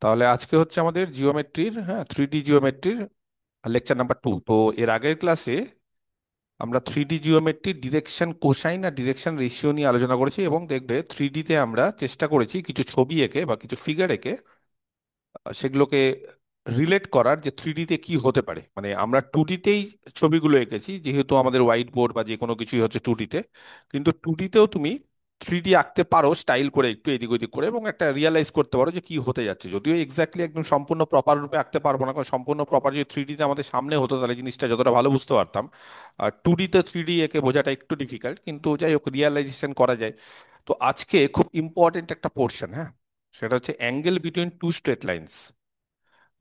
তাহলে আজকে হচ্ছে আমাদের জিওমেট্রির, হ্যাঁ, 3D জিওমেট্রির লেকচার নাম্বার 2। তো এর আগের ক্লাসে আমরা 3D জিওমেট্রির ডিরেকশন কোসাইন আর ডিরেকশন রেশিও নিয়ে আলোচনা করেছি, এবং দেখবে 3D তে আমরা চেষ্টা করেছি কিছু ছবি এঁকে বা কিছু ফিগার এঁকে সেগুলোকে রিলেট করার যে 3D তে কি হতে পারে। মানে আমরা 2D তেই ছবিগুলো এঁকেছি, যেহেতু আমাদের হোয়াইট বোর্ড বা যে কোনো কিছুই হচ্ছে 2D তে, কিন্তু 2D তেও তুমি 3D আঁকতে পারো স্টাইল করে, একটু এদিক ওদিক করে, এবং একটা রিয়ালাইজ করতে পারো যে কি হতে যাচ্ছে। যদিও এক্স্যাক্টলি একদম সম্পূর্ণ প্রপার রূপে আঁকতে পারবো না, কারণ সম্পূর্ণ প্রপার যদি 3D তে আমাদের সামনে হতো তাহলে জিনিসটা যতটা ভালো বুঝতে পারতাম। আর 2D তে 3D এঁকে বোঝাটা একটু ডিফিকাল্ট, কিন্তু যাই হোক রিয়ালাইজেশন করা যায়। তো আজকে খুব ইম্পর্টেন্ট একটা পোর্শন, হ্যাঁ, সেটা হচ্ছে angle between two straight lines,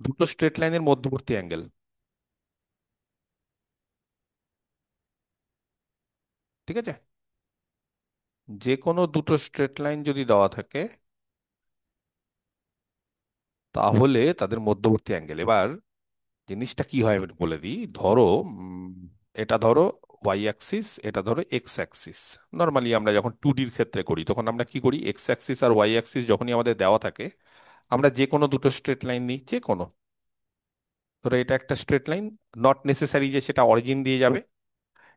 দুটো স্ট্রেট লাইনের মধ্যবর্তী অ্যাঙ্গেল। ঠিক আছে, যে কোনো দুটো স্ট্রেট লাইন যদি দেওয়া থাকে তাহলে তাদের মধ্যবর্তী অ্যাঙ্গেল। এবার জিনিসটা কি হয় আমি একটু বলে দিই। ধরো এটা ধরো ওয়াই অ্যাক্সিস, এটা ধরো এক্স অ্যাক্সিস। নর্মালি আমরা যখন 2D ক্ষেত্রে করি তখন আমরা কি করি, এক্স অ্যাক্সিস আর ওয়াই অ্যাক্সিস যখনই আমাদের দেওয়া থাকে আমরা যে কোনো দুটো স্ট্রেট লাইন নিই, যে কোনো। ধরো এটা একটা স্ট্রেট লাইন, নট নেসেসারি যে সেটা অরিজিন দিয়ে যাবে,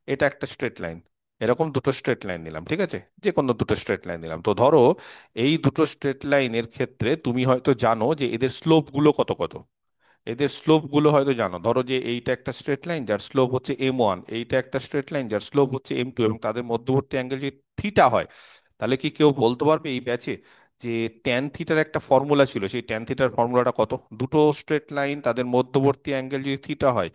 এটা একটা স্ট্রেট লাইন। এরকম দুটো স্ট্রেট লাইন নিলাম, ঠিক আছে, যে কোনো দুটো স্ট্রেট লাইন নিলাম। তো ধরো এই দুটো স্ট্রেট লাইনের ক্ষেত্রে তুমি হয়তো জানো যে এদের স্লোপ গুলো কত কত। এদের স্লোপ গুলো হয়তো জানো, ধরো যে এইটা একটা স্ট্রেট লাইন যার স্লোপ হচ্ছে M1, এইটা একটা স্ট্রেট লাইন যার স্লোপ হচ্ছে M2, এবং তাদের মধ্যবর্তী অ্যাঙ্গেল যদি থিটা হয়, তাহলে কি কেউ বলতে পারবে এই ব্যাচে যে ট্যান থিটার একটা ফর্মুলা ছিল, সেই ট্যান থিটার ফর্মুলাটা কত? দুটো স্ট্রেট লাইন তাদের মধ্যবর্তী অ্যাঙ্গেল যদি থিটা হয়,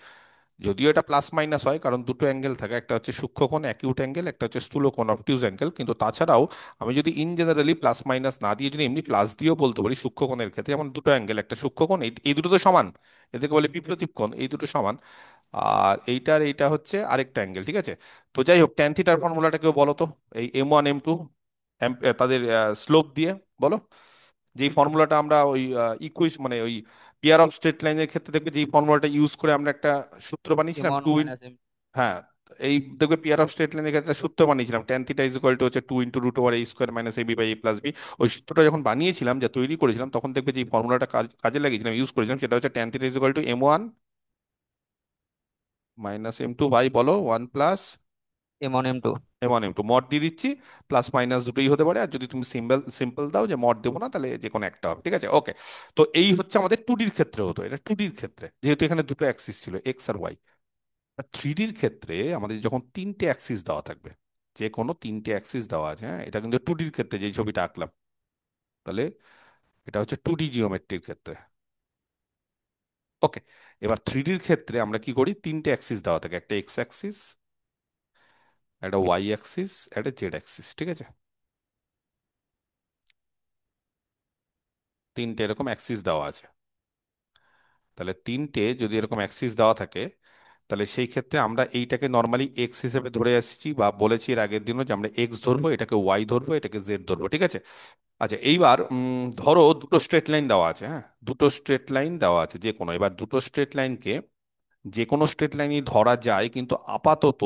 যদিও এটা প্লাস মাইনাস হয় কারণ দুটো অ্যাঙ্গেল থাকে, একটা হচ্ছে সূক্ষ্মকোণ অ্যাকিউট অ্যাঙ্গেল, একটা হচ্ছে স্থূলকোণ অবটিউজ অ্যাঙ্গেল, কিন্তু তাছাড়াও আমি যদি ইন জেনারেলি প্লাস মাইনাস না দিয়ে যদি এমনি প্লাস দিয়েও বলতে পারি, সূক্ষ্মকোণের ক্ষেত্রে যেমন দুটো অ্যাঙ্গেল, একটা সূক্ষ্মকোণ, এই দুটো তো সমান, এদেরকে বলে বিপ্রতীপ কোণ, এই দুটো সমান। আর এইটার এইটা হচ্ছে আরেকটা অ্যাঙ্গেল, ঠিক আছে। তো যাই হোক, ট্যান থিটার ফর্মুলাটা কেউ বলো তো, এই M1 M2 তাদের স্লোপ দিয়ে বলো। যেই ফর্মুলাটা আমরা ওই মানে ওই পেয়ার অফ স্ট্রেট লাইনের ক্ষেত্রে দেখবে, যেই ফর্মুলাটা ইউজ করে আমরা একটা সূত্র এম বানিয়েছিলাম one two in, minus M হ্যাঁ, এই দেখবে পেয়ার অফ স্ট্রেট লাইনের ক্ষেত্রে সূত্র বানিয়েছিলাম tan theta is equal two হচ্ছে 2 × √A² - AB/A+B। ওই সূত্রটা যখন বানিয়েছিলাম, যা তৈরি করেছিলাম, তখন দেখবে যে ফর্মুলাটা কাজে লাগিয়েছিলাম, ইউজ করেছিলাম, সেটা হচ্ছে tan theta is equal to M1 - M2 by বলো 1 + M1 M2। M1 M2 mod দিয়ে দিচ্ছি, প্লাস মাইনাস দুটোই হতে পারে, আর যদি তুমি সিম্পল সিম্পল দাও যে মড দেবো না, তাহলে যে কোনো একটা হবে, ঠিক আছে, ওকে। তো এই হচ্ছে আমাদের 2D ক্ষেত্রে হতো, এটা 2D ক্ষেত্রে যেহেতু এখানে দুটো অ্যাক্সিস ছিল এক্স আর ওয়াই। 3D ক্ষেত্রে আমাদের যখন তিনটে অ্যাক্সিস দেওয়া থাকবে, যে কোনো তিনটে অ্যাক্সিস দেওয়া আছে, হ্যাঁ, এটা কিন্তু 2D ক্ষেত্রে যেই ছবিটা আঁকলাম, তাহলে এটা হচ্ছে 2D জিওমেট্রির ক্ষেত্রে। ওকে, এবার 3D ক্ষেত্রে আমরা কি করি, তিনটে অ্যাক্সিস দেওয়া থাকে, একটা এক্স অ্যাক্সিস, একটা ওয়াই অ্যাক্সিস, একটা জেড অ্যাক্সিস, ঠিক আছে। তিনটে এরকম অ্যাক্সিস দেওয়া আছে। তাহলে তিনটে যদি এরকম অ্যাক্সিস দেওয়া থাকে, তাহলে সেই ক্ষেত্রে আমরা এইটাকে নর্মালি এক্স হিসেবে ধরে আসছি, বা বলেছি এর আগের দিনও যে আমরা এক্স ধরবো, এটাকে ওয়াই ধরবো, এটাকে জেড ধরবো, ঠিক আছে। আচ্ছা, এইবার ধরো দুটো স্ট্রেট লাইন দেওয়া আছে, হ্যাঁ, দুটো স্ট্রেট লাইন দেওয়া আছে যে কোনো। এবার দুটো স্ট্রেট লাইনকে যে কোনো স্ট্রেট লাইনই ধরা যায়, কিন্তু আপাতত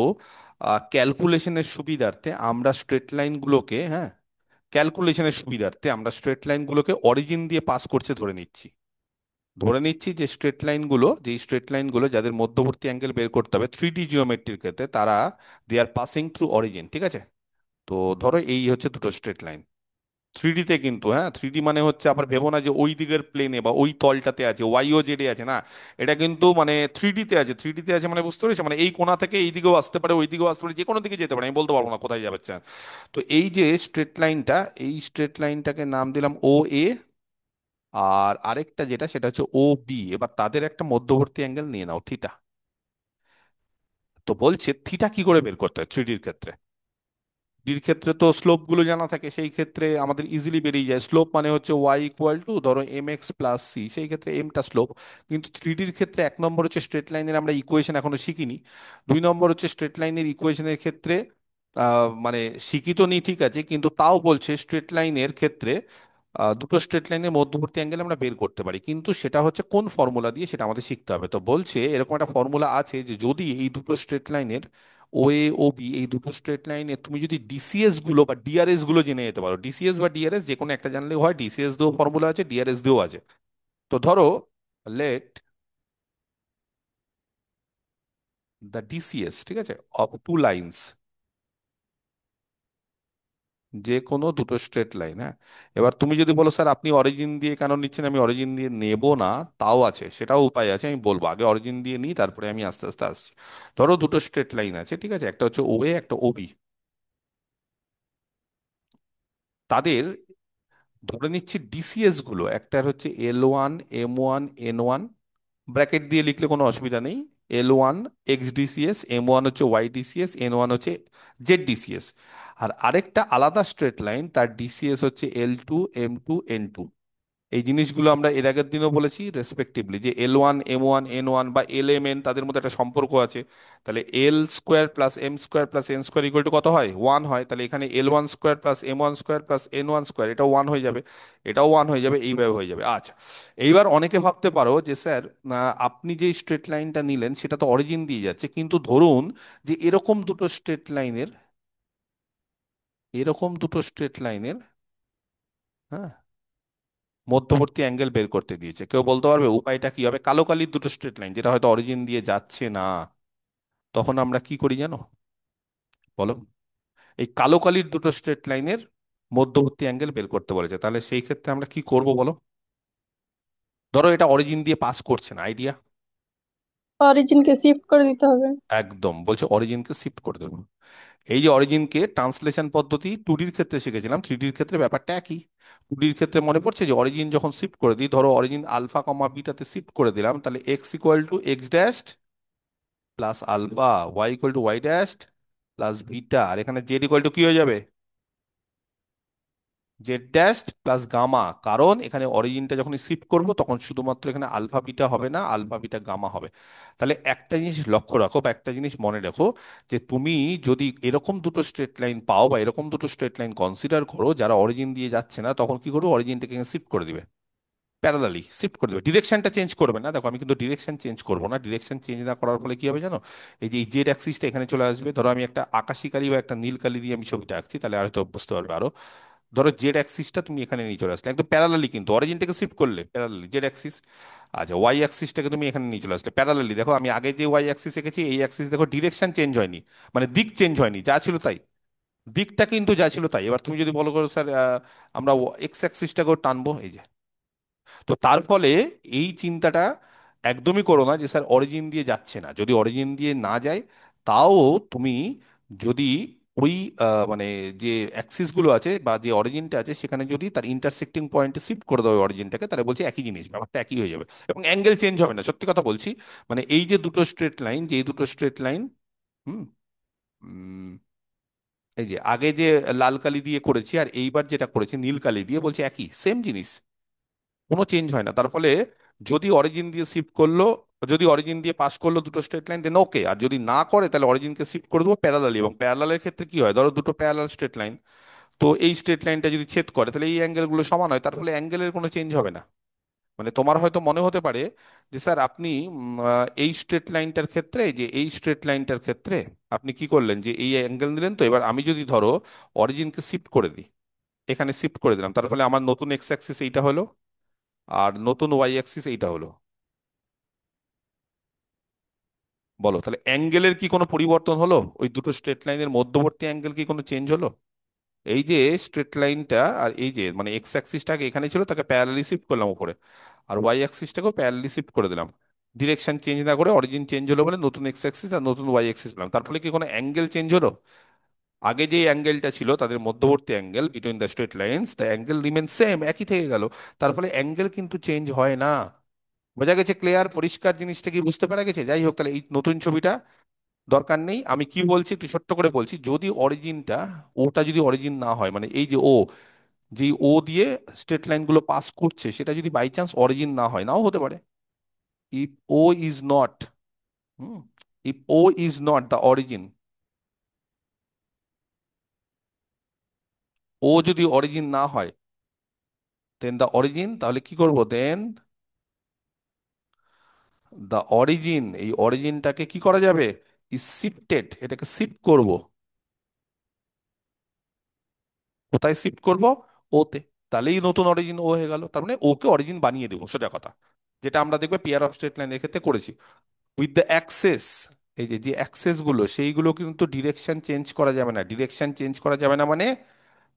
ক্যালকুলেশনের সুবিধার্থে আমরা স্ট্রেট লাইনগুলোকে, হ্যাঁ, ক্যালকুলেশনের সুবিধার্থে আমরা স্ট্রেট লাইনগুলোকে অরিজিন দিয়ে পাস করছে ধরে নিচ্ছি। ধরে নিচ্ছি যে স্ট্রেট লাইনগুলো, যেই স্ট্রেট লাইনগুলো যাদের মধ্যবর্তী অ্যাঙ্গেল বের করতে হবে 3D জিওমেট্রির ক্ষেত্রে, তারা দে আর পাসিং থ্রু অরিজিন, ঠিক আছে। তো ধরো এই হচ্ছে দুটো স্ট্রেট লাইন 3D তে, কিন্তু হ্যাঁ, 3D মানে হচ্ছে আবার ভেবো না যে ওই দিকের প্লেনে বা ওই তলটাতে আছে, ওয়াই ও জেডে আছে না। এটা কিন্তু মানে 3D তে আছে, 3D তে আছে মানে বুঝতে পেরেছো, মানে এই কোণা থেকে এই দিকেও আসতে পারে, ওই দিকেও আসতে পারে, যে কোনো দিকে যেতে পারে, আমি বলতে পারবো না কোথায় যাবে। তো এই যে স্ট্রেট লাইনটা, এই স্ট্রেট লাইনটাকে নাম দিলাম O A, আর আরেকটা যেটা সেটা হচ্ছে O B। এবার তাদের একটা মধ্যবর্তী অ্যাঙ্গেল নিয়ে নাও থিটা। তো বলছে থিটা কি করে বের করতে হয় 3Dর ক্ষেত্রে। ডির ক্ষেত্রে তো স্লোপ গুলো জানা থাকে, সেই ক্ষেত্রে আমাদের ইজিলি বেরিয়ে যায়। স্লোপ মানে হচ্ছে y = ধরো mx + c, সেই ক্ষেত্রে এমটা স্লোপ। কিন্তু 3Dর ক্ষেত্রে এক নম্বর হচ্ছে স্ট্রেট লাইনের আমরা ইকুয়েশন এখনো শিখিনি, দুই নম্বর হচ্ছে স্ট্রেট লাইনের ইকুয়েশনের ক্ষেত্রে মানে শিখি তো নি, ঠিক আছে, কিন্তু তাও বলছে স্ট্রেট লাইনের ক্ষেত্রে দুটো স্ট্রেট লাইনের মধ্যবর্তী অ্যাঙ্গেল আমরা বের করতে পারি, কিন্তু সেটা হচ্ছে কোন ফর্মুলা দিয়ে সেটা আমাদের শিখতে হবে। তো বলছে এরকম একটা ফর্মুলা আছে যে যদি এই দুটো স্ট্রেট লাইনের O A O B, এই দুটো স্ট্রেট লাইনে তুমি যদি ডিসিএস গুলো বা ডিআরএস গুলো জেনে যেতে পারো, ডিসিএস বা ডিআরএস যে কোনো একটা জানলেও হয়, ডিসিএস দিয়েও ফর্মুলা আছে, ডিআরএস দিয়েও আছে। তো ধরো, লেট দ্য ডিসিএস, ঠিক আছে, অফ টু লাইন্স, যে কোনো দুটো স্ট্রেট লাইন, হ্যাঁ। এবার তুমি যদি বলো স্যার আপনি অরিজিন দিয়ে কেন নিচ্ছেন, আমি অরিজিন দিয়ে নেব না, তাও আছে, সেটাও উপায় আছে, আমি বলবো। আগে অরিজিন দিয়ে নিই, তারপরে আমি আস্তে আস্তে আসছি। ধরো দুটো স্ট্রেট লাইন আছে, ঠিক আছে, একটা হচ্ছে ও এ, একটা ওবি। তাদের ধরে নিচ্ছি ডিসিএস গুলো, একটা হচ্ছে L1 M1 N1, ব্র্যাকেট দিয়ে লিখলে কোনো অসুবিধা নেই। L1 এক্স ডিসিএস, M1 হচ্ছে ওয়াই ডিসিএস, N1 হচ্ছে জেড ডিসিএস। আর আরেকটা আলাদা স্ট্রেট লাইন, তার ডিসিএস হচ্ছে L2 M2 N2। এই জিনিসগুলো আমরা এর আগের দিনও বলেছি রেসপেক্টিভলি, যে L1 M1 N1 বা LMN, তাদের মধ্যে একটা সম্পর্ক আছে। তাহলে L² + M² + N² equal to কত হয়? 1 হয়। তাহলে এখানে L1² + M1² + N1² এটাও 1 হয়ে যাবে, এটাও 1 হয়ে যাবে, এইভাবে হয়ে যাবে। আচ্ছা, এইবার অনেকে ভাবতে পারো যে স্যার, আপনি যে স্ট্রেট লাইনটা নিলেন সেটা তো অরিজিন দিয়ে যাচ্ছে, কিন্তু ধরুন যে এরকম দুটো স্ট্রেট লাইনের, হ্যাঁ, মধ্যবর্তী অ্যাঙ্গেল বের করতে দিয়েছে। কেউ বলতে পারবে উপায়টা কি হবে? কালো কালির দুটো স্ট্রেট লাইন যেটা হয়তো অরিজিন দিয়ে যাচ্ছে না, তখন আমরা কি করি জানো? বলো। এই কালো কালির দুটো স্ট্রেট লাইনের মধ্যবর্তী অ্যাঙ্গেল বের করতে বলেছে, তাহলে সেই ক্ষেত্রে আমরা কি করব বলো? ধরো এটা অরিজিন দিয়ে পাস করছে না, আইডিয়া। অরিজিনকে শিফট করে দিতে হবে। একদম, বলছে অরিজিনকে শিফট করে দেবো। এই যে অরিজিনকে ট্রান্সলেশন পদ্ধতি 2D ক্ষেত্রে শিখেছিলাম, 3D ক্ষেত্রে ব্যাপারটা একই। 2D ক্ষেত্রে মনে পড়ছে যে অরিজিন যখন শিফট করে দিই, ধরো অরিজিন আলফা কমা বিটাতে শিফট করে দিলাম, তাহলে x = x dash plus alpha, y = y dash plus beta, আর এখানে z = কি হয়ে যাবে? z dash plus gamma. কারণ এখানে অরিজিনটা যখন শিফট করব তখন শুধুমাত্র এখানে আলফা বিটা হবে না, আলফা বিটা গামা হবে। তাহলে একটা জিনিস লক্ষ্য রাখো বা একটা জিনিস মনে রাখো, যে তুমি যদি এরকম দুটো স্ট্রেট লাইন পাও বা এরকম দুটো স্ট্রেট লাইন কনসিডার করো যারা অরিজিন দিয়ে যাচ্ছে না, তখন কি করবো? অরিজিনটাকে শিফট করে দিবে, প্যারালালি শিফট করে দেবে, ডিরেকশনটা চেঞ্জ করবে না। দেখো আমি কিন্তু ডিরেকশন চেঞ্জ করবো না, ডিরেকশন চেঞ্জ না করার ফলে কি হবে জানো? এই যে এই জেড অ্যাক্সিসটা এখানে চলে আসবে। ধরো আমি একটা আকাশি কালি বা একটা নীল কালি দিয়ে আমি ছবিটা আঁকছি, তাহলে হয়তো বুঝতে পারবে আরো। ধরো জেড অ্যাক্সিসটা তুমি এখানে নিয়ে চলে আসলে একদম প্যারালালি, কিন্তু অরিজিনটাকে শিফট করলে প্যারালালি জেড অ্যাক্সিস। আচ্ছা, ওয়াই অ্যাক্সিসটাকে তুমি এখানে নিয়ে চলে আসলে প্যারালালি। দেখো আমি আগে যে ওয়াই অ্যাক্সিস এঁকেছি, এই অ্যাক্সিস দেখো ডিরেকশন চেঞ্জ হয়নি, মানে দিক চেঞ্জ হয়নি, যা ছিল তাই। দিকটা কিন্তু যা ছিল তাই। এবার তুমি যদি বলো করো স্যার আমরা এক্স অ্যাক্সিসটাকেও টানবো, এই যে। তো তার ফলে এই চিন্তাটা একদমই করো না যে স্যার অরিজিন দিয়ে যাচ্ছে না। যদি অরিজিন দিয়ে না যায়, তাও তুমি যদি ওই মানে যে অ্যাক্সিস গুলো আছে বা যে অরিজিনটা আছে সেখানে যদি তার ইন্টারসেক্টিং পয়েন্টে শিফট করে দাও অরিজিনটাকে, তাহলে বলছি একই জিনিস, ব্যাপারটা একই হয়ে যাবে এবং অ্যাঙ্গেল চেঞ্জ হবে না। সত্যি কথা বলছি, মানে এই যে দুটো স্ট্রেট লাইন, যে এই দুটো স্ট্রেট লাইন, হুম, উম, এই যে আগে যে লাল কালি দিয়ে করেছি আর এইবার যেটা করেছি নীল কালি দিয়ে, বলছি একই সেম জিনিস, কোনো চেঞ্জ হয় না। তার ফলে যদি অরিজিন দিয়ে শিফট করলো, যদি অরিজিন দিয়ে পাস করলো দুটো স্ট্রেট লাইন, দেন ওকে। আর যদি না করে তাহলে অরিজিনকে শিফট করে দেবো প্যারালালি, এবং প্যারালালের ক্ষেত্রে কি হয়, ধরো দুটো প্যারালাল স্ট্রেট লাইন, তো এই স্ট্রেট লাইনটা যদি ছেদ করে তাহলে এই অ্যাঙ্গেল গুলো সমান হয়, তার ফলে অ্যাঙ্গেলের কোনো চেঞ্জ হবে না। মানে তোমার হয়তো মনে হতে পারে যে স্যার আপনি এই স্ট্রেট লাইনটার ক্ষেত্রে, যে এই স্ট্রেট লাইনটার ক্ষেত্রে আপনি কি করলেন, যে এই অ্যাঙ্গেল নিলেন, তো এবার আমি যদি ধরো অরিজিনকে শিফট করে দিই, এখানে শিফট করে দিলাম, তার ফলে আমার নতুন এক্স অ্যাক্সিস এইটা হলো আর নতুন ওয়াই অ্যাক্সিস এইটা হলো। বলো তাহলে অ্যাঙ্গেলের কি কোনো পরিবর্তন হলো? ওই দুটো স্ট্রেট লাইনের মধ্যবর্তী অ্যাঙ্গেল কি কোনো চেঞ্জ হলো? এই যে স্ট্রেট লাইনটা আর এই যে মানে এক্স অ্যাক্সিসটাকে এখানে ছিল, তাকে প্যারালালি শিফট করলাম উপরে, আর ওয়াই অ্যাক্সিসটাকেও প্যারালালি শিফট করে দিলাম। ডিরেকশন চেঞ্জ না করে অরিজিন চেঞ্জ হলো বলে নতুন এক্স অ্যাক্সিস আর নতুন ওয়াই অ্যাক্সিস পেলাম, তার ফলে কি কোনো অ্যাঙ্গেল চেঞ্জ হলো? আগে যে অ্যাঙ্গেলটা ছিল তাদের মধ্যবর্তী angle between the straight lines, the angle remain same, একই থেকে গেল। তার ফলে অ্যাঙ্গেল কিন্তু চেঞ্জ হয় না। বোঝা গেছে? ক্লিয়ার, পরিষ্কার জিনিসটা কি বুঝতে পারা গেছে? যাই হোক, তাহলে এই নতুন ছবিটা দরকার নেই। আমি কি বলছি একটু ছোট্ট করে বলছি, যদি অরিজিনটা, ওটা যদি অরিজিন না হয়, মানে এই যে ও, যে ও দিয়ে স্ট্রেট লাইন গুলো পাস করছে, সেটা যদি বাই চান্স অরিজিন না হয়, নাও হতে পারে। If O is not, hmm, if O is not the origin, O যদি অরিজিন না হয়, দেন দ্য অরিজিন, তাহলে কি করব দেন? দ্য অরিজিন, এই অরিজিনটাকে কি করা যাবে? ইজ শিফটেড, এটাকে শিফট করব। কোথায় শিফট করব? ওতে। তাহলেই নতুন অরিজিন ও হয়ে গেল, তার মানে ওকে অরিজিন বানিয়ে দেবো, সোজা কথা। যেটা আমরা দেখবে পেয়ার অফ স্ট্রেট লাইনের ক্ষেত্রে করেছি। উইথ দ্য অ্যাক্সেস, এই যে যে অ্যাক্সেস গুলো সেইগুলো কিন্তু ডিরেকশন চেঞ্জ করা যাবে না। ডিরেকশন চেঞ্জ করা যাবে না মানে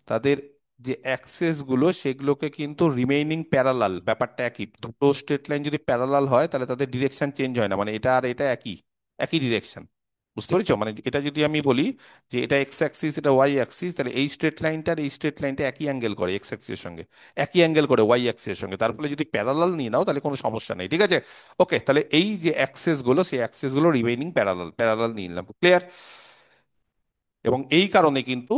তাদের যে অ্যাক্সেস গুলো সেগুলোকে কিন্তু রিমেইনিং প্যারালাল, ব্যাপারটা একই। দুটো স্ট্রেট লাইন যদি প্যারালাল হয় তাহলে তাদের ডিরেকশন চেঞ্জ হয় না, মানে এটা আর এটা একই, একই ডিরেকশন। বুঝতে পেরেছো? মানে এটা যদি আমি বলি যে এটা এক্স অ্যাক্সিস, এটা ওয়াই অ্যাক্সিস, তাহলে এই স্ট্রেট লাইনটার এই স্ট্রেট লাইনটা একই অ্যাঙ্গেল করে এক্স অ্যাক্সিসের সঙ্গে, একই অ্যাঙ্গেল করে ওয়াই অ্যাক্সিসের সঙ্গে। তার ফলে যদি প্যারালাল নিয়ে নাও তাহলে কোনো সমস্যা নেই, ঠিক আছে? ওকে, তাহলে এই যে অ্যাক্সেস গুলো সেই অ্যাক্সেস গুলো রিমেইনিং প্যারালাল, প্যারালাল নিয়ে নিলাম, ক্লিয়ার? এবং এই কারণে কিন্তু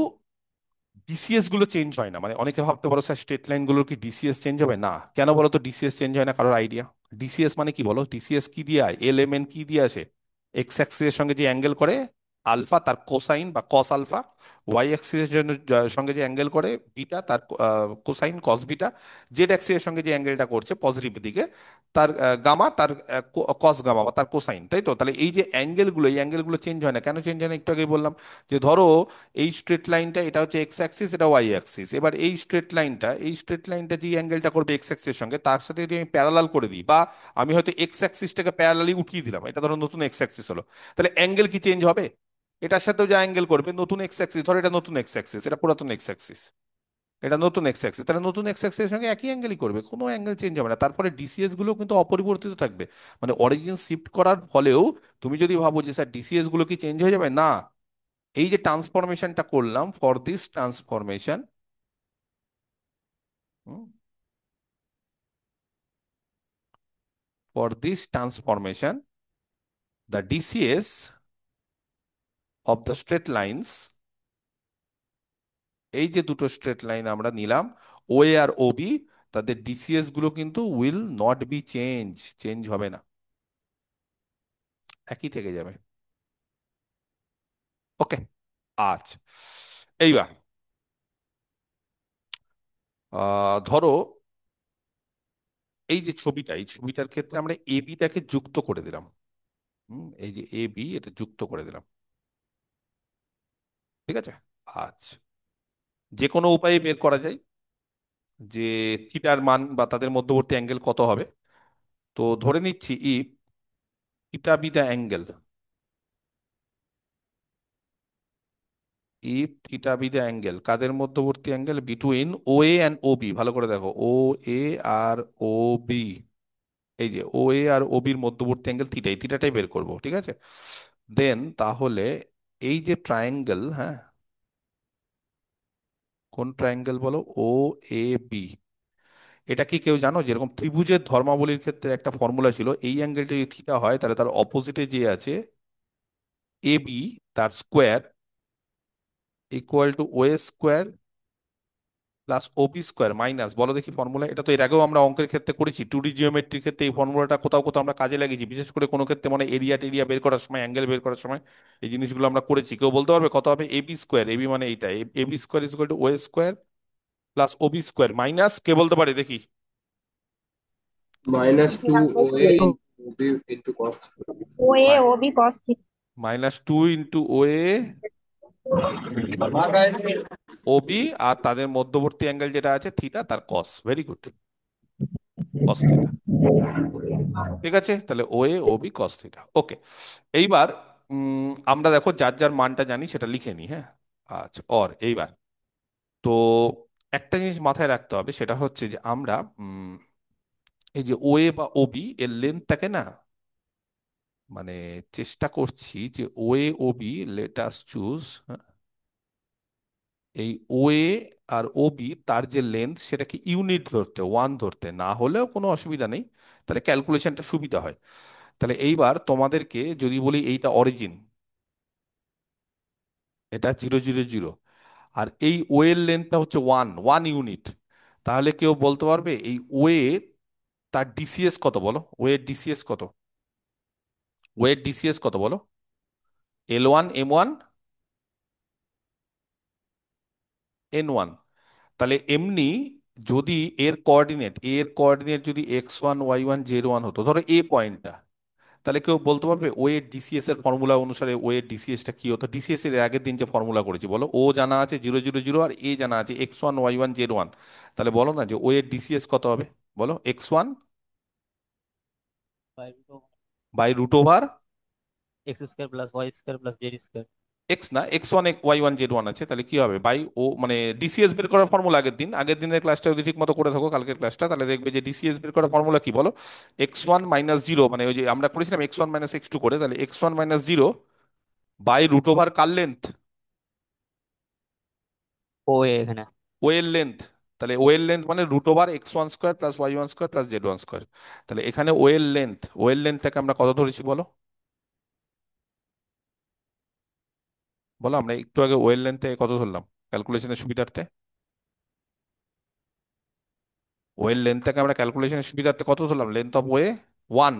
ডিসিএস গুলো চেঞ্জ হয় না। মানে অনেকে ভাবতে পারো স্যার স্ট্রেট লাইন গুলোর কি ডিসিএস চেঞ্জ হবে? না। কেন বলো তো ডিসিএস চেঞ্জ হয় না? কারোর আইডিয়া? ডিসিএস মানে কি বলো? ডিসিএস কি দিয়ে আয়, এলএমএন কি দিয়ে আসে? এক্স অ্যাক্সিস এর সঙ্গে যে অ্যাঙ্গেল করে আলফা তার কোসাইন বা কস আলফা, ওয়াই অ্যাক্সিস এর জন্য সঙ্গে যে অ্যাঙ্গেল করে বিটা তার কোসাইন কস বিটা, জেড অ্যাক্সিস এর সঙ্গে যে অ্যাঙ্গেলটা করছে পজিটিভ দিকে তার গামা, তার কস গামা বা তার কোসাইন, তাই তো? তাহলে এই যে অ্যাঙ্গেল গুলো, এই অ্যাঙ্গেল গুলো চেঞ্জ হয় না। কেন চেঞ্জ হয় না? একটু আগেই বললাম যে ধরো এই স্ট্রেট লাইনটা এটা হচ্ছে এক্স অ্যাক্সিস, এটা ওয়াই অ্যাক্সিস। এবার এই স্ট্রেট লাইনটা, এই স্ট্রেট লাইনটা যে অ্যাঙ্গেলটা করবে এক্স অ্যাক্সিসের সঙ্গে তার সাথে যদি আমি প্যারালাল করে দিই, বা আমি হয়তো এক্স অ্যাক্সিসটাকে প্যারালালি উঠিয়ে দিলাম, এটা ধরো নতুন এক্স অ্যাক্সিস হলো, তাহলে অ্যাঙ্গেল কি চেঞ্জ হবে? এটার সাথেও যে অ্যাঙ্গেল করবে নতুন এক্স অ্যাক্সিস, ধরো এটা নতুন এক্স অ্যাক্সিস, এটা পুরাতন এক্স অ্যাক্সিস, এটা নতুন এক্স অ্যাক্সিস, তাহলে নতুন এক্স অ্যাক্সিসের সঙ্গে একই অ্যাঙ্গেলই করবে, কোনো অ্যাঙ্গেল চেঞ্জ হবে না। তারপরে ডিসিএস গুলো কিন্তু অপরিবর্তিত থাকবে। মানে অরিজিন শিফট করার ফলেও তুমি যদি ভাবো যে স্যার ডিসিএস গুলো কি চেঞ্জ হয়ে যাবে, না। এই যে ট্রান্সফরমেশনটা করলাম, for this transformation, for this transformation the DCs of the straight lines, এই যে দুটো স্ট্রেট লাইন আমরা নিলাম ও এ আর ও বি, তাদের ডিসিএস গুলো কিন্তু will not be change, change হবে না, একই থেকে যাবে। ওকে, আচ্ছা। এইবার ধরো এই যে ছবিটা, এই ছবিটার ক্ষেত্রে আমরা এ বিটাকে যুক্ত করে দিলাম। এই যে এ বি, এটা যুক্ত করে দিলাম, ঠিক আছে? আচ্ছা, যে কোনো উপায়ে বের করা যায় যে থিটার মান বা তাদের মধ্যবর্তী অ্যাঙ্গেল কত হবে। তো ধরে নিচ্ছি if theta be the angle, if theta be the angle, কাদের মধ্যবর্তী angle? Between O A and O B. ভালো করে দেখো, ও এ আর ও বি, এই যে ও এ আর ও বির মধ্যবর্তী অ্যাঙ্গেল থিটা, এই থিটাটাই বের করব, ঠিক আছে? দেন তাহলে এই যে ট্রায়াঙ্গেল, হ্যাঁ, কোন ট্রায়াঙ্গেল বলো? ও এ বি, এটা কি কেউ জানো? যেরকম ত্রিভুজের ধর্মাবলীর ক্ষেত্রে একটা ফর্মুলা ছিল, এই অ্যাঙ্গেলটা যদি থিটা হয় তাহলে তার অপোজিটে যে আছে এ বি, তার square equal to O square plus OB square minus, বলো দেখি ফর্মুলা। এটা তো এর আগেও আমরা অঙ্কের ক্ষেত্রে করেছি, টু ডি জিওমেট্রির ক্ষেত্রে এই ফর্মুলাটা কোথাও কোথাও আমরা কাজে লাগিয়েছি, বিশেষ করে কোনো ক্ষেত্রে মানে এরিয়া টেরিয়া বের করার সময়, অ্যাঙ্গেল বের করার সময় এই জিনিসগুলো আমরা করেছি। কেউ বলতে পারবে কত হবে? এবি স্কোয়ার, এবি মানে এইটা, AB square is equal to O square plus OB square minus, কে বলতে পারে দেখি? minus 2 OA into B into cos. O A O B cos theta. Minus two into O A O B, আর তাদের মধ্যবর্তী angle যেটা আছে theta, তার cos. Very good, cos theta. ঠিক আছে, তাহলে ও A O B cos theta. ওকে, এইবার আমরা দেখো যার যার মানটা জানি সেটা লিখে নিই, হ্যাঁ? আচ্ছা, এইবার তো একটা জিনিস মাথায় রাখতে হবে, সেটা হচ্ছে যে আমরা এই যে ও এ বা ও বি এর লেন্থটাকে না, মানে চেষ্টা করছি যে ও A O B, let us choose, এই ও এ আর ও বি তার যে লেন্থ সেটাকে ইউনিট ধরতে, ওয়ান ধরতে, না হলেও কোনো অসুবিধা নেই, তাহলে ক্যালকুলেশনটা সুবিধা হয়। তাহলে এইবার তোমাদেরকে যদি বলি এইটা অরিজিন, এটা 0 0 0, আর এই ও এর লেন্থটা হচ্ছে ওয়ান, ওয়ান ইউনিট, তাহলে কেউ বলতে পারবে এই ও এ তার ডিসিএস কত? বলো, ও এর ডিসিএস কত? ও এর ডিসিএস কত বলো? L1 M1 N1। তাহলে এমনি যদি এর কোঅর্ডিনেট, এর কোঅর্ডিনেট যদি x1 y1 z1 হতো, ধরো এ পয়েন্টটা, তাহলে কেউ বলতে পারবে ও এর ডিসিএস এর ফর্মুলা অনুসারে ও এর ডিসিএস টা কি হতো? ডিসিএস এর আগের দিন যে ফর্মুলা করেছি, বলো। ও জানা আছে 0 0 0, আর এ জানা আছে x1 y1 z1। তাহলে বলো না যে ও এর ডিসিএস কত হবে? বলো, x1 by root over by root over x square plus Y square plus z square. X না, x1 y1 z1 আছে, তাহলে কি হবে? বাই ও মানে ডিসিএস বের করার ফর্মুলা আগের দিনের ক্লাসটা যদি ঠিক মতো করে থাকো, কালকের ক্লাসটা, তাহলে দেখবে যে ডিসিএস বের করার ফর্মুলা কি বলো? x1 - 0, মানে ওই যে আমরা করেছিলাম x1 - x2 করে, তাহলে x1 - 0 বাই রুট ওভার কার লেন্থ? ও এ এখানে। ও এর লেন্থ। তাহলে ও এর লেন্থ মানে root over x1 square plus y1 square plus z1 square. তাহলে এখানে ও এর লেন্থটাকে আমরা কত ধরেছি বলো? বলো, আমরা একটু আগে ও এর লেন্থে কত ধরলাম ক্যালকুলেশনের সুবিধার্থে? ও এর লেন্থটাকে আমরা ক্যালকুলেশনের সুবিধার্থে কত ধরলাম? Length of way 1।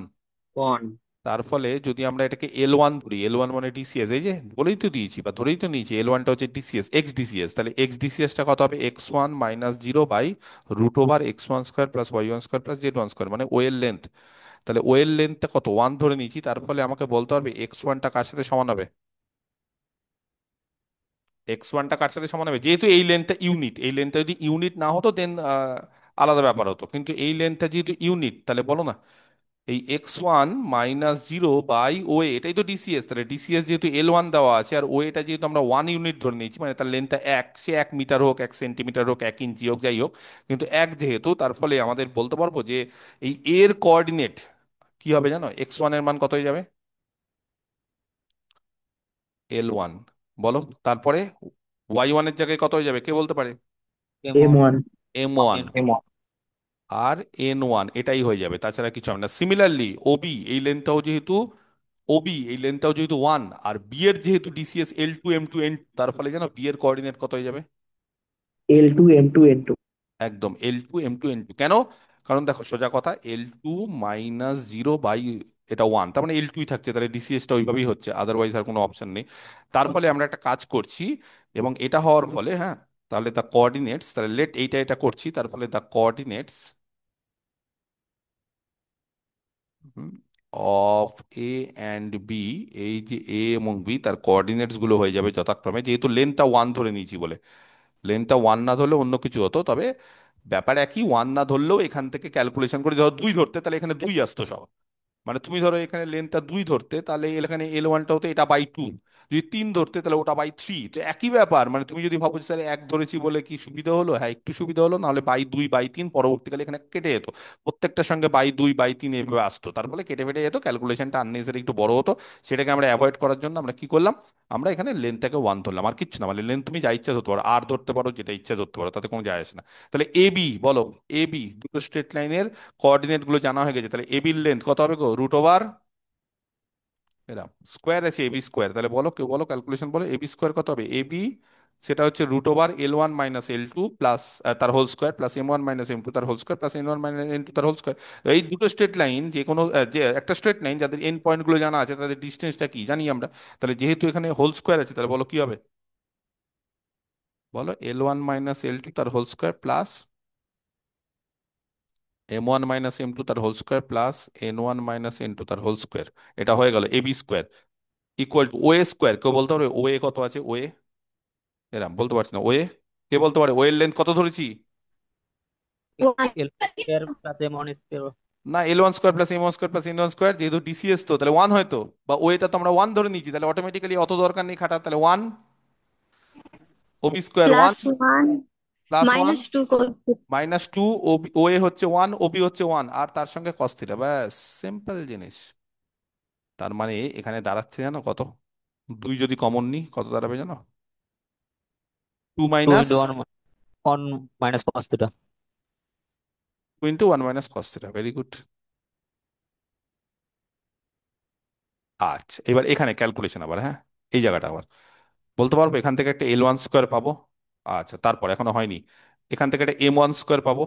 ওয়ান। তার ফলে যদি আমরা এটাকে L1 ধরি, L1 মানে ডিসিএস, এই যে বলেই তো দিয়েছি বা ধরেই তো নিয়েছি, L1টা হচ্ছে ডিসিএস, এক্স ডিসিএস, তাহলে এক্স ডিসিএসটা কত হবে? x1 - 0 by root over x1 square plus y1 square plus z1 square, মানে ও এর লেন্থ। তাহলে ও এর লেন্থটা কত? 1 ধরে নিয়েছি, তার ফলে আমাকে বলতে হবে x1টা কার সাথে সমান হবে? x1টা কার সাথে সমান হবে? যেহেতু এই লেন্থটা ইউনিট, এই লেন্থটা যদি ইউনিট না হতো দেন আলাদা ব্যাপার হতো, কিন্তু এই লেন্থটা যেহেতু ইউনিট, তাহলে বলো না এই x1 - 0 বাই ও এ, এটাই তো ডিসিএস। তাহলে ডিসিএস যেহেতু L1 দেওয়া আছে, আর ও এটা যেহেতু আমরা 1 ইউনিট ধরে নিয়েছি, মানে তার লেন্থটা এক, সে 1 মিটার হোক, 1 সেন্টিমিটার হোক, 1 ইঞ্চি হোক, যাই হোক, কিন্তু এক যেহেতু, তার ফলে আমাদের বলতে পারবো যে এই এর কোঅর্ডিনেট কি হবে জানো? x1 এর মান কত হয়ে যাবে? L1। বলো, তারপরে y1 এর জায়গায় কত হয়ে যাবে, কে বলতে পারে? M M1। M1 এন আর N1, এটাই হয়ে যাবে, তাছাড়া কিছু হবে না। সিমিলারলি ওবি, এই লেন্থটাও যেহেতু 1, আর বি এর যেহেতু ডিসিএস L2 M2 N, তার ফলে জানো বি এর কোঅর্ডিনেট কত হয়ে যাবে? L2 M2 N2। একদম L2 M2 N2। কেন? কারণ দেখো, সোজা কথা, L2 - 0 বাই এটা 1, তার মানে L2ই থাকছে, তাহলে ডিসিএসটা ওইভাবেই হচ্ছে, আদারওয়াইজ আর কোনো অপশন নেই। তার ফলে আমরা একটা কাজ করছি, এবং এটা হওয়ার ফলে, হ্যাঁ, তাহলে দ্য কোঅর্ডিনেটস, তাহলে লেট এইটা এটা করছি, তার ফলে the coordinates of A and B, এই যে এ এবং বি, তার কোঅর্ডিনেটস গুলো হয়ে যাবে যথাক্রমে, যেহেতু লেন্থটা 1 ধরে নিয়েছি বলে। লেন্থটা 1 না ধরলে অন্য কিছু হতো, তবে ব্যাপার একই, 1 না ধরলেও এখান থেকে ক্যালকুলেশন করে, ধরো 2 ধরতে, তাহলে এখানে 2 আসতো সব। মানে তুমি ধরো এখানে লেন্থটা 2 ধরতে, তাহলে এখানে L1টা হতো এটা বাই 2। যদি 3 ধরতে, তাহলে ওটা বাই 3। তো একই ব্যাপার, মানে তুমি যদি ভাবো যে স্যার 1 ধরেছি বলে কি সুবিধা হলো, হ্যাঁ একটু সুবিধা হলো, নাহলে বাই 2 বাই 3 পরবর্তীকালে এখানে কেটে যেত, প্রত্যেকটার সঙ্গে বাই 2 বাই 3 এভাবে আসতো, তার ফলে কেটে ফেটে যেত, ক্যালকুলেশনটা আননেসেসারি একটু বড় হতো। সেটাকে আমরা অ্যাভয়েড করার জন্য আমরা কি করলাম? আমরা এখানে লেন্থটাকে 1 ধরলাম, আর কিচ্ছু না, মানে লেন্থ তুমি যা ইচ্ছা ধরতে পারো, আর ধরতে পারো, যেটা ইচ্ছা ধরতে পারো, তাতে কোনো যায় আসে না। তাহলে এ বি, বলো, এ বি দুটো স্ট্রেট লাইনের কোঅর্ডিনেট গুলো জানা হয়ে গেছে, তাহলে এ বির লেন্থ কত হবে গো? রুট ওভার এরকম স্কোয়ার আছে এবি স্কোয়ার, তাহলে বলো, কেউ বলো, ক্যালকুলেশন বলো, এবি স্কোয়ার কত হবে? এবি সেটা হচ্ছে root over L1 - L2 plus তার whole square plus M1 - M2 তার whole square plus N1 - N2 তার হোল স্কোয়ার। এই দুটো স্ট্রেট লাইন, যে কোনো যে একটা স্ট্রেট লাইন যাদের এন্ড পয়েন্ট গুলো জানা আছে, তাদের ডিস্টেন্সটা কি জানি আমরা। তাহলে যেহেতু এখানে হোল স্কোয়ার আছে, তাহলে বলো কি হবে? বলো, L1 - L2 তার whole square plus M1 - M2 তার whole square plus N1 - N2 তার হোল স্কোয়ার। এটা হয়ে গেল AB square equal to OA square. কেউ বলতে পারবে ওএ কত আছে? ওএ এরম বলতে পারছি না, ওএ কে বলতে পারে? ওএর লেন্থ কত ধরেছি? L square plus M one square. না, L1 square plus M1 square plus N1 square, যেহেতু ডিসিএস তো, তাহলে 1 হয়তো, বা ওএটা তো আমরা 1 ধরে নিয়েছি, তাহলে অটোমেটিক্যালি অত দরকার নেই খাটা, তাহলে 1 ওবি স্কোয়ার 1 +1 প্লাস 1 -2 করতে। -2 ওএ হচ্ছে 1, ওবি হচ্ছে 1, আর তার সঙ্গে কস থিটা, ব্যাস, সিম্পল জিনিস। তার মানে এখানে দাঁড়াচ্ছে জানো কত? 2 যদি কমন নিই কত দাঁড়াবে জানো? 2 two minus into one, one minus cos theta. 2 × 1 minus cos theta, very good. আচ্ছা, এবার এখানে ক্যালকুলেশন আবার, হ্যাঁ, এই জায়গাটা আবার বলতে পারবো, এখান থেকে একটা L1 স্কোয়ার পাবো। আচ্ছা, তারপর এখনো হয়নি, এখান থেকে একটা M1 স্কোয়ার পাবো,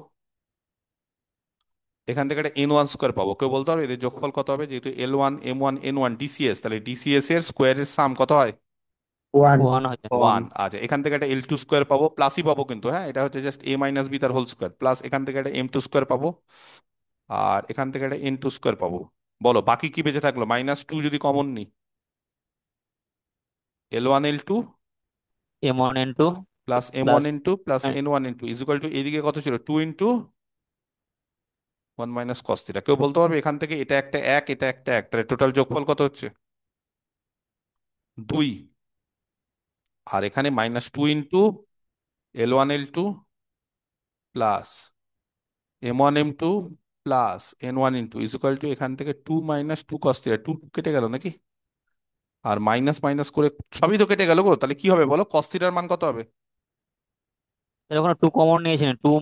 এখান থেকে একটা N1 স্কোয়ার পাবো। কেউ বলতে পারবে এদের যোগফল কত হবে? যেহেতু L1 M1 N1 ডিসিএস, তাহলে ডিসিএস এর স্কোয়ারের সাম কত হয়? ওয়ান। ওয়ান হয়ে যায়। 1। আচ্ছা, এখান থেকে একটা L2 স্কোয়ার পাবো, প্লাসই পাবো কিন্তু, হ্যাঁ, এটা হচ্ছে জাস্ট A - B তার হোল স্কোয়ার, প্লাস এখান থেকে একটা M2 স্কোয়ার পাবো, আর এখান থেকে একটা N2 স্কোয়ার পাবো। বলো বাকি কি বেঁচে থাকলো, -2 যদি কমন নিই, L1 L2 M1 N2 plus M1 plus into plus N1 into equal to এদিকে কত ছিল, 2 ইন্টু 1 - cos θ। কেউ বলতে পারবে এখান থেকে এটা একটা এক, এটা একটা এক, তাহলে টোটাল যোগফল কত হচ্ছে, 2। আর এখানে -2 into L1 L2 plus M1 M2 plus N1 into equal to এখান থেকে 2 - 2 cos θ, 2 কেটে গেল নাকি, আর মাইনাস মাইনাস করে সবই তো কেটে গেল গো, তাহলে কি হবে বলো, cos θ র মান কত হবে? ওখানে 2 কমন নিয়েছিলেন, 2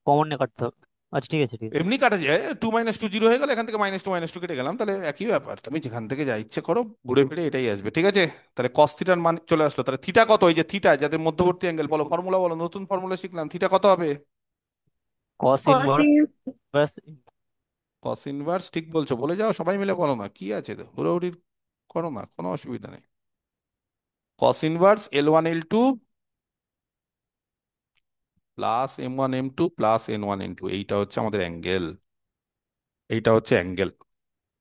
কমন নিয়ে কাটতে হবে। আচ্ছা ঠিক আছে, ঠিক আছে। এমনি কাটা যায়, 2 - 2 জিরো হয়ে গেল, এখান থেকে -2 - 2 কেটে গেলাম, তাহলে একই ব্যাপার, তুমি যেখান থেকে যা ইচ্ছে করো, ঘুরে ফিরে এটাই আসবে, ঠিক আছে। তাহলে cos θ র মান চলে আসলো, তাহলে থিটা কত, এই যে থিটা যাদের মধ্যবর্তী অ্যাঙ্গেল, বলো ফর্মুলা বলো, নতুন ফর্মুলা শিখলাম, থিটা কত হবে? Cos inverse cosine inverse cos inverse, ঠিক বলছো, বলে যাও সবাই মিলে, বলো না কি আছে, হুড়োহুড়ি করো না, কোনো অসুবিধা নেই। Cos inverse L1 L2 plus M1 M2 plus N1 N2, এইটা হচ্ছে আমাদের অ্যাঙ্গেল, এইটা হচ্ছে অ্যাঙ্গেল।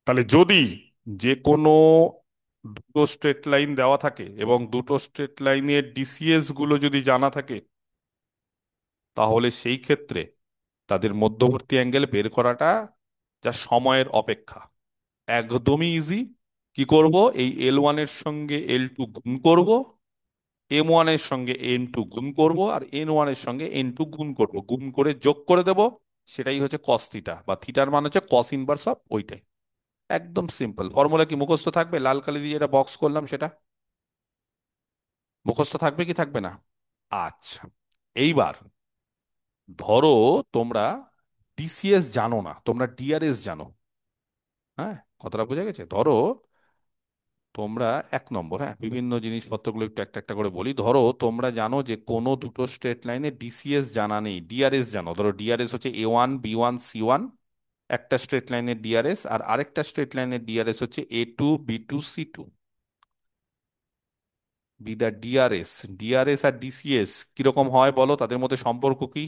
তাহলে যদি যে কোনো দুটো স্ট্রেট লাইন দেওয়া থাকে এবং দুটো স্ট্রেট লাইনের ডিসিএস গুলো যদি জানা থাকে, তাহলে সেই ক্ষেত্রে তাদের মধ্যবর্তী অ্যাঙ্গেল বের করাটা যা সময়ের অপেক্ষা, একদমই ইজি। কি করব, এই L1 এর সঙ্গে L2 গুণ করব, M1 এর সঙ্গে N2 গুণ করব, আর N1 এর সঙ্গে N2 গুণ করব, গুণ করে যোগ করে দেব, সেটাই হচ্ছে cos থিটা, বা থিটার মান হচ্ছে cos ইনভার্স অফ ওইটাই। একদম সিম্পল ফর্মুলা, কি মুখস্থ থাকবে, লাল কালি দিয়ে এটা বক্স করলাম, সেটা মুখস্থ থাকবে কি থাকবে না? আচ্ছা, এইবার ধরো তোমরা ডিসিএস জানো না, তোমরা ডিআরএস জানো। হ্যাঁ, কথাটা বোঝা গেছে। ধরো তোমরা 1 নম্বর, হ্যাঁ, বিভিন্ন জিনিসপত্রগুলো একটু একটা একটা করে বলি। ধরো তোমরা জানো যে কোনো দুটো স্ট্রেট লাইনে ডিসিএস জানা নেই, ডিআরএস জানো। ধরো ডিআরএস হচ্ছে A1 B1 C1, একটা স্ট্রেট লাইনের ডিআরএস, আর আরেকটা স্ট্রেট লাইনের ডিআরএস হচ্ছে A2 B2 C2। বি দা ডিআরএস, ডিআরএস আর ডিসিএস কিরকম হয় বলো, তাদের মধ্যে সম্পর্ক কি?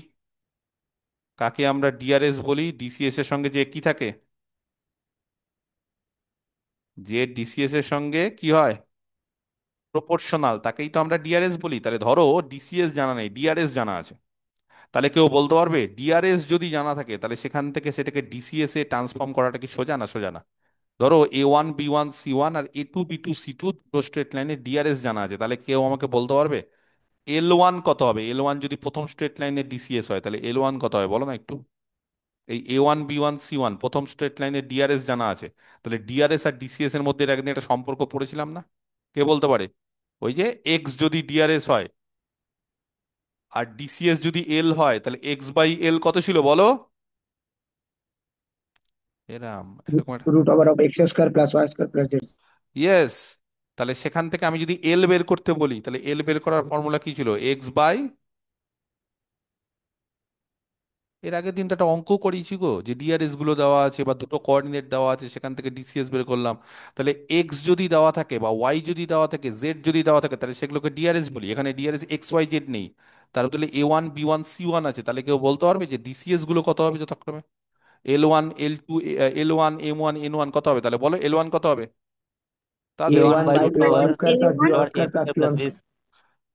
কাকে আমরা ডিআরএস বলি, ডিসিএস এর সঙ্গে যে কি থাকে, যে ডিসিএস এর সঙ্গে কি হয়, প্রপোর্শনাল, তাকেই তো আমরা ডিআরএস বলি। তাহলে ধরো ডিসিএস জানা নেই, ডিআরএস জানা আছে, তাহলে কেউ বলতে পারবে ডিআরএস যদি জানা থাকে তাহলে সেখান থেকে সেটাকে ডিসিএস এ ট্রান্সফর্ম করাটা কি সোজা না সোজা না? ধরো A1 B1 C1 আর A2 B2 C2 দুটো স্ট্রেট লাইনে ডিআরএস জানা আছে, তাহলে কেউ আমাকে বলতে পারবে L1 কত হবে? L1 যদি প্রথম স্ট্রেট লাইনের ডিসিএস হয়, তাহলে L1 কত হয় বলো না একটু। এই A1 B1 C1 প্রথম স্ট্রেট লাইনের ডিআরএস জানা আছে, তাহলে ডিআরএস আর ডিসিএস এর মধ্যে এর আগে একটা সম্পর্ক পড়েছিলাম না, কে বলতে পারে? ওই যে এক্স যদি ডিআরএস হয় আর ডিসিএস যদি এল হয়, তাহলে X/L কত ছিল বলো, এরম এরকম একটা, root over of x square plus y square plus z। Yes. তাহলে সেখান থেকে আমি যদি এল বের করতে বলি, তাহলে এল বের করার ফর্মুলা কি ছিল, এর আগের দিন তো একটা অঙ্ক করিয়েছি গো, যে ডিআরএস গুলো দেওয়া আছে বা দুটো কোঅর্ডিনেট দেওয়া আছে, সেখান থেকে ডিসিএস বের করলাম। তাহলে এক্স যদি দেওয়া থাকে বা ওয়াই যদি দেওয়া থাকে, জেড যদি দেওয়া থাকে, তাহলে সেগুলোকে ডিআরএস বলি। এখানে ডিআরএস XY Z নেই, তার বদলে A1 B1 C1 আছে, তাহলে কেউ বলতে পারবে যে ডিসিএস গুলো কত হবে যথাক্রমে, L1 L2 L1 M1 N1 কত হবে, তাহলে বলো L1 কত হবে এ তাড়াতাড়ি। One a1 by by root a1 over square plus b1 over square x plus square plus c1 B. square।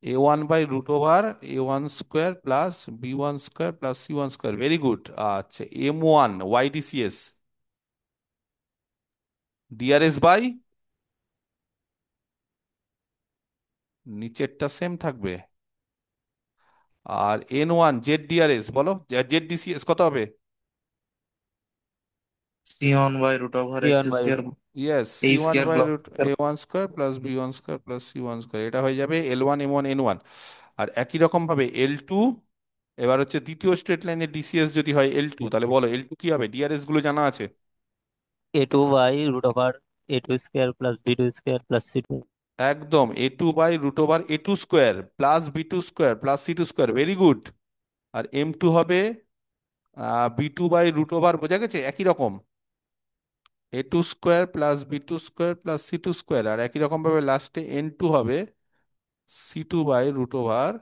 A1/√A1 square plus B1 square plus C1 square, very good. আচ্ছা, M1 YDCS DRs by, নিচেরটা same থাকবে, আর N1 ZDRS বলো, ZDCS কত হবে? C1/√X C1/√x² yes, a C1 square by plus root A1 square plus B1 square plus C1 square, এটা হয়ে যাবে L1 M1 N1। আর একই রকম ভাবে L2, এবার হচ্ছে দ্বিতীয় স্ট্রেট লাইনের ডিসিএস যদি হয় L2, তাহলে বলো L2 কি হবে, ডিআরএস গুলো জানা আছে। A2/√A2 square plus B2 square plus C2। একদম, A2/√A2 square plus B2 square plus C2 square, very good. আর M2 হবে B2/√, বোঝা গেছে, একই রকম A2 square plus B2 square plus C2 square, আর একই রকম ভাবে লাস্টে N2 হবে C2/√,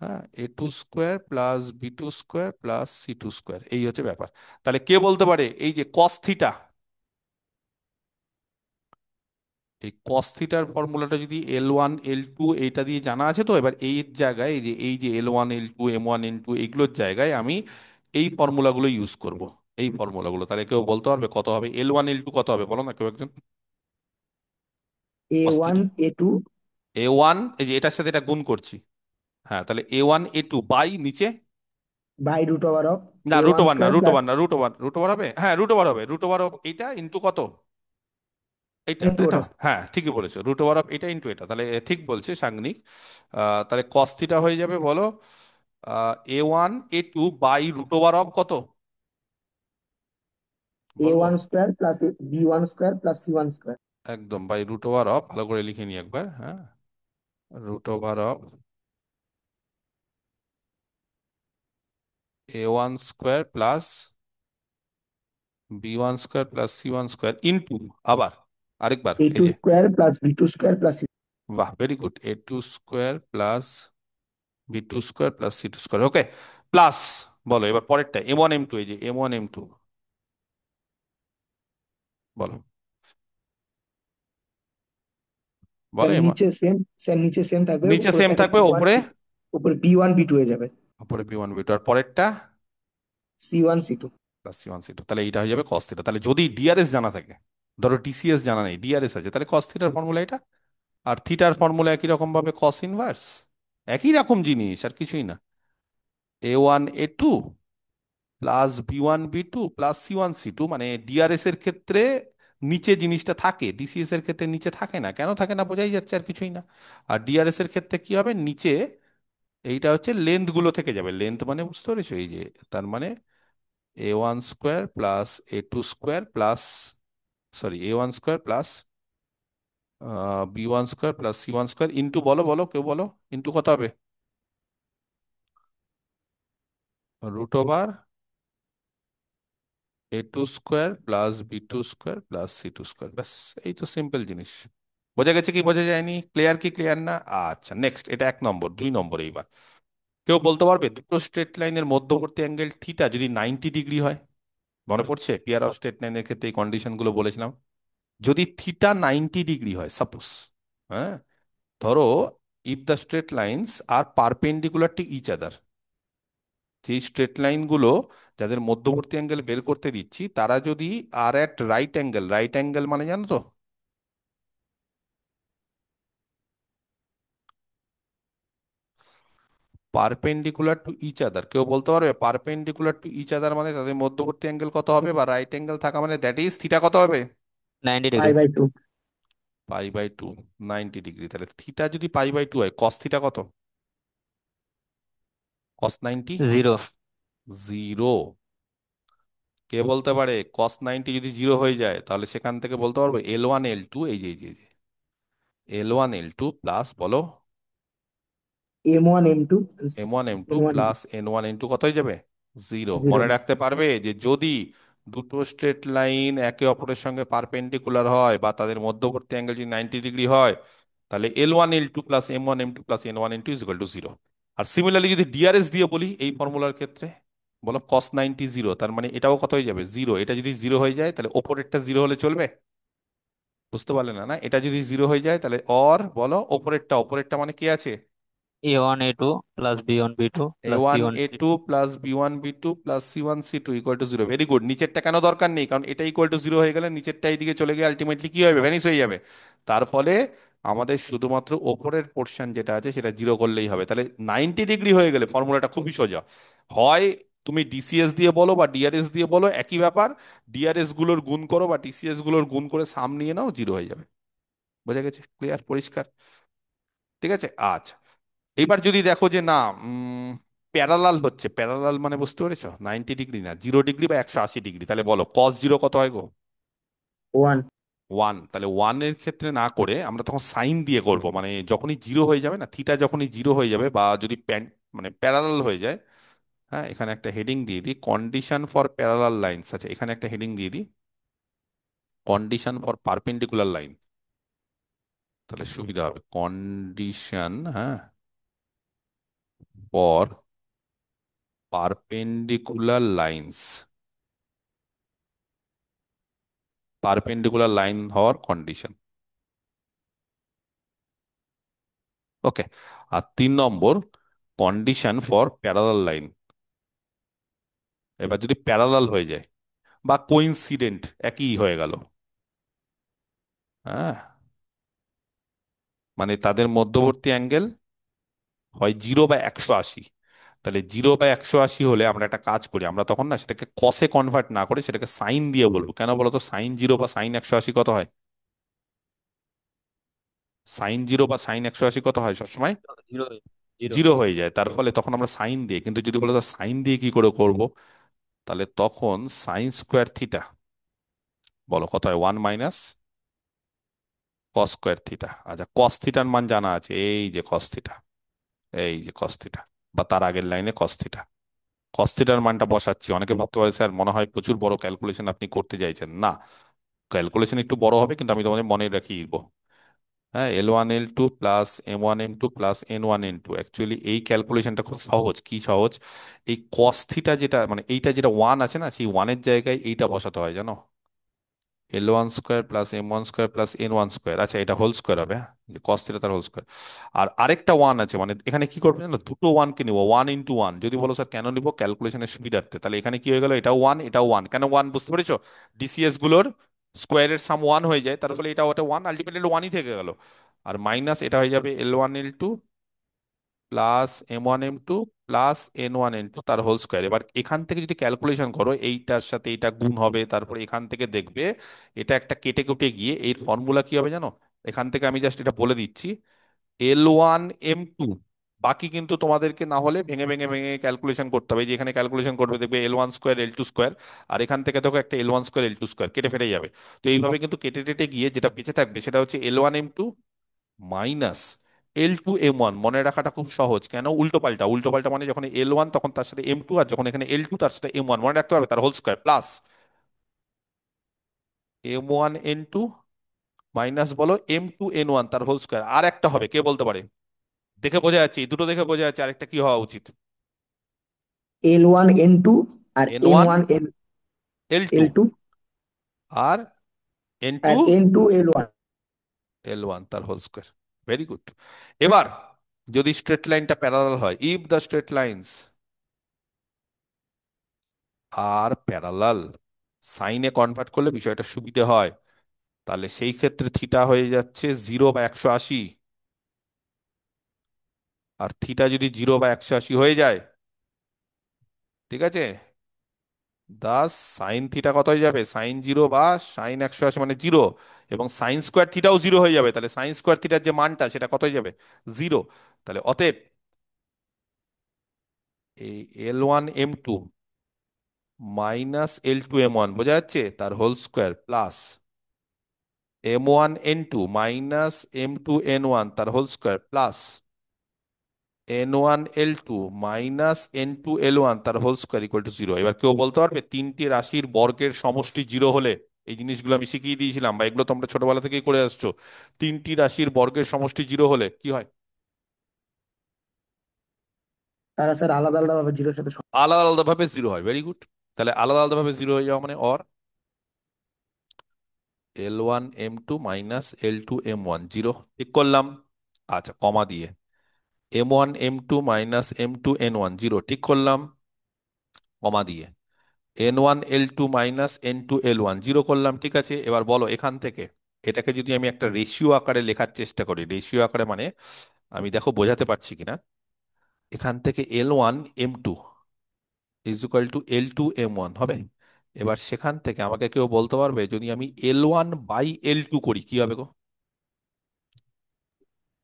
হ্যাঁ, A2 square plus B2 square plus C2 square, এই হচ্ছে ব্যাপার। তাহলে কে বলতে পারে এই যে cos থিটা, এই কস থিটার ফর্মুলাটা যদি L1 L2 এইটা দিয়ে জানা আছে, তো এবার এই জায়গায় এই যে L1 L2 M1 N2 এইগুলোর জায়গায় আমি এই ফর্মুলাগুলো ইউজ করব। এই ফর্মুলাগুলো তাহলে কেউ বলতে পারবে কত হবে L1 L2 কত হবে, বলো না কেউ একজন। এ কস ওয়ান থিটা এ টু A1, এই যে এটার সাথে এটা গুণ করছি। হ্যাঁ, তাহলে A1 A2 বাই নিচে, বাই রুট ওভার অফ না এ রুট ওয়ান ওভার না, স্কোয়ার রুট প্লাস ওভার না, রুট ওভার হবে, হ্যাঁ রুট ওভার হবে, রুট ওভার অফ এটা ইন্টু কত, এইটা ইন্টু তাই তো। ওটা। হ্যাঁ ঠিকই বলেছো, রুট ওভার অফ এটা ইন্টু এটা, তাহলে ঠিক বলছে সাংনিক। তাহলে কস থিটা হয়ে যাবে বলো A1 A2 by root over of কত, এ বলবো। One square plus B one square plus C one square. একদম বাই রুট ওভার অফ, ভালো করে লিখে নি একবার, হ্যাঁ, root over of A1 square plus B1 square plus C1 square into, আবার আরেকবার এ এই টু যে, square plus B two square plus বাহ very good, A2 square plus B2 square plus C2 square, okay, plus, বলো এবার পরেরটা M1 M2, এই যে M1 M2 বলো, বলো স্যার নিচে সেম, স্যার নিচে সেম থাকবে, নিচে উপরে সেম থাকে থাকবে, বি ওয়ান, ওপরে উপরে বি ওয়ান বি টু হয়ে যাবে, ওপরে B1 B2, আর পরেরটা C one C two. Plus C1 C2, তাহলে এইটা হয়ে যাবে কস থিটা। তাহলে যদি ডিআরএস জানা থাকে, ধরো ডিসিএস জানা নেই, ডিআরএস আছে, তাহলে কস থিটার ফর্মুলা এটা, আর থিটার ফর্মুলা একই রকম ভাবে কস ইনভার্স, একই রকম জিনিস আর কিছুই না। A1 A2 plus B1 B2 plus C1 C2, মানে ডিআরএস এর ক্ষেত্রে নিচে জিনিসটা থাকে, ডিসিএস এর ক্ষেত্রে নিচে থাকে না, কেন থাকে না বোঝাই যাচ্ছে আর কিছুই না। আর ডিআরএস এর ক্ষেত্রে কি হবে, নিচে এইটা হচ্ছে লেন্থ গুলো থেকে যাবে, লেন্থ মানে বুঝতে পেরেছো, এই যে তার মানে A1 square plus A2 square plus, sorry A1 square plus B1 square plus C1 square into, বলো বলো কেউ বলো, ইন্টু কত হবে, root over A2 square plus B2 square plus C2 square, ব্যাস, এই তো সিম্পল জিনিস। বোঝা গেছে কি বোঝা যায়নি, ক্লিয়ার কি ক্লিয়ার না? আচ্ছা নেক্সট, এটা 1 নম্বর। 2 নম্বর এইবার কেউ বলতে পারবে দুটো স্ট্রেট লাইনের মধ্যবর্তী অ্যাঙ্গেল থিটা যদি 90 ডিগ্রি হয়, মনে পড়ছে পিয়ার অফ স্ট্রেট লাইনের ক্ষেত্রে এই কন্ডিশন গুলো বলেছিলাম, যদি থিটা 90 ডিগ্রি হয় সাপোজ, হ্যাঁ, ধরো if the straight lines are perpendicular to each other, যেই স্ট্রেট লাইন গুলো যাদের মধ্যবর্তী অ্যাঙ্গেল বের করতে দিচ্ছি তারা যদি আর at right angle, right angle মানে জানো তো, পারপেন্ডিকুলার টু ইচ আদার, কেউ বলতে পারবে পারপেন্ডিকুলার টু ইচ আদার মানে তাদের মধ্যবর্তী অ্যাঙ্গেল কত হবে, বা রাইট অ্যাঙ্গেল থাকা মানে দ্যাট ইজ থিটা কত হবে, 90 ডিগ্রি। Pi by 2। π/2, 90 ডিগ্রি। তাহলে থিটা যদি π/2 হয়, কস থিটা কত, cos 90, 0। 0। কে বলতে পারে cos 90 যদি 0 হয়ে যায়, তাহলে সেখান থেকে বলতে পারবো L1 L2, এই যে L1 L2 প্লাস বলো M one M two M1 M2 N one M plus N1 N2 কত হয়ে যাবে, 0। জিরো। মনে রাখতে পারবে যে যদি দুটো স্ট্রেট লাইন একে অপরের সঙ্গে পারপেন্ডিকুলার হয় বা তাদের মধ্যবর্তী অ্যাঙ্গেল যদি 90 ডিগ্রি হয়, তাহলে L1 L2 plus M1 M2 plus N1 N2 is equal to 0। আর সিমিলারলি যদি ডিআরএস দিয়ে বলি এই ফর্মুলার ক্ষেত্রে, বলো cos 90 0, তার মানে এটাও কত হয়ে যাবে, 0। এটা যদি 0 হয়ে যায় তাহলে ওপরেরটা 0 হলে চলবে, বুঝতে পারলে না, না এটা যদি 0 হয়ে যায় তাহলে অর বলো ওপরেরটা, ওপরেরটা মানে কি আছে, A1 A2 plus B1 B2 A plus one C1 A C2। Two plus B1 B2 plus C1 C2 equal to 0। Very good, নিচেরটা কেন দরকার নেই, কারণ এটা ইকুয়াল টু 0 হয়ে গেলে নিচেরটা এইদিকে চলে গিয়ে আলটিমেটলি কি হবে, ভ্যানিশ হয়ে যাবে। তার ফলে আমাদের শুধুমাত্র ওপরের পোর্শন যেটা আছে সেটা 0 করলেই হবে। তাহলে 90 ডিগ্রি হয়ে গেলে ফর্মুলাটা খুবই সোজা, হয় তুমি ডিসিএস দিয়ে বলো বা ডিআরএস দিয়ে বলো, একই ব্যাপার, ডিআরএস গুলোর গুণ করো বা ডিসিএস গুলোর গুণ করে সাম নিয়ে নাও, 0 হয়ে যাবে। বোঝা গেছে, ক্লিয়ার, পরিষ্কার, ঠিক আছে। আচ্ছা, এবার যদি দেখো যে না প্যারালাল হচ্ছে, প্যারালাল মানে বুঝতে পেরেছো 90 ডিগ্রি না, 0 ডিগ্রি বা 180 ডিগ্রি, তাহলে বলো cos 0 কত হয় গো, ওয়ান। 1। তাহলে 1 এর ক্ষেত্রে না করে আমরা তখন সাইন দিয়ে করব, মানে যখনই 0 হয়ে যাবে না, থিটা যখনই 0 হয়ে যাবে বা যদি মানে প্যারালাল হয়ে যায়, হ্যাঁ, এখানে একটা হেডিং দিয়ে দিই, কন্ডিশন ফর প্যারালাল লাইনস আছে, এখানে একটা হেডিং দিয়ে দিই, কন্ডিশন ফর পারপেন্ডিকুলার লাইন, তাহলে সুবিধা হবে, কন্ডিশন, হ্যাঁ, for perpendicular lines, perpendicular line হওয়ার কন্ডিশন, ওকে। আর 3 number, condition for parallel line. এবার যদি প্যারালাল হয়ে যায় বা কোইন্সিডেন্ট একই হয়ে গেল, হ্যাঁ, মানে তাদের মধ্যবর্তী অ্যাঙ্গেল হয় 0/180, তাহলে 0/180 হলে আমরা একটা কাজ করি, আমরা তখন না সেটাকে কসে কনভার্ট না করে সেটাকে সাইন দিয়ে বলবো। কেন বলো তো? সাইন 0 বা সাইন 180 কত হয়? সাইন 0 বা সাইন 180 কত হয় সবসময়? জিরো। জিরো। জিরো হয়ে যায়। তার ফলে তখন আমরা সাইন দিয়ে, কিন্তু যদি বলো সাইন দিয়ে কি করে করব, তাহলে তখন sin²θ, বলো কত হয়? 1 - cos²θ। আচ্ছা, cos θ মান জানা আছে, এই যে cos θ, এই যে cos θ, বা তার আগের লাইনে cos θ। cos θ মানটা বসাচ্ছি। অনেকে ভাবতে পারে স্যার মনে হয় প্রচুর বড় ক্যালকুলেশন আপনি করতে চাইছেন। না, ক্যালকুলেশন একটু বড় হবে, কিন্তু আমি তোমাদের মনে রাখিয়ে দিব। হ্যাঁ, L1 L2 plus M1 M2 plus N1 N2, actually এই ক্যালকুলেশনটা খুব সহজ। কি সহজ? এই cos θ যেটা, মানে এইটা যেটা 1 আছে না, সেই 1-এর জায়গায় এইটা বসাতে হয়, জানো? L1² plus M1² plus N1², আচ্ছা এটা হোল স্কোয়ার হবে, হ্যাঁ, যে cos θ তার হোল স্কোয়ার। আর আরেকটা 1 আছে, মানে এখানে কি করবে জানো, দুটো 1 কে নিবো, 1 × 1। যদি বলো স্যার কেন নিবো, ক্যালকুলেশনের সুবিধার্থে, তাহলে এখানে কি হয়ে গেল, এটাও 1 এটাও 1, কেন 1 বুঝতে পেরেছো? ডিসিএস গুলোর স্কোয়ারের সাম 1 হয়ে যায়, তার ফলে এটা ওটা 1, আলটিমেটলি 1ই থেকে গেল। আর মাইনাস এটা হয়ে যাবে L1 L2 plus M1 M2 plus N1 N2 তার হোল স্কোয়ার। এবার এখান থেকে যদি ক্যালকুলেশন করো, এইটার সাথে এটা গুণ হবে, তারপরে এখান থেকে দেখবে এটা একটা কেটে কুটে গিয়ে এর ফর্মুলা কি হবে জানো? এখান থেকে আমি জাস্ট এটা বলে দিচ্ছি, L1 M2, বাকি কিন্তু তোমাদেরকে না হলে ভেঙে ভেঙে ভেঙে ক্যালকুলেশন করতে হবে। এই যে এখানে ক্যালকুলেশন করবে, দেখবে L1² L2², আর এখান থেকে দেখো একটা L1² L2² কেটে ফেটে যাবে। তো এইভাবে কিন্তু কেটে কেটে গিয়ে যেটা বেঁচে থাকবে সেটা হচ্ছে L1 M2 minus L2 M1। মনে রাখাটা খুব সহজ। কেন? উল্টো পাল্টা, উল্টো পাল্টা মানে যখন L1 তখন তার সাথে M2, আর যখন এখানে L2 তার সাথে M1, মনে রাখতে পারবে, তার whole square plus M1 N2 minus বলো M2 N1 তার হোল স্কোয়ার। আর একটা হবে, কে বলতে পারে? দেখে বোঝা যাচ্ছে, এই দুটো দেখে বোঝা যাচ্ছে, আরেকটা কি হওয়া উচিত? L1 N2 আর M N1 one L L2 L two আর N2 আর N2 L1। L1 তার হোল স্কোয়ার। Very good. এবার যদি স্ট্রেট লাইনটা প্যারালাল হয়, if the straight lines are parallel, সাইনে কনভার্ট করলে বিষয়টা সুবিধে হয়। তাহলে সেই ক্ষেত্রে থিটা হয়ে যাচ্ছে 0/180। আর থিটা যদি 0/180 হয়ে যায়, ঠিক আছে, দাস sin θ কত হয়ে যাবে? sin 0 বা sin 180 মানে 0, এবং sin²θও 0 হয়ে যাবে। তাহলে sin²θ যে মানটা সেটা কত হয়ে যাবে? 0। তাহলে অতএব এই L1 M2 minus L2 M1 বোঝা যাচ্ছে, তার whole square plus M1 N2 minus M2 N1 তার whole square plus N1 L2 minus N2 L1 তার হোল স্কোয়ার ইকুয়াল টু 0। এবার কেউ বলতে পারবে তিনটি রাশির বর্গের সমষ্টি 0 হলে, এই জিনিসগুলো আমি শিখিয়ে দিয়েছিলাম বা এগুলো তোমরা ছোটবেলা থেকেই করে আসছো, তিনটি রাশির বর্গের সমষ্টি 0 হলে কি হয়? তারা স্যার আলাদা আলাদা ভাবে জিরোর সাথে আলাদা আলাদা ভাবে 0 হয়। Very good. তাহলে আলাদা আলাদা ভাবে 0 হয়ে যাওয়া মানে or L1 M2 minus L2 M1 0, ঠিক করলাম। আচ্ছা, কমা দিয়ে M1 M2 minus M2 N1 0, ঠিক করলাম, কমা দিয়ে N1 L2 minus N2 L1 0 করলাম, ঠিক আছে। এবার বলো এখান থেকে এটাকে যদি আমি একটা রেশিও আকারে লেখার চেষ্টা করি, রেশিও আকারে মানে আমি দেখো বোঝাতে পারছি কিনা, এখান থেকে L1 M2 is equal two L2 M1 হবে। এবার সেখান থেকে আমাকে কেউ বলতে পারবে যদি আমি L1/L2 করি কি হবে গো?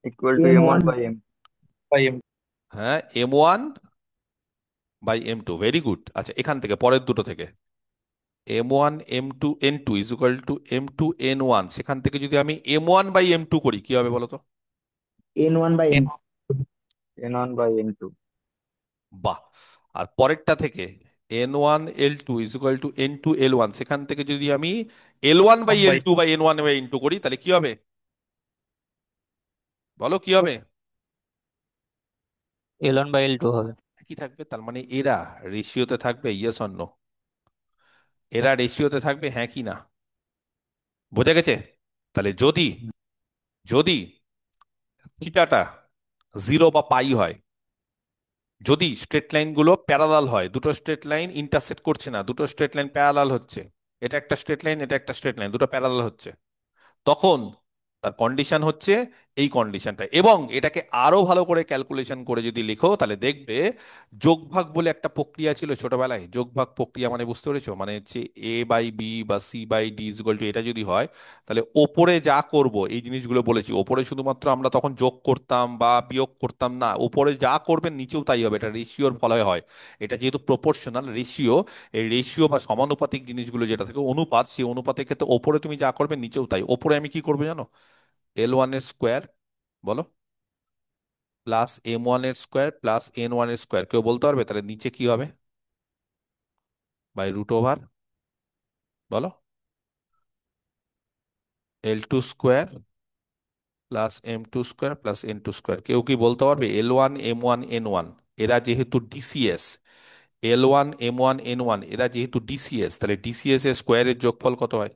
Equal to M M one one by M by M হ্যাঁ, M1/M2, ভেরি গুড। আচ্ছা, এখান থেকে পরের দুটো থেকে M1 M2 N2 is equal two M2 N1, সেখান থেকে যদি আমি M1/M2 করি কি হবে বলো তো? N1/N। N1 by N2। বাহ। আর পরেরটা থেকে N1 L2 is equal two N2 L1, সেখান থেকে যদি আমি L1/L2 বা N1/N2 করি তাহলে কি হবে? বলো কি হবে? L1/L2 হবে। কি থাকবে? তার মানে এরা রেশিওতে থাকবে, ইয়েস অর নো? এরা রেশিওতে থাকবে, হ্যাঁ কি না? বোঝা গেছে? তাহলে যদি যদি থিটাটা জিরো বা পাই হয়, যদি স্ট্রেট লাইন গুলো প্যারালাল হয়, দুটো স্ট্রেট লাইন ইন্টারসেক্ট করছে না, দুটো স্ট্রেট লাইন প্যারালাল হচ্ছে, এটা একটা স্ট্রেট লাইন, এটা একটা স্ট্রেট লাইন, দুটো প্যারালাল হচ্ছে, তখন তার কন্ডিশন হচ্ছে এই কন্ডিশনটা। এবং এটাকে আরো ভালো করে ক্যালকুলেশন করে যদি লিখো তাহলে দেখবে, যোগভাগ বলে একটা প্রক্রিয়া ছিল ছোটবেলায়, যোগভাগ প্রক্রিয়া মানে বুঝতে পেরেছো, মানে হচ্ছে এ বাই বি বা C by D equal to, এটা যদি হয় তাহলে ওপরে যা করব, এই জিনিসগুলো বলেছি, ওপরে শুধুমাত্র আমরা তখন যোগ করতাম বা বিয়োগ করতাম না, ওপরে যা করবেন নিচেও তাই হবে, এটা রেশিওর ফলে হয়। এটা যেহেতু প্রপোর্শনাল রেশিও, এই রেশিও বা সমানুপাতিক জিনিসগুলো যেটা থাকে অনুপাত, সেই অনুপাতের ক্ষেত্রে ওপরে তুমি যা করবে নিচেও তাই। ওপরে আমি কি করবো জানো? L1 এর স্কোয়ার, বলো, প্লাস M1 এর স্কোয়ার প্লাস N1 এর স্কোয়ার, কেউ বলতে পারবে? তাহলে নিচে কি হবে? বাই রুট ওভার, বলো, L2 square plus M2 square plus N2 square. কেউ কি বলতে পারবে L1 M1 N1 এরা যেহেতু ডিসিএস, L1 M1 N1 এরা যেহেতু ডিসিএস, তাহলে ডিসিএস এর স্কোয়ারের যোগফল কত হয়?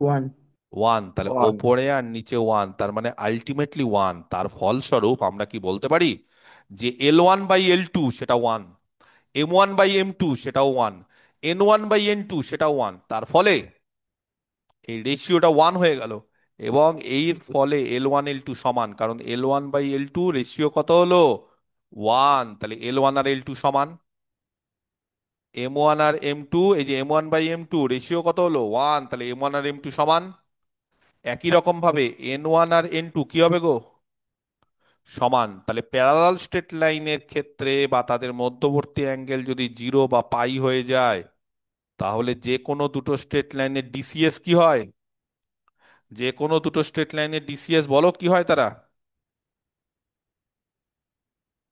ওয়ান। ওয়ান। তাহলে ওয়ান। ওপরে আর নিচে ওয়ান, তার মানে আলটিমেটলি ওয়ান। তার ফলস্বরূপ আমরা কি বলতে পারি যে L1/L2 সেটা ওয়ান, M1/M2 সেটাও ওয়ান, N1/N2 সেটাও ওয়ান। তার ফলে এই রেশিওটা ওয়ান হয়ে গেল। এবং এর ফলে L1 L2 সমান, কারণ L1/L2 রেশিও কত হলো? ওয়ান। তাহলে L1 আর L2 সমান, M1 আর M2, এই যে M1/M2 রেশিও কত হলো? ওয়ান। তাহলে M1 আর M2 সমান। একই রকম ভাবে N1 আর N2 কি হবে গো? সমান। তাহলে প্যারালাল স্ট্রেট লাইনের ক্ষেত্রে বা তাদের মধ্যবর্তী অ্যাঙ্গেল যদি জিরো বা পাই হয়ে যায়, তাহলে যে কোনো দুটো স্ট্রেট লাইনের ডিসিএস কি হয়? যে কোনো দুটো স্ট্রেট লাইনের ডিসিএস বলো কি হয় তারা?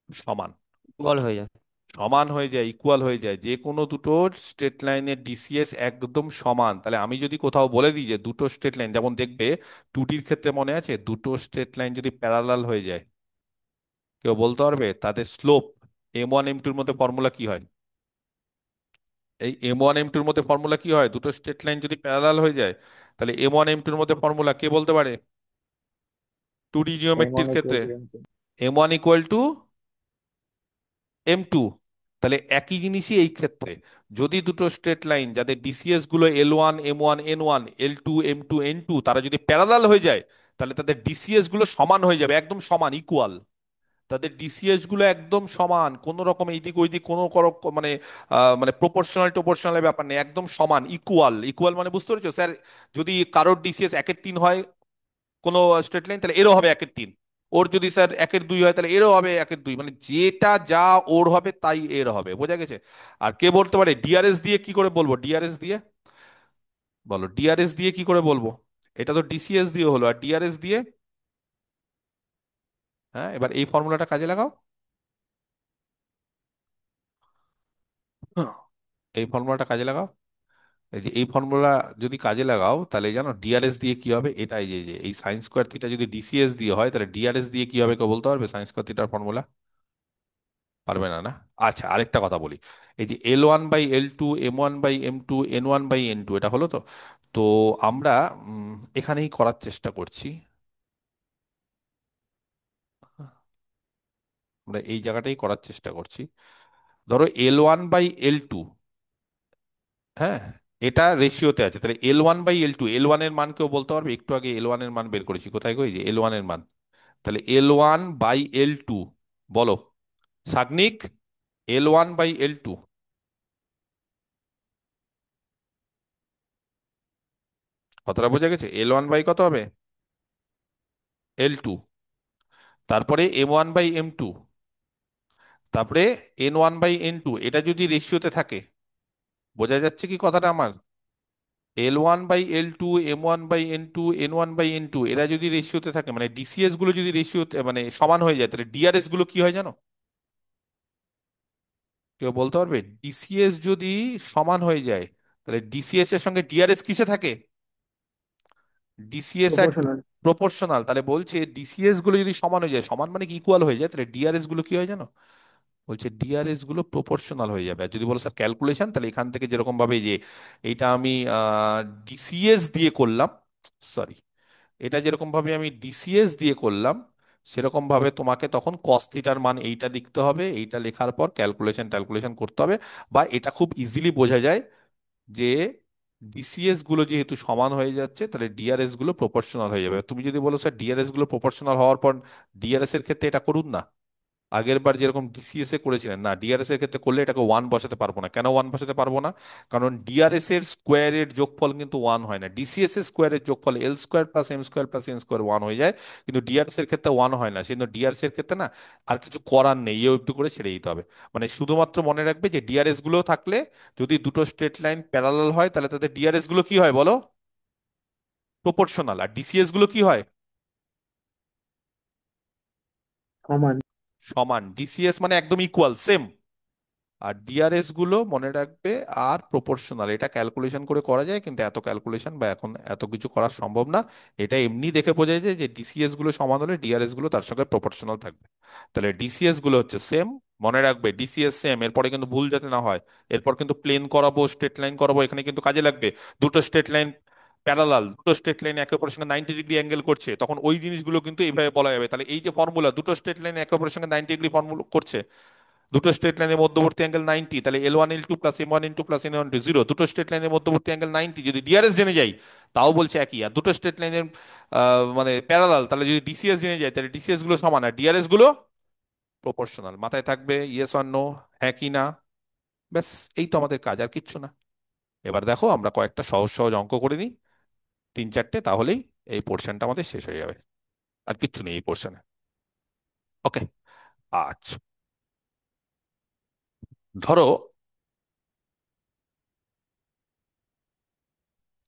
সমান। বল হয়ে যায়। সমান হয়ে যায়, ইকুয়াল হয়ে যায়, যে কোনো দুটো স্ট্রেট লাইনের ডিসিএস একদম সমান। তাহলে আমি যদি কোথাও বলে দিই যে দুটো স্ট্রেট লাইন, যেমন দেখবে টুটির ক্ষেত্রে মনে আছে, দুটো স্ট্রেট লাইন যদি প্যারালাল হয়ে যায়, কেউ বলতে পারবে তাদের স্লোপ M1 M2 এর মধ্যে ফর্মুলা কি হয়? এই M1 M2 এর মধ্যে ফর্মুলা কি হয়? দুটো স্ট্রেট লাইন যদি প্যারালাল হয়ে যায়, তাহলে M1 M2 এর মধ্যে ফর্মুলা কে বলতে পারে? টু ডি M1 জিওমেট্রির equal ক্ষেত্রে to M2. M1 = M2। তাহলে একই জিনিসই এই ক্ষেত্রে, যদি দুটো স্ট্রেট লাইন যাদের ডিসিএস গুলো L1 M1 N1 L2 M2 N2 তারা যদি প্যারালাল হয়ে যায়, তাহলে তাদের ডিসিএস গুলো সমান হয়ে যাবে, একদম সমান, ইকুয়াল। তাদের ডিসিএস গুলো একদম সমান, কোন রকম এইদিক ওইদিক কোনো মানে মানে প্রপোর্শনাল ব্যাপার নেই, একদম সমান, ইকুয়াল। ইকুয়াল মানে বুঝতে পেরেছো স্যার? যদি কারোর ডিসিএস 1/3 হয় কোনো স্ট্রেট লাইন, তাহলে এরও হবে 1/3। ওর যদি স্যার 1/2 হয়, তাহলে এরও হবে 1/2, মানে যেটা যা ওর হবে তাই এর হবে। বোঝা গেছে? আর কে বলতে পারে ডিআরএস দিয়ে কি করে বলবো? ডিআরএস দিয়ে বলো, ডিআরএস দিয়ে কি করে বলবো? এটা তো ডিসিএস দিয়ে হলো, আর ডিআরএস দিয়ে? হ্যাঁ, এবার এই ফর্মুলাটা কাজে লাগাও। এই ফর্মুলাটা কাজে লাগাও। এই যে এই ফর্মুলা যদি কাজে লাগাও, তাহলে জানো ডিআরএস দিয়ে কি হবে? এটাই যে যে এই সাইন স্কোয়ার থিটা যদি ডিসিএস দিয়ে হয়, তাহলে ডিআরএস দিয়ে কি হবে কেউ বলতে পারবে? সাইন স্কোয়ার থিটার ফর্মুলা পারবে না, না? আচ্ছা, আরেকটা কথা বলি। এই যে L1/L2 M1/M2 N1/N2 এটা হলো তো। তো আমরা এখানেই করার চেষ্টা করছি, আমরা এই জায়গাটাই করার চেষ্টা করছি। ধরো L1/L2, হ্যাঁ, এটা রেশিওতে আছে, তাহলে L1/L2, L1 এর মান কেউ বলতে পারবে? একটু আগে L1 এর মান বের করেছি, কোথায় গো? এই যে L1 এর মান। তাহলে L1/L2, বলো সাগ্নিক, L1/L2, কতটা বোঝা গেছে? L1 কত হবে? L2, তারপরে M1/M2, তারপরে N1/N2, এটা যদি রেশিওতে থাকে, বোঝা যাচ্ছে কি কথাটা আমার? L1/L2 M1/N2 N1/N2 এরা যদি রেশিওতে থাকে, মানে ডিসিএস গুলো যদি রেশিওতে মানে সমান হয়ে যায়, তাহলে ডিআরএস গুলো কি হয় জানো? কেউ বলতে পারবে? ডিসিএস যদি সমান হয়ে যায়, তাহলে ডিসিএস এর সঙ্গে ডিআরএস কিসে থাকে? ডিসিএস আর প্রপোর্শনাল। প্রপোর্শনাল। তাহলে বলছে ডিসিএস গুলো যদি সমান হয়ে যায়, সমান মানে কি ইকুয়াল হয়ে যায়, তাহলে ডিআরএস গুলো কি হয় জানো? বলছে ডিআরএস গুলো প্রপোর্শনাল হয়ে যাবে। আর যদি বলো স্যার ক্যালকুলেশন, তাহলে এখান থেকে যেরকম ভাবে যে এটা আমি ডিসিএস দিয়ে করলাম, সরি, এটা যেরকম ভাবে আমি ডিসিএস দিয়ে করলাম, সেরকম ভাবে তোমাকে তখন কস থিটার মান এইটা লিখতে হবে, এইটা লেখার পর ক্যালকুলেশন ট্যালকুলেশন করতে হবে। বা এটা খুব ইজিলি বোঝা যায় যে ডিসিএস গুলো যেহেতু সমান হয়ে যাচ্ছে, তাহলে ডিআরএস গুলো প্রপোর্শনাল হয়ে যাবে। তুমি যদি বলো স্যার ডিআরএস গুলো প্রপোর্শনাল হওয়ার পর ডিআরএস এর ক্ষেত্রে এটা করুন না, আগের বার যেরকম ডিসিএস এ করেছিলেন, না ডিআরএস এর ক্ষেত্রে করলে এটাকে ওয়ান বসাতে পারবো না। কেন ওয়ান বসাতে পারবো না? কারণ ডিআরএস এর স্কোয়ারের যোগফল কিন্তু ওয়ান হয় না। ডিসিএস এর স্কোয়ারের যোগফল L square plus M square plus N square one হয়ে যায়, কিন্তু ডিআরএস এর ক্ষেত্রে ওয়ান হয় না। কিন্তু ডিআরএস এর ক্ষেত্রে না আর কিছু করার নেই, ইয়ে একটু করে ছেড়ে দিতে হবে। মানে শুধুমাত্র মনে রাখবে যে ডিআরএস গুলো থাকলে, যদি দুটো স্ট্রেট লাইন প্যারালাল হয় তাহলে তাদের ডিআরএস গুলো কি হয় বলো? প্রপোর্শনাল। আর ডিসিএস গুলো কি হয়? সমান। সমান। ডিসিএস মানে একদম ইকুয়াল, সেম। আর ডিআরএস গুলো মনে রাখবে আর প্রপোর্শনাল। এটা ক্যালকুলেশন করে করা যায়, কিন্তু এত ক্যালকুলেশন বা এখন এত কিছু করা সম্ভব না। এটা এমনি দেখে বোঝা যায় যে ডিসিএস গুলো সমান হলে ডিআরএস গুলো তার সঙ্গে প্রপোর্শনাল থাকবে। তাহলে ডিসিএস গুলো হচ্ছে সেম। মনে রাখবে ডিসিএস সেম, এরপরে কিন্তু ভুল যাতে না হয়। এরপর কিন্তু প্লেন করাবো, স্ট্রেট লাইন করাবো, এখানে কিন্তু কাজে লাগবে। দুটো স্ট্রেট লাইন প্যারালাল, দুটো স্ট্রেট লাইন একে অপরের সঙ্গে 90 ডিগ্রি অ্যাঙ্গেল করছে, তখন ওই জিনিসগুলো কিন্তু এইভাবে বলা যাবে। তাহলে এই যে ফর্মুলা, দুটো স্ট্রেট লাইন একে অপরের সঙ্গে 90 ডিগ্রি ফর্মুলা করছে, দুটো স্ট্রেট লাইনের মধ্যবর্তী অ্যাঙ্গেল 90, তাহলে L1 L2 plus M1 N2 plus N1 N2 zero. দুটো স্ট্রেট লাইনের মধ্যবর্তী অ্যাঙ্গেল 90, যদি ডিআরএস জেনে যাই তাও বলছে একই। আর দুটো স্ট্রেট লাইনের মানে প্যারালাল, তাহলে যদি ডিসিএস জেনে যায় তাহলে ডিসিএস গুলো সমান আর ডিআরএস গুলো প্রপোর্শনাল। মাথায় থাকবে, ইয়েস অর নো, হ্যাঁ কি না। ব্যাস, এই তো আমাদের কাজ, আর কিচ্ছু না। এবার দেখো আমরা কয়েকটা সহজ সহজ অঙ্ক করে নিই, তিন চারটে, তাহলেই এই পোর্শনটা আমাদের শেষ হয়ে যাবে। আর কিচ্ছু নেই এই পোর্শনে। ওকে। আচ্ছা, ধরো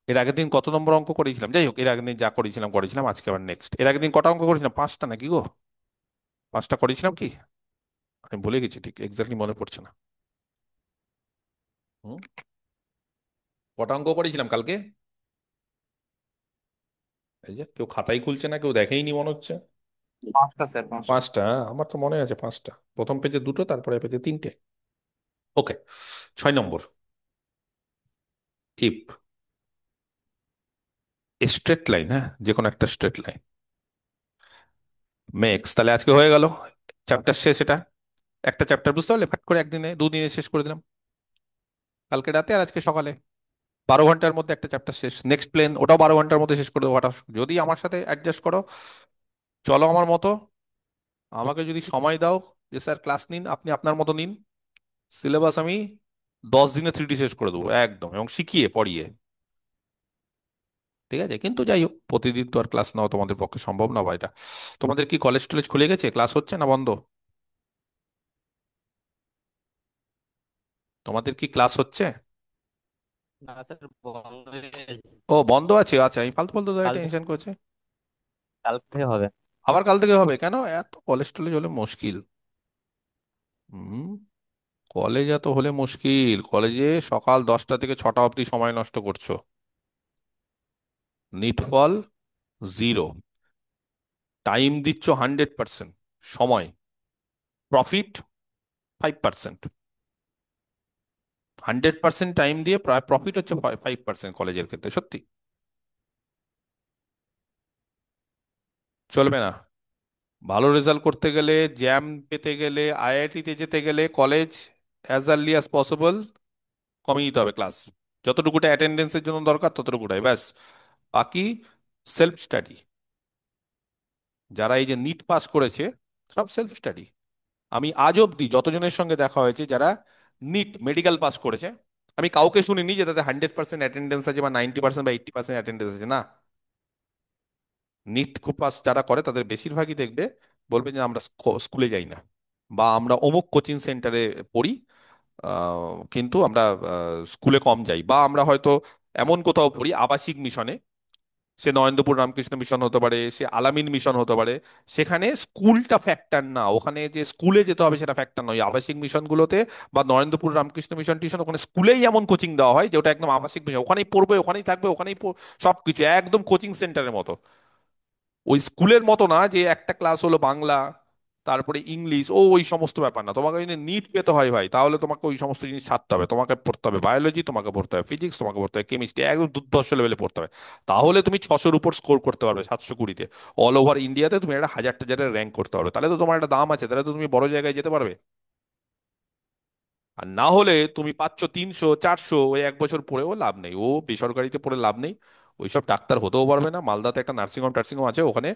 এর আগের দিন কত নম্বর অঙ্ক করেছিলাম? যাই হোক, এর আগের দিন যা করেছিলাম করেছিলাম, আজকে আবার নেক্সট। এর আগের দিন কটা অঙ্ক করেছিলাম? পাঁচটা নাকি গো? পাঁচটা করেছিলাম কি? আমি ভুলে গেছি, ঠিক এক্স্যাক্টলি মনে পড়ছে না। হুম, কটা অঙ্ক করেছিলাম কালকে? এই যে কেউ খাতাই খুলছে না, কেউ দেখেইনি মনে হচ্ছে। পাঁচটা স্যার, পাঁচটা। পাঁচটা, হ্যাঁ, আমার তো মনে আছে পাঁচটা। প্রথম পেজে দুটো, তারপরে পেজে তিনটে। ওকে। 6 নম্বর, ইফ স্ট্রেট লাইন, হ্যাঁ যে কোনো একটা স্ট্রেট লাইন মেক্স, তাহলে আজকে হয়ে গেল চ্যাপ্টার শেষ। এটা একটা চ্যাপ্টার, বুঝতে পারলে? ফাট করে একদিনে দুদিনে শেষ করে দিলাম, কালকে রাতে আর আজকে সকালে। 12 ঘন্টার মধ্যে একটা চ্যাপ্টার শেষ। নেক্সট প্লেন, ওটাও 12 ঘন্টার মধ্যে শেষ করে দেবো। ওটা যদি আমার সাথে অ্যাডজাস্ট করো, চলো আমার মতো। আমাকে যদি সময় দাও যে স্যার ক্লাস নিন, আপনি আপনার মতো নিন, সিলেবাস আমি 10 দিনে 3D শেষ করে দেবো একদম, এবং শিখিয়ে পড়িয়ে। ঠিক আছে? কিন্তু যাই হোক, প্রতিদিন তো আর ক্লাস নেওয়া তোমাদের পক্ষে সম্ভব না, বা এটা। তোমাদের কি কলেজ টলেজ খুলে গেছে? ক্লাস হচ্ছে না বন্ধ? তোমাদের কি ক্লাস হচ্ছে? না স্যার, বন্ধ হয়ে গেছে। ও, বন্ধ আছে? আচ্ছা, আমি ফালতু ফালতু কাল থেকে টেনশন করছে। কাল থেকে হবে। আবার কাল থেকে হবে? কেন এত কলেজ টলেজ হলে মুশকিল। হুম, কলেজ এত হলে মুশকিল? কলেজে সকাল 10টা থেকে 6টা অবধি সময় নষ্ট করছো, নিটফল জিরো, টাইম দিচ্ছ 100%, সময়, প্রফিট 5%। 100% টাইম দিয়ে প্রায় প্রফিট হচ্ছে 5% কলেজের ক্ষেত্রে, সত্যি চলবে না। ভালো রেজাল্ট করতে গেলে, জ্যাম পেতে গেলে, আইআইটিতে যেতে গেলে, college as early as possible কমিয়ে দিতে হবে ক্লাস। যতটুকুটা অ্যাটেন্ডেন্সের জন্য দরকার ততটুকুটাই ব্যাস। বাকি সেলফ স্টাডি। যারা এই যে নিট পাস করেছে, সব সেলফ স্টাডি। আমি আজ অব্দি যতজনের সঙ্গে দেখা হয়েছে যারা নিট মেডিকেল পাস করেছে, আমি কাউকে শুনিনি যে তাদের 100% অ্যাটেন্ডেন্স আছে বা 90% বা 80% অ্যাটেন্ডেন্স আছে, না। নিট পাস যারা করে তাদের বেশিরভাগই দেখবে বলবে যে আমরা স্কুলে যাই না, বা আমরা অমুক কোচিং সেন্টারে পড়ি, কিন্তু আমরা স্কুলে কম যাই, বা আমরা হয়তো এমন কোথাও পড়ি আবাসিক মিশনে। সে নরেন্দ্রপুর রামকৃষ্ণ মিশন হতে পারে, সে আলামিন মিশন হতে পারে। সেখানে স্কুলটা ফ্যাক্টর না, ওখানে যে স্কুলে যেতে হবে সেটা ফ্যাক্টর নয়। আবাসিক মিশনগুলোতে বা নরেন্দ্রপুর রামকৃষ্ণ মিশন টিউশন, ওখানে স্কুলেই এমন কোচিং দেওয়া হয় যে ওটা একদম আবাসিক মিশন, ওখানেই পড়বে, ওখানেই থাকবে, ওখানেই সবকিছু একদম কোচিং সেন্টারের মতো। ওই স্কুলের মতো না যে একটা ক্লাস হলো বাংলা, তারপরে ইংলিশ, ওই সমস্ত ব্যাপার না। তোমাকে যদি নিট পেতে হয় ভাই, তাহলে তোমাকে ওই সমস্ত জিনিস ছাড়তে হবে। তোমাকে পড়তে হবে বায়োলজি, তোমাকে পড়তে হবে ফিজিক্স, তোমাকে পড়তে হবে কেমিস্ট্রি, একদম দুর্ধর্ষ লেভেলে পড়তে হবে। তাহলে তুমি 600-র উপর স্কোর করতে পারবে, 720-তে। অল ওভার ইন্ডিয়াতে তুমি একটা হাজার টাজারের র্যাঙ্ক করতে পারবে, তাহলে তো তোমার একটা দাম আছে, তাহলে তো তুমি বড় জায়গায় যেতে পারবে। আর না হলে তুমি পাচ্ছ 300 400, ওই 1 বছর পড়েও লাভ নেই, ও বেসরকারিতে পড়ে লাভ নেই। ওইসব ডাক্তার হতেও পারবে না। মালদাতে একটা নার্সিংহোম টার্সিংহোম আছে, ওখানে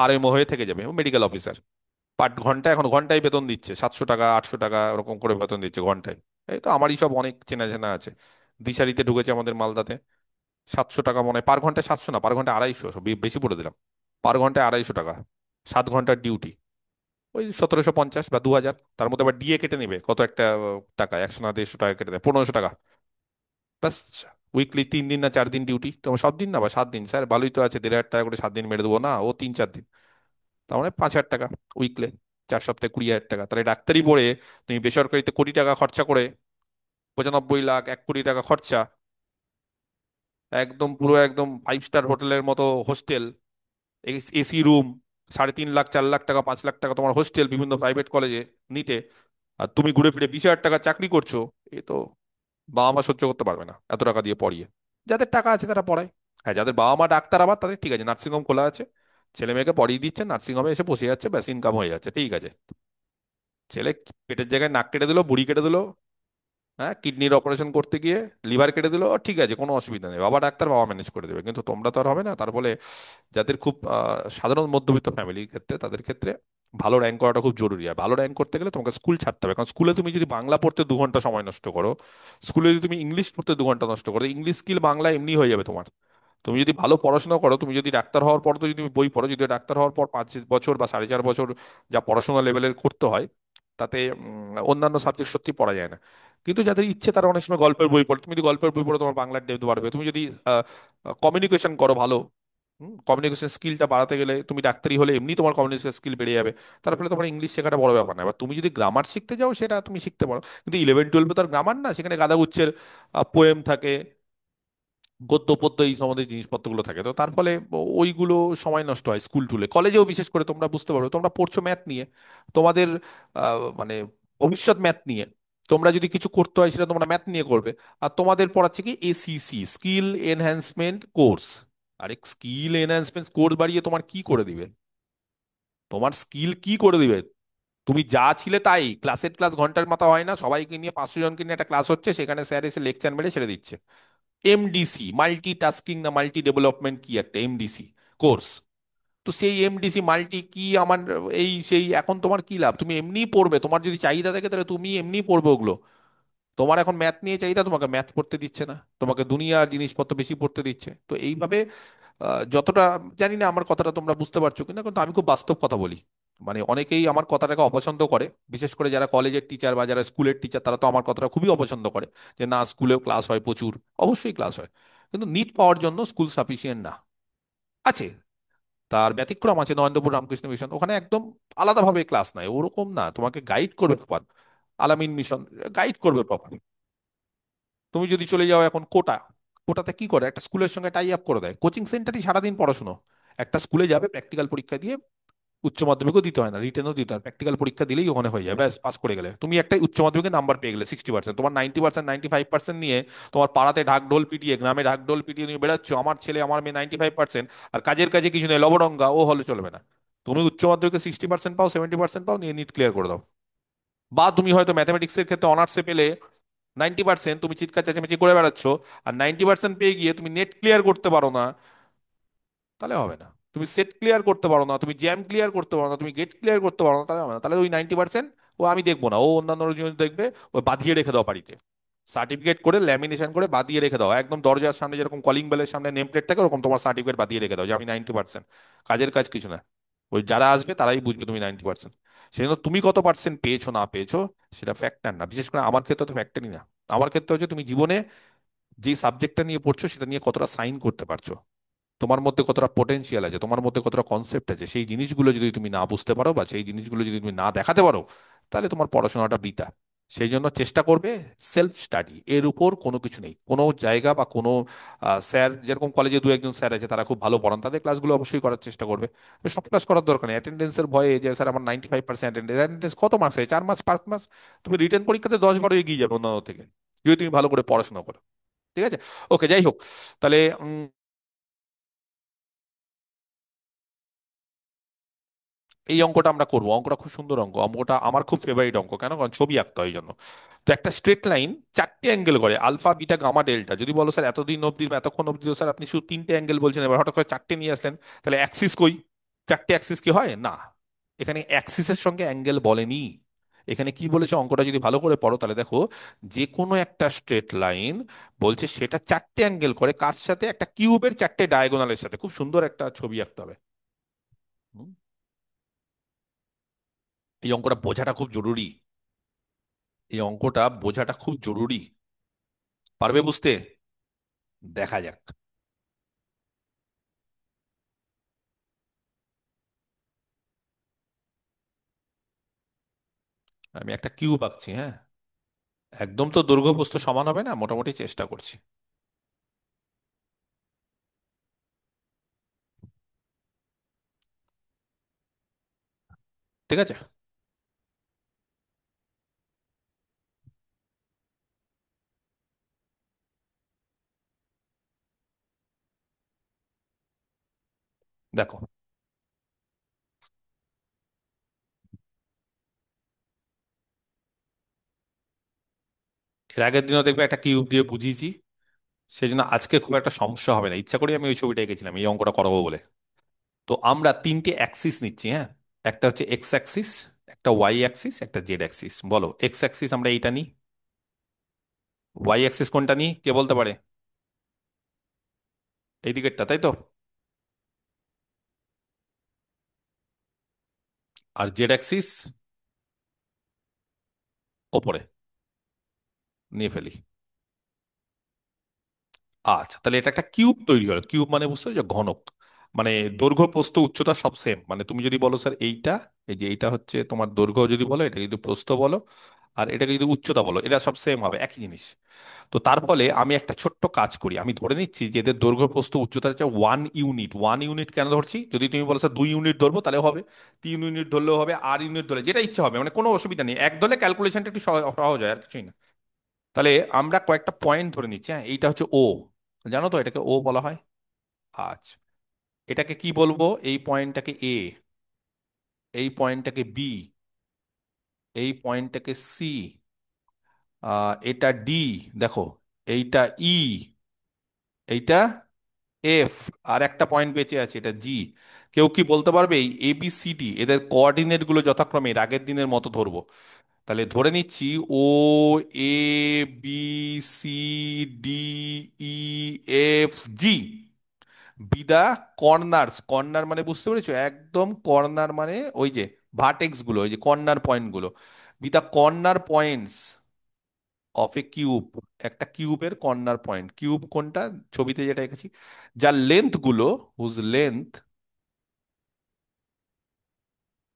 আরএমও হয়ে থেকে যাবে, মেডিকেল অফিসার। পার ঘন্টা, এখন ঘন্টায় বেতন দিচ্ছে 700 টাকা 800 টাকা ওরকম করে বেতন দিচ্ছে ঘন্টায়। এই তো আমারই সব অনেক চেনা জানা আছে। দিশারিতে ঢুকেছে আমাদের মালদাতে, 700 টাকা মনে হয় পার ঘন্টায়, 700 না, পার ঘন্টায় 250, বেশি বলে দিলাম। পার ঘন্টায় 250 টাকা, 7 ঘন্টার ডিউটি। ওই 1750 বা 2000, তার মধ্যে আবার ডিএ কেটে নিবে কত একটা টাকা, 100 না 150 টাকা কেটে দেয়, 1500 টাকা ব্যাস। উইকলি 3 দিন না 4 দিন ডিউটি, তোমার সব দিন না বা 7 দিন, স্যার ভালোই তো আছে, 1500 টাকা করে 7 দিন মেরে দেবো না, ও 3 4 দিন। তার মানে 5000 টাকা উইকলে, 4 সপ্তাহে 20,000 টাকা। তাহলে ডাক্তারি পড়ে তুমি বেসরকারিতে কোটি টাকা খরচা করে, 95 লাখ 1 কোটি টাকা খরচা, একদম পুরো একদম 5 স্টার হোটেলের মতো hostel, AC room, 3.5 lakh 4 lakh টাকা 5 লাখ টাকা তোমার হোস্টেল বিভিন্ন প্রাইভেট কলেজে, নিটে। আর তুমি ঘুরে ফিরে 20,000 টাকা চাকরি করছো। এ তো বাবা মা সহ্য করতে পারবে না এত টাকা দিয়ে পড়িয়ে। যাদের টাকা আছে তারা পড়ায়। হ্যাঁ, যাদের বাবা মা ডাক্তার আবার তাদের ঠিক আছে, নার্সিংহোম খোলা আছে, ছেলে মেয়েকে পড়িয়ে দিচ্ছে, নার্সিংহোমে এসে বসে যাচ্ছে, ব্যাস ইনকাম হয়ে যাচ্ছে, ঠিক আছে। ছেলে পেটের জায়গায় নাক কেটে দিল, বুড়ি কেটে দিল, হ্যাঁ, কিডনির অপারেশন করতে গিয়ে লিভার কেটে দিল, ঠিক আছে, কোনো অসুবিধা নেই, বাবা ডাক্তার, বাবা ম্যানেজ করে দেবে। কিন্তু তোমরা তো আর হবে না। তার ফলে যাদের খুব সাধারণ মধ্যবিত্ত ফ্যামিলির ক্ষেত্রে, তাদের ক্ষেত্রে ভালো র্যাঙ্ক করাটা খুব জরুরি। আর ভালো র্যাঙ্ক করতে গেলে তোমাকে স্কুল ছাড়তে হবে, কারণ স্কুলে তুমি যদি বাংলা পড়তে 2 ঘন্টা সময় নষ্ট করো, স্কুলে যদি তুমি ইংলিশ পড়তে 2 ঘন্টা নষ্ট করো, ইংলিশ স্কিল বাংলা এমনি হয়ে যাবে তোমার। তুমি যদি ভালো পড়াশোনা করো, তুমি যদি ডাক্তার হওয়ার পর তো যদি তুমি বই পড়ো, যদি ডাক্তার হওয়ার পর 5 বছর বা 4.5 বছর যা পড়াশোনা লেভেলের করতে হয়, তাতে অন্যান্য সাবজেক্ট সত্যি পড়া যায় না। কিন্তু যাদের ইচ্ছে তারা অনেক সময় গল্পের বই পড়ে, তুমি যদি গল্পের বই পড়ো তোমার বাংলার ডেপথ বাড়বে। তুমি যদি কমিউনিকেশন করো ভালো, কমিউনিকেশন স্কিলটা বাড়াতে গেলে, তুমি ডাক্তারি হলে এমনি তোমার কমিউনিকেশন স্কিল বেড়ে যাবে। তার ফলে তোমার ইংলিশ শেখাটা বড় ব্যাপার না। এবার তুমি যদি গ্রামার শিখতে যাও সেটা তুমি শিখতে পারো, কিন্তু 11 12 তো আর গ্রামার না, সেখানে গাদাগুচ্ছের পোয়েম থাকে, গদ্য পদ্য, এই সমস্ত জিনিসপত্রগুলো থাকে। তো তার ফলে ওইগুলো সময় নষ্ট হয়। স্কুল টুলে কলেজেও বিশেষ করে তোমরা বুঝতে পারো, তোমরা পড়ছো ম্যাথ নিয়ে, তোমাদের মানে ভবিষ্যৎ ম্যাথ নিয়ে, তোমরা যদি কিছু করতে হয় সেটা তোমরা ম্যাথ নিয়ে করবে। আর তোমাদের পড়াচ্ছে কি এসিসি, স্কিল এনহ্যান্সমেন্ট কোর্স। আরে স্কিল এনহ্যান্সমেন্ট কোর্স বাড়িয়ে তোমার কি করে দিবে? তোমার স্কিল কি করে দিবে? তুমি যা ছিলে তাই, ক্লাসের ক্লাস ঘন্টার মাথা হয় না, সবাইকে নিয়ে 500 জনকে নিয়ে একটা ক্লাস হচ্ছে, সেখানে স্যার এসে লেকচার মেরে ছেড়ে দিচ্ছে। এমডিসি, মাল্টি টাস্কিং না মাল্টি ডেভেলপমেন্ট কি একটা এমডিসি কোর্স। তো সেই এমডিসি মাল্টি কি আমার, এই সেই, এখন তোমার কি লাভ? তুমি এমনিই পড়বে, তোমার যদি চাহিদা থাকে তাহলে তুমি এমনিই পড়বে ওগুলো। তোমার এখন ম্যাথ নিয়ে চাহিদা, তোমাকে ম্যাথ পড়তে দিচ্ছে না, তোমাকে দুনিয়ার জিনিসপত্র বেশি পড়তে দিচ্ছে। তো এইভাবে যতটা, জানি না আমার কথাটা তোমরা বুঝতে পারছো কিনা, কিন্তু আমি খুব বাস্তব কথা বলি। মানে অনেকেই আমার কথাটাকে অপছন্দ করে, বিশেষ করে যারা কলেজের টিচার বা যারা স্কুলের টিচার, তারা তো আমার কথাটা খুবই অপছন্দ করে, যে না স্কুলেও ক্লাস হয় প্রচুর। অবশ্যই ক্লাস হয়, কিন্তু নিট পাওয়ার জন্য স্কুল সাফিসিয়েন্ট না। আছে, তার ব্যতিক্রম আছে নরেন্দ্রপুর রামকৃষ্ণ মিশন, ওখানে একদম আলাদাভাবে ক্লাস নাই, ওরকম না, তোমাকে গাইড করবে প্রপার। আলামিন মিশন গাইড করবে প্রপার। তুমি যদি চলে যাও এখন কোটা, কোটাতে কি করে, একটা স্কুলের সঙ্গে টাই আপ করে দেয়, কোচিং সেন্টারই সারাদিন পড়াশুনো। একটা স্কুলে যাবে, প্র্যাকটিক্যাল পরীক্ষা দিয়ে, উচ্চ মাধ্যমিকও দিতে হয় না, রিটেনও দিতে হয়, প্র্যাকটিক্যাল পরীক্ষা দিলেই ওখানে হয়ে যাবে, ব্যাস পাস করে গেলে। তুমি একটা উচ্চ মাধ্যমিকের নাম্বার পেয়ে গেলে 60%, তোমার 90% 95% নিয়ে তোমার পাড়াতে ঢাকঢোল পিটিয়ে, গ্রামে ঢাকঢোল পিটিয়ে তুমি বেড়াচ্ছ, আমার ছেলে আমার মেয়ে 95%, আর কাজের কাজে কিছু নেই, লবডঙ্গা, ও হলে চলবে না। তুমি উচ্চ মাধ্যমিকে 60% পাও, 70% পাও, নিয়ে নিট ক্লিয়ার করে দাও। বা তুমি হয়তো ম্যাথমেটিক্সের ক্ষেত্রে অনার্সে পেলে 90%, তুমি চিৎকার চেঁচামেচি করে বেড়াচ্ছ, আর 90% পেয়ে গিয়ে তুমি নেট ক্লিয়ার করতে পারো না, তাহলে হবে না। তুমি সেট ক্লিয়ার করতে পারো না, তুমি জ্যাম ক্লিয়ার করতে পারো না, তুমি গেট ক্লিয়ার করতে পারো না, তাহলে হবে না। তাহলে ওই 90% ও আমি দেখবো না, ও অন্যান্য জিনিস দেখবে। ওই বাঁধিয়ে রেখে দাও বাড়িতে, সার্টিফিকেট করে ল্যামিনেশন করে বাঁধিয়ে রেখে দাও, একদম দরজার সামনে যেরকম কলিং বেলের সামনে নেম প্লেট থাকে, ওরকম তোমার সার্টিফিকেট বাঁধিয়ে রেখে দাও যে আমি 90%। কাজের কাজ কিছু না, ওই যারা আসবে তারাই বুঝবে তুমি 90%। সেই জন্য তুমি কত পার্সেন্ট পেয়েছো না পেয়েছো সেটা ফ্যাক্টর না, বিশেষ করে আমার ক্ষেত্রে তো ফ্যাক্টরই না। আমার ক্ষেত্রে হচ্ছে তুমি জীবনে যে সাবজেক্টটা নিয়ে পড়ছো সেটা নিয়ে কতটা সাইন করতে পারছো, তোমার মধ্যে কতটা পোটেনশিয়াল আছে, তোমার মধ্যে কতটা কনসেপ্ট আছে, সেই জিনিসগুলো যদি তুমি না বুঝতে পারো বা সেই জিনিসগুলো যদি তুমি না দেখাতে পারো, তাহলে তোমার পড়াশোনাটা বৃথা। সেই জন্য চেষ্টা করবে সেলফ স্টাডি, এর উপর কোনো কিছু নেই, কোনো জায়গা বা কোনো স্যার, যেরকম কলেজে দু একজন স্যার আছে তারা খুব ভালো পড়ান, তাদের ক্লাসগুলো অবশ্যই করার চেষ্টা করবে। তো সব ক্লাস করার দরকার নেই অ্যাটেন্ডেন্সের ভয়ে, যে স্যার আমার 95% অ্যাটেন্ডেন্স, কত মাস হয়, 4 মাস 5 মাস, তুমি রিটেন পরীক্ষাতে 10 বারও এগিয়ে যাবে অন্যান্য থেকে, যদি তুমি ভালো করে পড়াশোনা করো। ঠিক আছে, ওকে, যাই হোক। তাহলে এই অঙ্কটা আমরা করবো, অঙ্কটা খুব সুন্দর অঙ্ক, অঙ্কটা আমার খুব ফেভারিট অঙ্ক, কেন, কারণ ছবি আঁকতে হয় এই জন্য। তো একটা স্ট্রেট লাইন 4টে অ্যাঙ্গেল করে, আলফা বিটা গামা ডেল্টা, যদি বলো স্যার এতদিন অবধি বা এতক্ষণ অবধি তো স্যার আপনি শুধু 3টে অ্যাঙ্গেল বলছেন, এবার হঠাৎ করে 4টে নিয়ে আসলেন, তাহলে অ্যাক্সিস কই? 4টে অ্যাক্সিস কি হয় না? এখানে অ্যাক্সিসের সঙ্গে অ্যাঙ্গেল বলেনি, এখানে কি বলেছে, অঙ্কটা যদি ভালো করে পড়ো তাহলে দেখো, যে কোনো একটা স্ট্রেট লাইন বলছে সেটা 4টে অ্যাঙ্গেল করে, কার সাথে? একটা কিউবের 4টে ডায়াগোনালের সাথে। খুব সুন্দর একটা ছবি আঁকতে হবে। হুম? এই অঙ্কটা বোঝাটা খুব জরুরি, এই অঙ্কটা বোঝাটা খুব জরুরি। পারবে বুঝতে? দেখা যাক। আমি একটা কিউব আঁকছি, হ্যাঁ, একদম তো দৈর্ঘ্য প্রস্থ সমান হবে না, মোটামুটি চেষ্টা করছি। ঠিক আছে, দেখো, এর আগের দিনও দেখবে একটা কিউব দিয়ে বুঝিয়েছি, সেই জন্য আজকে খুব একটা সমস্যা হবে না, ইচ্ছা করি আমি ওই ছবিটা এঁকেছিলাম এই অঙ্কটা করাবো বলে। তো আমরা 3টে অ্যাক্সিস নিচ্ছি, হ্যাঁ, একটা হচ্ছে এক্স অ্যাক্সিস, একটা ওয়াই অ্যাক্সিস, একটা জেড অ্যাক্সিস। বলো, এক্স অ্যাক্সিস আমরা এইটা নিই, ওয়াই অ্যাক্সিস কোনটা নিই, কে বলতে পারে? এই দিকেরটা, তাই তো? আর জেড অ্যাক্সিস ওপরে নিয়ে ফেলি। আচ্ছা, তাহলে এটা একটা কিউব তৈরি হলো, কিউব মানে বুঝতে যে ঘনক, মানে দৈর্ঘ্য প্রস্থ উচ্চতা সব সেম, মানে তুমি যদি বলো স্যার এইটা, এই যে এইটা হচ্ছে তোমার দৈর্ঘ্য যদি বলো, এটা যদি প্রস্থ বলো, আর এটাকে যদি উচ্চতা বলো, এটা সব সেম হবে, একই জিনিস। তো তার ফলে আমি একটা ছোট্ট কাজ করি, আমি ধরে নিচ্ছি যে এদের দৈর্ঘ্য প্রস্থ উচ্চতা হচ্ছে 1 ইউনিট। 1 ইউনিট কেন ধরছি? যদি তুমি বলো স্যার 2 ইউনিট ধরবো তাহলে হবে, 3 ইউনিট ধরলেও হবে, আর ইউনিট ধরলে যেটা ইচ্ছা হবে, মানে কোনো অসুবিধা নেই, এক ধরলে ক্যালকুলেশনটা একটু সহজ হয়, আর কিছুই না। তাহলে আমরা কয়েকটা পয়েন্ট ধরে নিচ্ছি, হ্যাঁ, এইটা হচ্ছে ও, জানো তো এটাকে ও বলা হয়। আচ্ছা, এটাকে কি বলবো? এই পয়েন্টটাকে এ, এই পয়েন্টটাকে বি, এই পয়েন্টটাকে সি, এটা ডি, দেখো, এইটা ই, এইটা এফ, আর একটা পয়েন্ট বেঁচে আছে, এটা জি। কেউ কি বলতে পারবে এই এ বি সি ডি এদের কোঅর্ডিনেট গুলো যথাক্রমে এর আগের দিনের মতো ধরবো? তাহলে ধরে নিচ্ছি ও, এ, বি, সি, ডি, ই, এফ, জি, বিদা কর্নার্স, কর্নার মানে বুঝতে পেরেছো, একদম কর্নার মানে ওই যে ভার্টেক্স গুলো, ওই যে কর্নার পয়েন্ট গুলো, বিদা corner points of A cube, একটা কিউবের কর্নার পয়েন্ট। কিউব কোনটা? ছবিতে যেটা এঁকেছি, যার লেন্থ গুলো, whose length,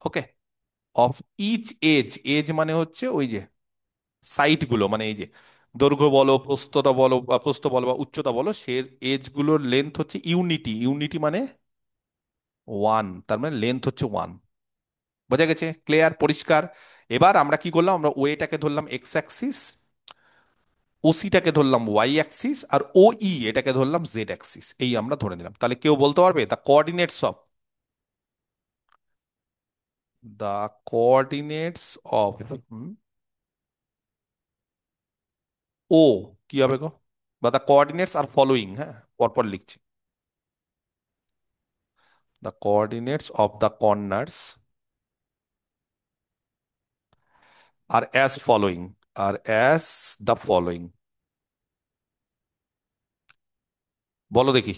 okay, of each edge, edge মানে হচ্ছে ওই যে সাইড গুলো, মানে এই যে দৈর্ঘ্য বলো, প্রস্থতা বলো, বা প্রস্থ বলো বা উচ্চতা বলো, সে এজ গুলোর লেন্থ হচ্ছে ইউনিটি, ইউনিটি মানে 1, তার মানে লেন্থ হচ্ছে 1। বোঝা গেছে? ক্লিয়ার, পরিষ্কার? এবার আমরা কি করলাম, আমরা ওয়েটাকে ধরলাম এক্স অ্যাক্সিস, ওসিটাকে ধরলাম ওয়াই অ্যাক্সিস, আর ও ই এটাকে ধরলাম জেড অ্যাক্সিস, এই আমরা ধরে নিলাম। তাহলে কেউ বলতে পারবে the coordinates of, the coordinates of O কি হবে গো? বা দ্য কোঅর্ডিনেটস আর ফলোইং, হ্যাঁ, পরপর লিখছি, the coordinates of the corners are as following, are as the following. বলো দেখি,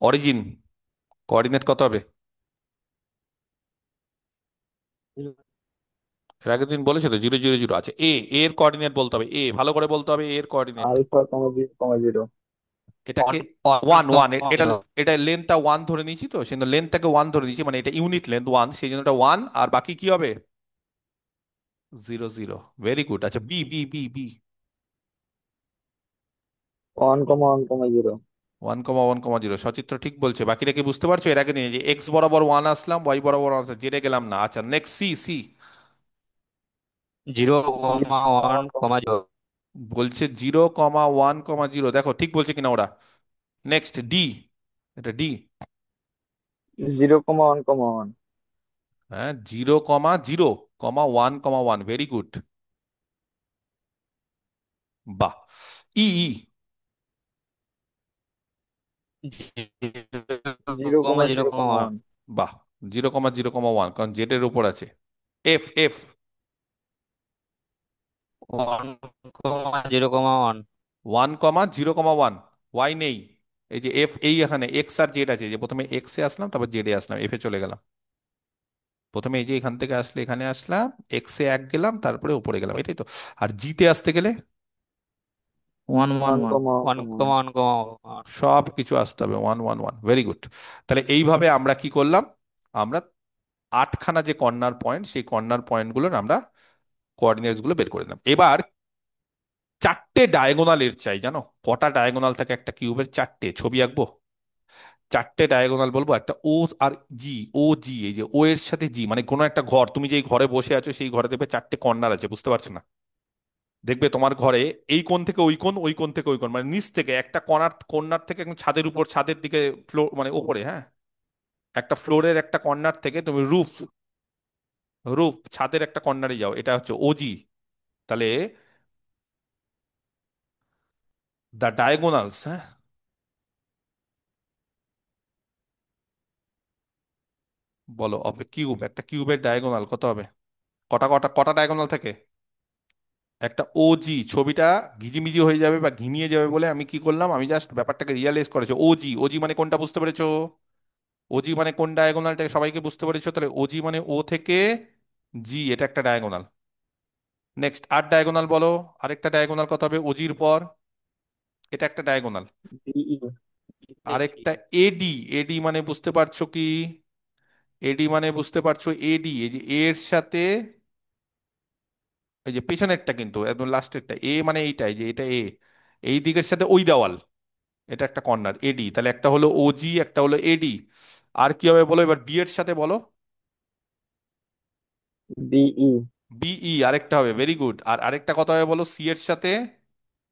অরিজিন কোঅর্ডিনেট কত হবে? এর আগের দিন বলেছে তো 0 0 0 আছে। এ, এর কোঅর্ডিনেট বলতে হবে, এ ভালো করে বলতে হবে, এর coordinate. Alpha comma zero comma zero. এটাকে ওয়ান ওয়ান ওয়ান, কমা এটা জিরো। এটা লেন্থটা ওয়ান ধরে নিয়েছি, তো সেই লেন্থটাকে ওয়ান ধরে নিয়েছি, মানে এটা ইউনিট লেন্থ ওয়ান, সেই জন্য এটা ওয়ান, আর বাকি কি হবে? Zero zero. Very good. আচ্ছা, B B B B. 1,1,0। One comma one comma zero, Sachitra ঠিক বলছে। বাকিটা কি বুঝতে পারছো? এর আগে নিয়ে যে এক্স বরাবর ওয়ান আসলাম, ওয়াই বরাবর ওয়ান আসলাম, জেডে গেলাম না। আচ্ছা, next C C. Zero comma one comma zero. বলছে zero comma one comma zero, দেখো ঠিক বলছে কিনা ওরা। Next D. এটা ডি। 0,1,1। হ্যাঁ, zero comma zero comma one comma one, very good. বাহ। E E. Zero zero comma comma zero zero comma comma one. One বাহ। Zero comma zero comma one, কারণ জেড এর উপর আছে। F F. One comma zero comma one. One comma zero comma one, Y নেই। এই যে F, এই এখানে এক্স আর জেড আছে, যে প্রথমে এক্স এ আসলাম, তারপর জেড এ আসলাম, এফ এ চলে গেলাম। প্রথমে এই যে এখান থেকে আসলে এখানে আসলাম, এক্স এ এক গেলাম, তারপরে উপরে গেলাম, এটাই তো। আর জিতে আসতে গেলে one one one one. Comma one comma one comma one comma one. সব কিছু আসতে হবে one one one, very good. তাহলে এইভাবে আমরা কি করলাম? আমরা আটখানা যে কর্নার পয়েন্ট, সেই কর্নার পয়েন্টগুলোর আমরা কোঅর্ডিনেটস গুলো বের করে দিলাম। এবার চারটে ডায়াগোনাল এর চাই, জানো কটা ডায়াগোনাল থাকে একটা কিউবের? চারটে। ছবি আঁকবো? চারটে ডায়াগোনাল বলবো, একটা ও আর জি। ও জি, এই যে ও এর সাথে জি, মানে কোনো একটা ঘর, তুমি যেই ঘরে বসে আছো সেই ঘরে দেখবে চারটে কর্নার আছে, বুঝতে পারছো না? দেখবে তোমার ঘরে এই কোণ থেকে ওই কোণ, ওই কোণ থেকে ওই কোণ, মানে নিচ থেকে একটা কর্নার, কর্নার থেকে একদম ছাদের উপর, ছাদের দিকে, ফ্লোর মানে ওপরে, হ্যাঁ, একটা ফ্লোরের একটা কর্নার থেকে তুমি রুফ, রুফ ছাদের একটা কর্নারে যাও, এটা হচ্ছে ওজি। তাহলে দ্য ডায়াগোনালস, হ্যাঁ, বলো, অফ এ কিউব, একটা কিউবের ডায়াগোনাল কত হবে? কটা কটা কটা ডায়াগোনাল থাকে? একটা ওজি। ছবিটা ঘিজিমিজি হয়ে যাবে বা ঘিমিয়ে যাবে বলে আমি কি করলাম, আমি জাস্ট ব্যাপারটাকে রিয়ালাইজ করেছি। ওজি, ওজি মানে কোনটা, বুঝতে পেরেছো? ওজি মানে কোন ডায়াগোনালটা সবাইকে বুঝতে পেরেছো? তাহলে ওজি মানে ও থেকে জি, এটা একটা ডায়াগোনাল। নেক্সট আর ডায়াগোনাল বলো। আরেকটা ডায়াগোনাল কত হবে ওজির পর? এটা একটা ডায়াগোনাল। ডিই আরেকটা এডি। এডি মানে বুঝতে পারছো কি? এডি মানে বুঝতে পারছো? এডি, এই যে এর সাথে, এই যে পেছনেরটা কিন্তু একদম লাস্টেরটা, এ মানে এইটা, এই যে এটা এ, এই দিকের সাথে ওই দেওয়াল, এটা একটা কর্নার এডি। তাহলে একটা হলো ওজি, একটা হলো এডি। আর কি হবে বলো এবার? বি এর সাথে বলো। বিই বিই আরেকটা হবে, ভেরি গুড। আর আরেকটা কথা হবে বলো সি এর সাথে?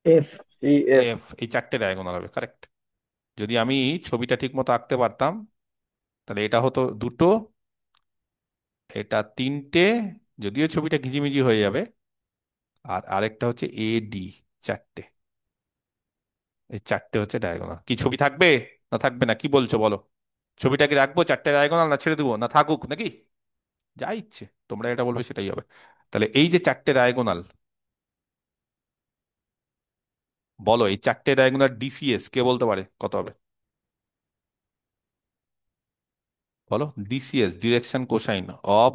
F CF F. এই চারটে ডায়াগোনাল হবে, কারেক্ট। যদি আমি ছবিটা ঠিক মতো আঁকতে পারতাম, তাহলে এটা হতো দুটো, এটা তিনটে, যদিও ছবিটা ঘিজিমিজি হয়ে যাবে। আর আরেকটা হচ্ছে এ ডি, চারটে। এই চারটে হচ্ছে ডায়াগোনাল। কি ছবি থাকবে না থাকবে না, কি বলছো বলো? ছবিটাকে রাখবো চারটে ডায়াগোনাল, না ছেড়ে দেবো, না থাকুক নাকি? যা ইচ্ছে, তোমরা এটা বলবে সেটাই হবে। তাহলে এই যে চারটে ডায়াগোনাল, বলো এই চারটে ডায়াগোনাল ডিসিএস কে বলতে পারে কত হবে? বলো, DCs, direction cosine of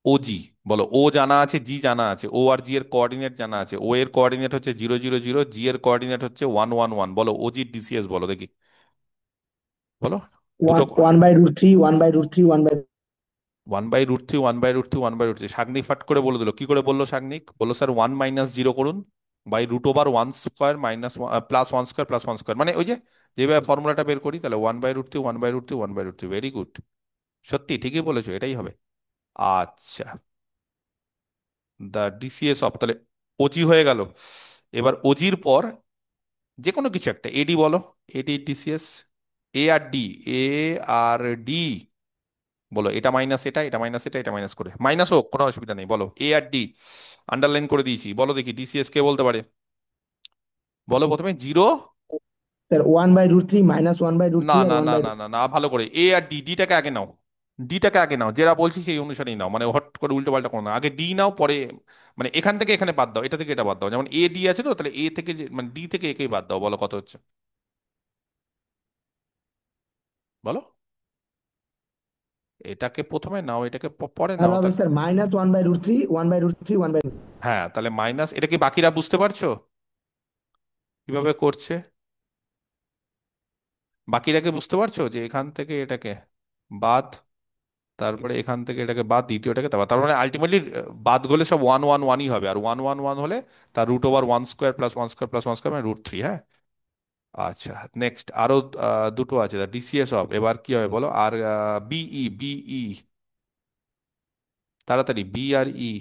OG. বলো, ও জানা আছে, জি জানা আছে, ও আর জি এর কোঅর্ডিনেট জানা আছে। ও এর কোঅর্ডিনেট হচ্ছে জিরো জিরো জিরো, জি এর কোঅর্ডিনেট হচ্ছে ওয়ান ওয়ান ওয়ান। বলো ওজি ডিসিএস বলো দেখি, বলো। দুটো, 1/√3 1/√3 1/. One by root three, one by root three, one by root three. Shagnik ফাট করে বলে দিল, কি করে বললো শাগনিক? বললো স্যার ওয়ান মাইনাস জিরো করুন, by root over one square minus plus one square plus one square, মানে ওই যে যেভাবে ফর্মুলাটা বের করি, তাহলে one by root three, one by root three, one by root three. Very good. সত্যি ঠিকই বলেছো, এটাই হবে। আচ্ছা, দ্য ডিসিএস অফ, তাহলে ওজি হয়ে গেল। এবার ওজির পর যে কোনো কিছু একটা এডি বলো। এডি ডিসিএস, এ আর ডি, এ আর ডি। বলো এটা মাইনাস এটা, এটা মাইনাস এটা, এটা মাইনাস করে, মাইনাস হোক কোনো অসুবিধা নেই। বলো এ আর ডি, আন্ডারলাইন করে দিয়েছি। বলো দেখি ডিসিএস কে বলতে পারে? বলো প্রথমে জিরো। স্যার 1/√3 না -1/√3 আর না ওয়ান না বাই না না না, ভালো করে এ আর ডি, ডিটাকে আগে নাও। ডিটাকে আগে নাও, যেটা বলছি সেই অনুসারেই নাও, মানে হট করে উল্টো পাল্টা করো না। আগে ডি নাও, পরে মানে এখান থেকে এখানে বাদ দাও, এটা থেকে এটা বাদ দাও। যেমন এ ডি আছে তো, তাহলে এ থেকে মানে ডি থেকে একেই বাদ দাও। বলো কত হচ্ছে? বলো। এটাকে প্রথমে নাও, এটাকে পরে তাহলে নাও, হবে তাহলে স্যার -1/√3 1/√3 1/. হ্যাঁ, তাহলে মাইনাস, এটা কি বাকিরা বুঝতে পারছো কিভাবে করছে? বাকিটাকে বুঝতে পারছো যে এখান থেকে এটাকে বাদ, তারপরে এখান থেকে এটাকে বাদ, দ্বিতীয়টাকে তার মানে আলটিমেটলি বাদ গেলে সব ওয়ান ওয়ান ওয়ানই হবে, আর ওয়ান ওয়ান ওয়ান হলে তার root over one square plus one square plus one square মানে √3। হ্যাঁ, আচ্ছা। নেক্সট আরো দুটো আছে, ডিসিএস অফ, এবার কি হবে বলো? আর বিই, বিই, তাড়াতাড়ি, বি আর ই,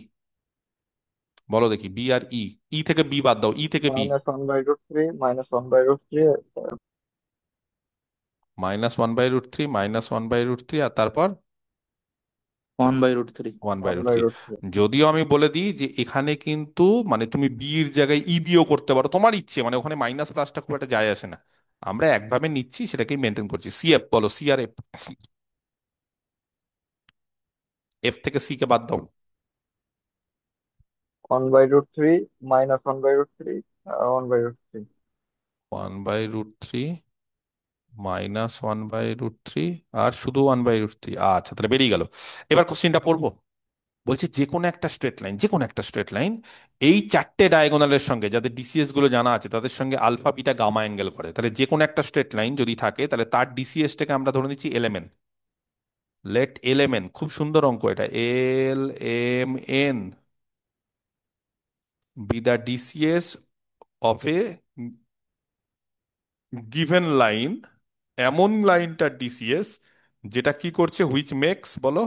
বলো দেখি, বি আর ই, ই থেকে বি বাদ দাও, ই থেকে বি। -1/√3, -1/√3, আর তারপর 1/√3. 1/√3। যদিও আমি বলে দিই যে এখানে কিন্তু মানে তুমি বি এর জায়গায় ই দিয়েও করতে পারো, তোমার ইচ্ছে, মানে ওখানে মাইনাস প্লাসটা খুব একটা যায় আসে না। আমরা একভাবে নিচ্ছি, সেটাকেই মেনটেন করছি। সিএফ বলো, সি আর এফ, এফ থেকে সি কে বাদ দাও। 1/√3, -1/√3, আর শুধু 1/√3। আচ্ছা, তাহলে বেরিয়ে গেল। এবার কোশ্চিনটা পড়বো। বলছি যে কোনো একটা স্ট্রেট লাইন, যে কোনো একটা স্ট্রেট লাইন, এই চারটে ডায়াগোনালের সঙ্গে যাদের ডিসিএস গুলো জানা আছে তাদের সঙ্গে আলফা বিটা গামা অ্যাঙ্গেল করে, তাহলে যে কোনো একটা স্ট্রেট লাইন যদি থাকে তাহলে তার ডিসিএস টাকে আমরা ধরে নিচ্ছি এলএমএন। লেট এলএমএন, খুব সুন্দর অঙ্ক এটা, L M N be the DCs of a given line, এমন লাইনটার ডিসিএস যেটা কি করছে, হুইচ মেক্স, বলো,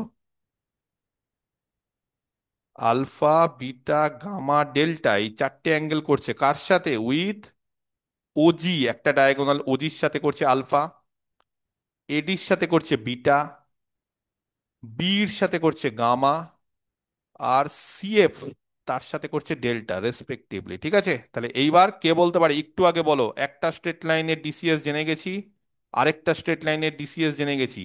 আলফা বিটা গামা ডেল্টা, এই চারটে অ্যাঙ্গেল করছে কার সাথে? উইথ ওজি, একটা ডায়াগোনাল ওজির সাথে করছে আলফা, এডির সাথে করছে বিটা, বির সাথে করছে গামা, আর সিএফ তার সাথে করছে ডেল্টা রেসপেক্টিভলি। ঠিক আছে, তাহলে এইবার কে বলতে পারে? একটু আগে বলো, একটা স্ট্রেট লাইনের ডিসিএস জেনে গেছি, আরেকটা স্ট্রেট লাইনের ডিসিএস জেনে গেছি,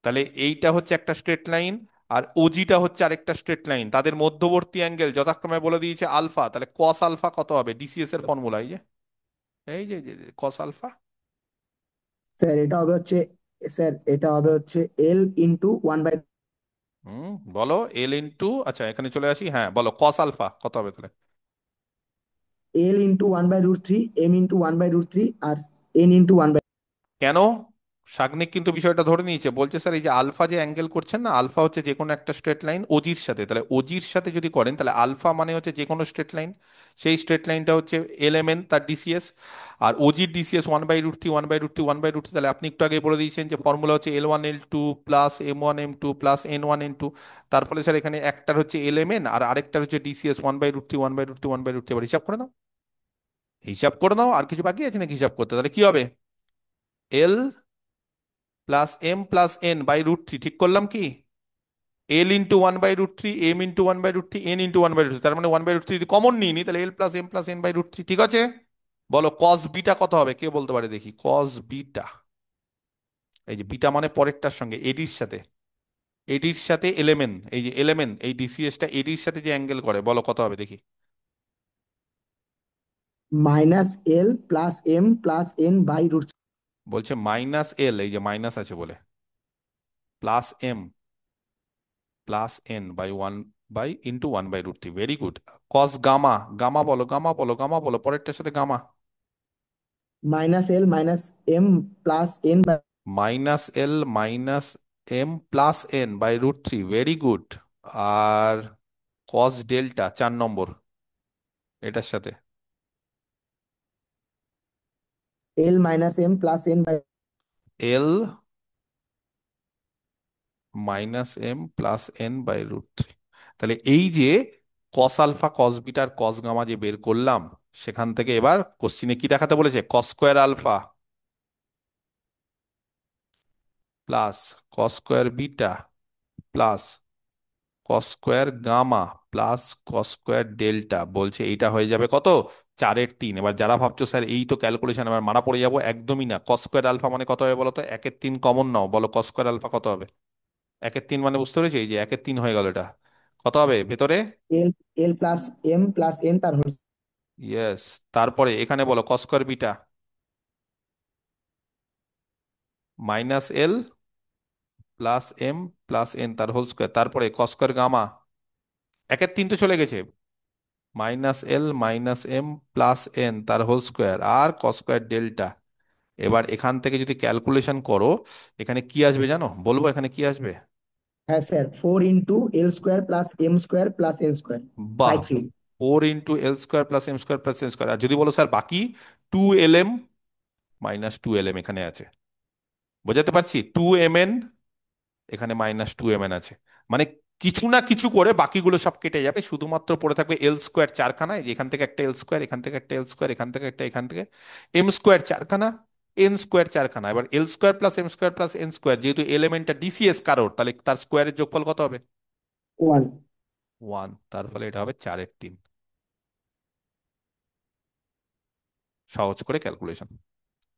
তাহলে এইটা হচ্ছে একটা স্ট্রেট লাইন, আর ওজিটা হচ্ছে আরেকটা স্ট্রেট লাইন, তাদের মধ্যবর্তী অ্যাঙ্গেল যথাক্রমে বলে দিয়েছে আলফা, তাহলে কস আলফা কত হবে? ডিসিএস এর ফর্মুলা এই যে, কস আলফা। স্যার এটা হবে হচ্ছে, স্যার এটা হবে হচ্ছে L × 1/, হুম, বলো, এল ইন্টু, আচ্ছা এখানে চলে আসি, হ্যাঁ বলো, কস আলফা কত হবে তাহলে? L × 1/√3, M × 1/√3, আর N × 1/, কেন? সাগ্নিক কিন্তু বিষয়টা ধরে নিয়েছে, বলছে স্যার এই যে আলফা যে অ্যাঙ্গেল করছেন না, আলফা হচ্ছে যে কোনো একটা স্ট্রেট লাইন ওজির সাথে, তাহলে ওজির সাথে যদি করেন তাহলে আলফা মানে হচ্ছে যে কোনো স্ট্রেট লাইন, সেই স্ট্রেট লাইনটা হচ্ছে এলএমএন তার ডিসিএস, আর ওজির ডিসিএস 1/√3, 1/√3, 1/√3, তাহলে আপনি একটু আগে বলে দিয়েছেন যে ফর্মুলা হচ্ছে L1 L2 plus M1 M2 plus N1 N2, তার ফলে স্যার এখানে একটার হচ্ছে এলএমএন আর আরেকটার হচ্ছে ডিসিএস 1/√3, 1/√3, 1/√3, এবার হিসাব করে নাও, হিসাব করে নাও, আর কিছু বাকি আছে নাকি হিসাব করতে? তাহলে কি হবে? L+M+N/√3, ঠিক করলাম কি? L × 1/√3, M × 1/√3, N × 1/√3, তার মানে 1/√3 যদি কমন নিই নি তাহলে L+M+N/√3, ঠিক আছে। বলো কস বিটা কত হবে, কে বলতে পারে দেখি? কস বিটা, এই যে বিটা মানে পরেরটার সঙ্গে এডির সাথে, এডির সাথে এলেমেন, এই যে এলেমেন এই ডিসিএস টা এডির সাথে যে অ্যাঙ্গেল করে, বলো কত হবে দেখি? -L + M + N/√3, বলছে -L, এই যে মাইনাস আছে বলে, +M+N/1/√3, very good. Cos gamma, gamma বলো, গামা বলো, গামা বলো, পরেরটার সাথে gamma. -L - M + N/, -L - M + N/√3, very good. আর কস ডেল্টা 4 নম্বর, এটার সাথে L - M + N/, L - M + N/√3। তাহলে এই যে কস আলফা, কস বিটার কস গামা যে বের করলাম, সেখান থেকে এবার কোশ্চিনে কি দেখাতে বলেছে? Cos square alpha plus cos square beta plus cos square gamma plus cos square delta, বলছে এইটা হয়ে যাবে কত? 4/3। এবার যারা ভাবছো স্যার এই তো ক্যালকুলেশন, এবার মারা পড়ে যাবো, একদমই না। কস স্কোয়ার আলফা মানে কত হবে বলো তো? 1/3 কমন নাও, বলো কস স্কোয়ার আলফা কত হবে? 1/3 মানে বুঝতে পেরেছি, এই যে 1/3 হয়ে গেল, এটা কত হবে ভেতরে? L + M + N তার হোল, ইয়েস। তারপরে এখানে বলো কস square beta, -L + M + N তার হোল স্কোয়ার, তারপরে কস স্কোয়ার গামা, 1/3 তো চলে গেছে, -L - M + N তার হোল স্কোয়ার, আর কস স্কোয়ার ডেল্টা, এবার এখান থেকে যদি ক্যালকুলেশন করো, এখানে কি আসবে জানো? বলবো এখানে কি আসবে? হ্যাঁ sir, 4 × L² + M² + N² by বাহ, 3। 4 × L² + M² + N²। আর যদি বলো স্যার বাকি 2lm -2lm এখানে আছে, বোঝাতে পারছি? 2mn এখানে -2mn আছে, মানে কিছু না কিছু করে বাকিগুলো সব কেটে যাবে, শুধুমাত্র পড়ে থাকবে L² চারখানা, এই যে এখান থেকে একটা L², এখান থেকে একটা L², এখান থেকে একটা, এখান থেকে M² চারখানা, N² চারখানা। এবার L² + M² + N², যেহেতু এলিমেন্টটা ডিসিএস কারোর, তাহলে তার স্কোয়ারের যোগফল কত হবে? 1। 1। তার ফলে এটা হবে 4/3। সহজ করে ক্যালকুলেশন।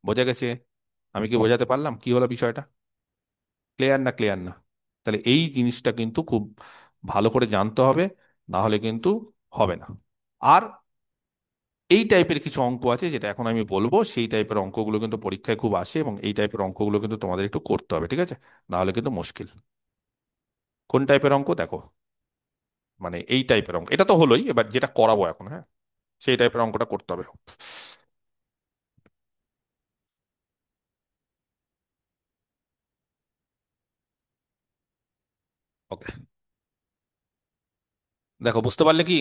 বোঝা গেছে? আমি কি বোঝাতে পারলাম কি হলো বিষয়টা? ক্লিয়ার না? ক্লিয়ার না? তাহলে এই জিনিসটা কিন্তু খুব ভালো করে জানতে হবে, না হলে কিন্তু হবে না। আর এই টাইপের কিছু অঙ্ক আছে যেটা এখন আমি বলবো, সেই টাইপের অঙ্কগুলো কিন্তু পরীক্ষায় খুব আসে, এবং এই টাইপের অঙ্কগুলো কিন্তু তোমাদের একটু করতে হবে, ঠিক আছে? না হলে কিন্তু মুশকিল। কোন টাইপের অঙ্ক দেখো, মানে এই টাইপের অঙ্ক, এটা তো হলোই, এবার যেটা করাবো এখন, হ্যাঁ, সেই টাইপের অঙ্কটা করতে হবে। ওকে, দেখো বুঝতে পারলে কি?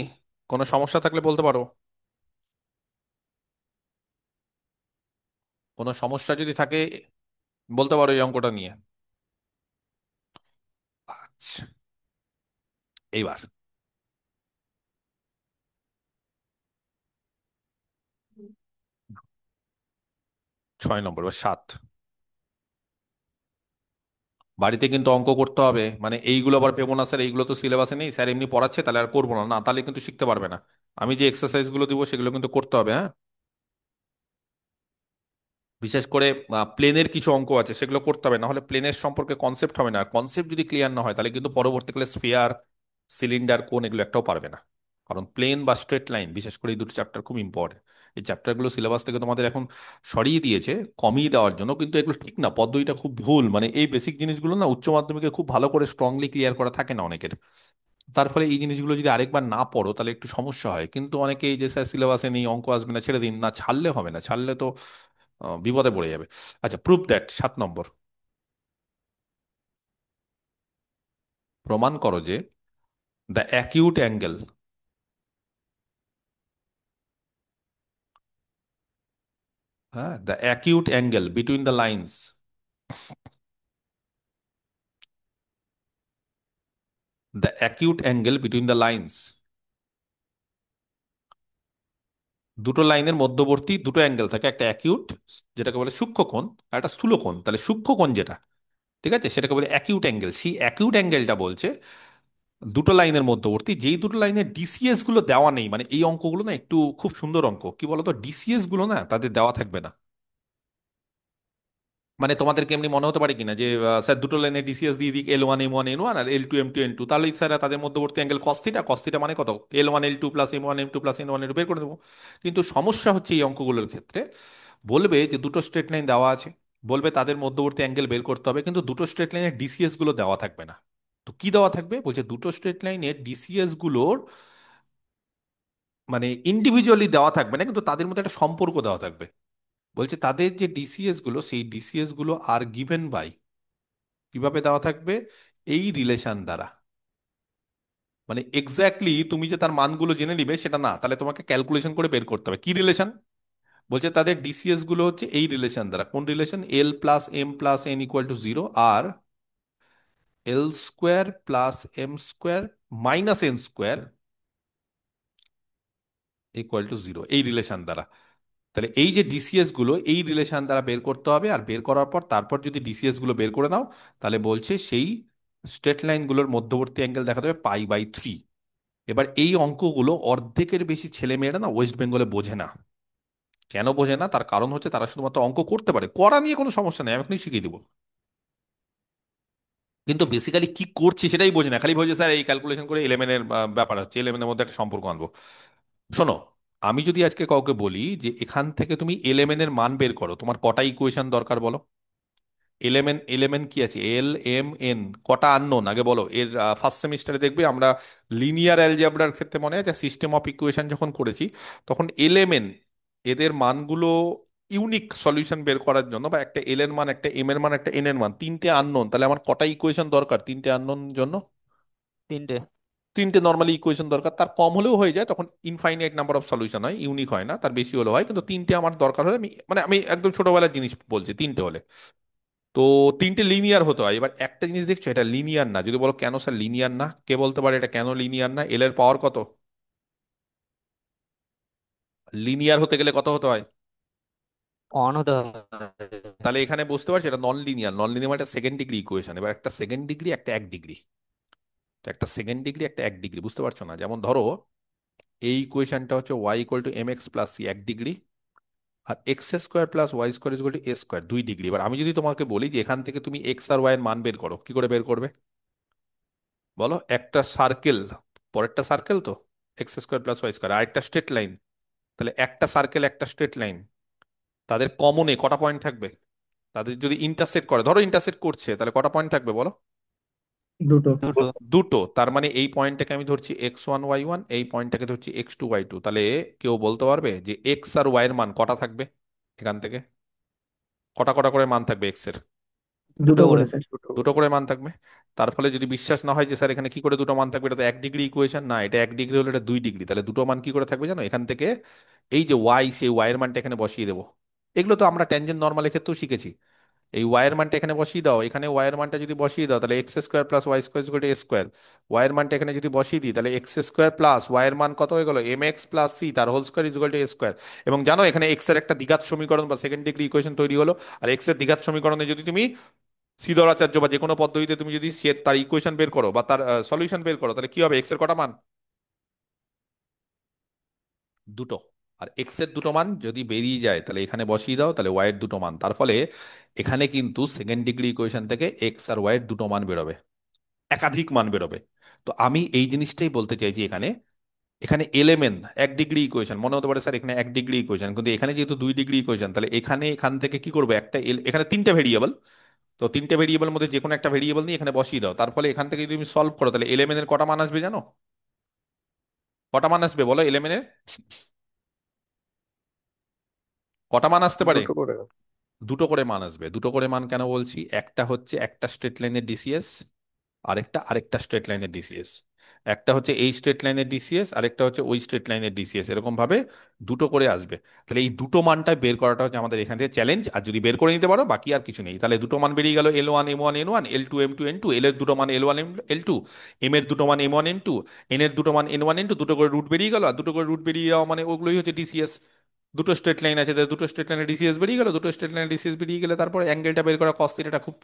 কোনো সমস্যা থাকলে বলতে পারো। কোনো সমস্যা যদি থাকে বলতে পারো এই অঙ্কটা নিয়ে। আচ্ছা, এইবার 6 নম্বর বা 7। বাড়িতে কিন্তু অঙ্ক করতে হবে, মানে এইগুলো আবার পেবো না স্যার, এইগুলো তো সিলেবাসে নেই স্যার, এমনি পড়াচ্ছে তাহলে আর করবো না, না তাহলে কিন্তু শিখতে পারবে না। আমি যে এক্সারসাইজ গুলো দিব সেগুলো কিন্তু করতে হবে, হ্যাঁ। বিশেষ করে প্লেনের কিছু অঙ্ক আছে সেগুলো করতে হবে, না হলে প্লেনের সম্পর্কে কনসেপ্ট হবে না, আর কনসেপ্ট যদি ক্লিয়ার না হয় তাহলে কিন্তু পরবর্তীকালে স্ফিয়ার, সিলিন্ডার, কোন এগুলো একটাও পারবে না। কারণ প্লেন বা স্ট্রেট লাইন, বিশেষ করে এই দুটো চ্যাপ্টার খুব ইম্পর্টেন্ট। এই চ্যাপ্টারগুলো সিলেবাস থেকে তোমাদের এখন সরিয়ে দিয়েছে কমিয়ে দেওয়ার জন্য, কিন্তু এগুলো ঠিক না, পদ্ধতিটা খুব ভুল। মানে এই বেসিক জিনিসগুলো না উচ্চ মাধ্যমিকে খুব ভালো করে স্ট্রংলি ক্লিয়ার করা থাকে না অনেকের। তার ফলে এই জিনিসগুলো যদি আরেকবার না পড়ো তাহলে একটু সমস্যা হয়। কিন্তু অনেকে এই যে স্যার সিলেবাসে নেই, অঙ্ক আসবে না, ছেড়ে দিন না, ছাড়লে হবে না, ছাড়লে তো বিপদে পড়ে যাবে। আচ্ছা, প্রুফ দ্যাট, 7 নম্বর। প্রমাণ করো যে দ্য অ্যাকিউট অ্যাঙ্গেল, হ্যাঁ, the acute angle between the lines, the acute angle between the lines, দুটো লাইনের মধ্যবর্তী দুটো অ্যাঙ্গেল থাকে, একটা অ্যাকিউট যেটাকে বলে সূক্ষ্মকোণ, আর একটা স্থূলকোণ। তাহলে সূক্ষ্মকোণ যেটা, ঠিক আছে, সেটাকে বলে অ্যাকিউট অ্যাঙ্গেল। সেই অ্যাকিউট অ্যাঙ্গেলটা বলছে দুটো লাইনের মধ্যবর্তী, যেই দুটো লাইনের ডিসিএস গুলো দেওয়া নেই। মানে এই অঙ্কগুলো না একটু খুব সুন্দর অঙ্ক, কি বলতো, ডিসিএস গুলো না তাদের দেওয়া থাকবে না। মানে তোমাদেরকে এমনি মনে হতে পারে কিনা যে স্যার দুটো লাইনে ডিসিএস দিয়ে দিক L1 M1 N1 আর L2 M2 N2, তাহলেই স্যার তাদের মধ্যবর্তী angle cos theta, cos theta মানে কত, L1 L2 + M1 M2 + N1 N2 বের করে দেবো। কিন্তু সমস্যা হচ্ছে এই অঙ্কগুলোর ক্ষেত্রে, বলবে যে দুটো স্ট্রেট লাইন দেওয়া আছে, বলবে তাদের মধ্যবর্তী অ্যাঙ্গেল বের করতে হবে, কিন্তু দুটো স্ট্রেট লাইনের ডিসিএস গুলো দেওয়া থাকবে না। তো কি দেওয়া থাকবে? বলছে দুটো স্ট্রেট লাইনের ডিসিএস গুলোর মানে ইন্ডিভিজুয়ালি দেওয়া থাকবে না, কিন্তু তাদের মধ্যে একটা সম্পর্ক দেওয়া থাকবে। বলছে তাদের যে ডিসিএস গুলো, সেই ডিসিএস গুলো আর গিভেন বাই, কিভাবে দেওয়া থাকবে? এই রিলেশন দ্বারা। মানে এক্স্যাক্টলি তুমি যে তার মানগুলো জেনে নিবে সেটা না, তাহলে তোমাকে ক্যালকুলেশন করে বের করতে হবে কি রিলেশন। বলছে তাদের ডিসিএস গুলো হচ্ছে এই রিলেশন দ্বারা। কোন রিলেশন? L + M + N = 0, আর L² + M² - N² = 0, এই রিলেশন দ্বারা। তাহলে এই যে ডিসিএস গুলো এই রিলেশন দ্বারা বের করতে হবে, আর বের করার পর তারপর যদি ডিসিএস গুলো বের করে নাও, তাহলে বলছে সেই স্ট্রেট লাইন গুলোর মধ্যবর্তী অ্যাঙ্গেল দেখা যাবে π/3। এবার এই অঙ্কগুলো অর্ধেকের বেশি ছেলেমেয়েরা না ওয়েস্ট বেঙ্গলে বোঝে না। কেন বোঝে না? তার কারণ হচ্ছে তারা শুধুমাত্র অঙ্ক করতে পারে, করা নিয়ে কোনো সমস্যা নেই, আমি এখনই শিখিয়ে দিব, কিন্তু বেসিক্যালি কি করছি সেটাই বোঝে না। খালি বোঝে স্যার এই ক্যালকুলেশন করে এলেমেনের ব্যাপার হচ্ছে, এলেমেনের মধ্যে একটা সম্পর্ক আনবো। শোনো, আমি যদি আজকে কাউকে বলি যে এখান থেকে তুমি এলেমেনের মান বের করো, তোমার কটা ইকুয়েশন দরকার বলো? এলেমেন কি আছে? L M N, কটা আননোন আগে বলো। এর ফার্স্ট সেমিস্টারে দেখবে আমরা লিনিয়ার অ্যালজেব্রার ক্ষেত্রে মনে আছে সিস্টেম অফ ইকুয়েশন যখন করেছি, তখন এলেমেন এদের মানগুলো ইউনিক সলিউশন বের করার জন্য, বা একটা এল এর মান, একটা এম এর মান, একটা এন এর মান, তিনটে আননোন, তাহলে আমার কটা ইকুয়েশন দরকার তিনটে আননোন জন্য? তিনটে। তিনটে নর্মালি ইকুয়েশন দরকার, তার কম হলেও হয়ে যায়, তখন ইনফাইনাইট নাম্বার অফ সলিউশন হয়, ইউনিক হয় না, তার বেশি হলে হয়, কিন্তু তিনটে আমার দরকার হলে আমি, মানে আমি একদম ছোটবেলার জিনিস বলছি, তিনটে হলে তো তিনটে লিনিয়ার হতে হয়। এবার একটা জিনিস দেখছো, এটা লিনিয়ার না, যদি বলো কেন স্যার লিনিয়ার না, কে বলতে পারে এটা কেন লিনিয়ার না? এল এর পাওয়ার কত? লিনিয়ার হতে গেলে কত হতে হয়? অন হতে হবে। তাহলে এখানে বুঝতে পারছি এটা নন লিনিয়ার। নন লিনিয়ার মানে একটা সেকেন্ড ডিগ্রি ইকুয়েশন। এবার একটা সেকেন্ড ডিগ্রি, একটা এক ডিগ্রি, তো একটা সেকেন্ড ডিগ্রি, একটা এক ডিগ্রি, বুঝতে পারছো না? যেমন ধরো এই ইকুয়েশনটা হচ্ছে Y equal to M X plus C, এক ডিগ্রি, আর X square plus Y square equal to A square, দুই ডিগ্রি। এবার আমি যদি তোমাকে বলি যে এখান থেকে তুমি এক্স আর ওয়াই এর মান বের করো, কি করে বের করবে বলো? একটা সার্কেল, পরেরটা সার্কেল তো, X square plus Y square, আর একটা স্ট্রেট লাইন, তাহলে একটা সার্কেল একটা স্ট্রেট লাইন, তাদের কমনে কটা পয়েন্ট থাকবে? তাদের যদি ইন্টারসেক্ট করে, ধরো ইন্টারসেক্ট করছে, তাহলে কটা পয়েন্ট থাকবে বলো? দুটো। দুটো। দুটো। তার মানে এই পয়েন্টটাকে আমি ধরছি এক্স ওয়ান ওয়াই ওয়ান, এই পয়েন্টটাকে ধরছি এক্স টু ওয়াই টু। তাহলে কেউ বলতে পারবে যে এক্স আর ওয়াই এর মান কটা থাকবে এখান থেকে? কটা কটা করে মান থাকবে এক্স এর? দুটো দুটো করে। করে স্যার। দুটো করে মান থাকবে। তার ফলে যদি বিশ্বাস না হয় যে স্যার এখানে কি করে দুটো মান থাকবে, এটা তো এক ডিগ্রি ইকুয়েশন, না এটা এক ডিগ্রি হলে এটা দুই ডিগ্রি, তাহলে দুটো মান কি করে থাকবে জানো? এখান থেকে এই যে ওয়াই, সেই ওয়াই এর মানটা এখানে বসিয়ে দেবো। এগুলো তো আমরা ট্যানজেন্ট নর্মালের ক্ষেত্রেও শিখেছি। এই ওয়াই এর মানটা এখানে বসিয়ে দাও, এখানে ওয়াই এর মানটা যদি বসিয়ে দাও, তাহলে X square plus Y square equal to A square. Y এর মানটা এখানে যদি বসিয়ে দিই, তাহলে এক্স স্কোয়ার প্লাস ওয়াই এর মান কত হয়ে গেল? এম এক্স প্লাস সি, তার whole square equal to A square. এবং জানো এখানে এক্স এর একটা দ্বিঘাত সমীকরণ বা সেকেন্ড ডিগ্রি ইকুয়েশন তৈরি হলো। আর এক্স এর দ্বিঘাত সমীকরণে যদি তুমি সিধরাচার্য বা যে কোনো পদ্ধতিতে তুমি যদি তার ইকুয়েশন বের করো বা তার সলিউশন বের করো, তাহলে কি হবে? এক্স এর কটা মান? দুটো। আর এক্স এর দুটো মান যদি বেরিয়ে যায়, তাহলে এখানে বসিয়ে দাও, তাহলে ওয়াই এর দুটো মান। তার ফলে এখানে কিন্তু সেকেন্ড ডিগ্রি ইকুয়েশন থেকে এক্স আর ওয়াই এর দুটো মান বেরোবে, একাধিক মান বেরোবে। তো আমি এই জিনিসটাই বলতে চাইছি, এখানে এখানে এলেমেন এক ডিগ্রি ইকুয়েশন মনে হতে পারে স্যার এখানে এক ডিগ্রি ইকুয়েশন, কিন্তু এখানে যেহেতু দুই ডিগ্রি ইকুয়েশন, তাহলে এখানে এখান থেকে কি করবে, একটা এখানে তিনটে ভেরিয়েবল, তো তিনটে ভেরিয়েবল মধ্যে যে কোনো একটা ভেরিয়েবল নিয়ে এখানে বসিয়ে দাও। তার ফলে এখান থেকে যদি তুমি সলভ করো, তাহলে এলেমেন এর কটা মান আসবে জানো? কটা মান আসবে বলো এলেমেন এর? কটা মান আসতে পারে? দুটো করে। দুটো করে মান আসবে। দুটো করে মান কেন বলছি? একটা হচ্ছে একটা স্ট্রেট লাইনের ডিসিএস, আরেকটা আরেকটা স্ট্রেট লাইনের ডিসিএস। একটা হচ্ছে এই স্ট্রেট লাইনের ডিসিএস, আরেকটা হচ্ছে ওই স্ট্রেট লাইনের ডিসিএস, এরকম ভাবে দুটো করে আসবে। তাহলে এই দুটো মানটা বের করাটা হচ্ছে আমাদের এখান থেকে চ্যালেঞ্জ। আর যদি বের করে নিতে পারো, বাকি আর কিছু নেই। তাহলে দুটো মান বেরিয়ে গেল, L one M one N one, L two M two N two, L এর দুটো মান L one L two, M এর দুটো মান M one M two, N এর দুটো মান এন ওয়ান এন টু, দুটো করে রুট বেরিয়ে গেল। আর দুটো করে রুট বেরিয়ে যাওয়া মানে ওগুলোই হচ্ছে ডিসিএস। দুটো স্ট্রেট লাইন আছে, তাহলে দুটো স্ট্রেট লাইনের ডিসিএস বেরিয়ে গেল। দুটো স্ট্রেট লাইনের ডিসিএস বেরিয়ে গেলে তারপরে অ্যাঙ্গেলটা বের করা কস থিটাটা খুব,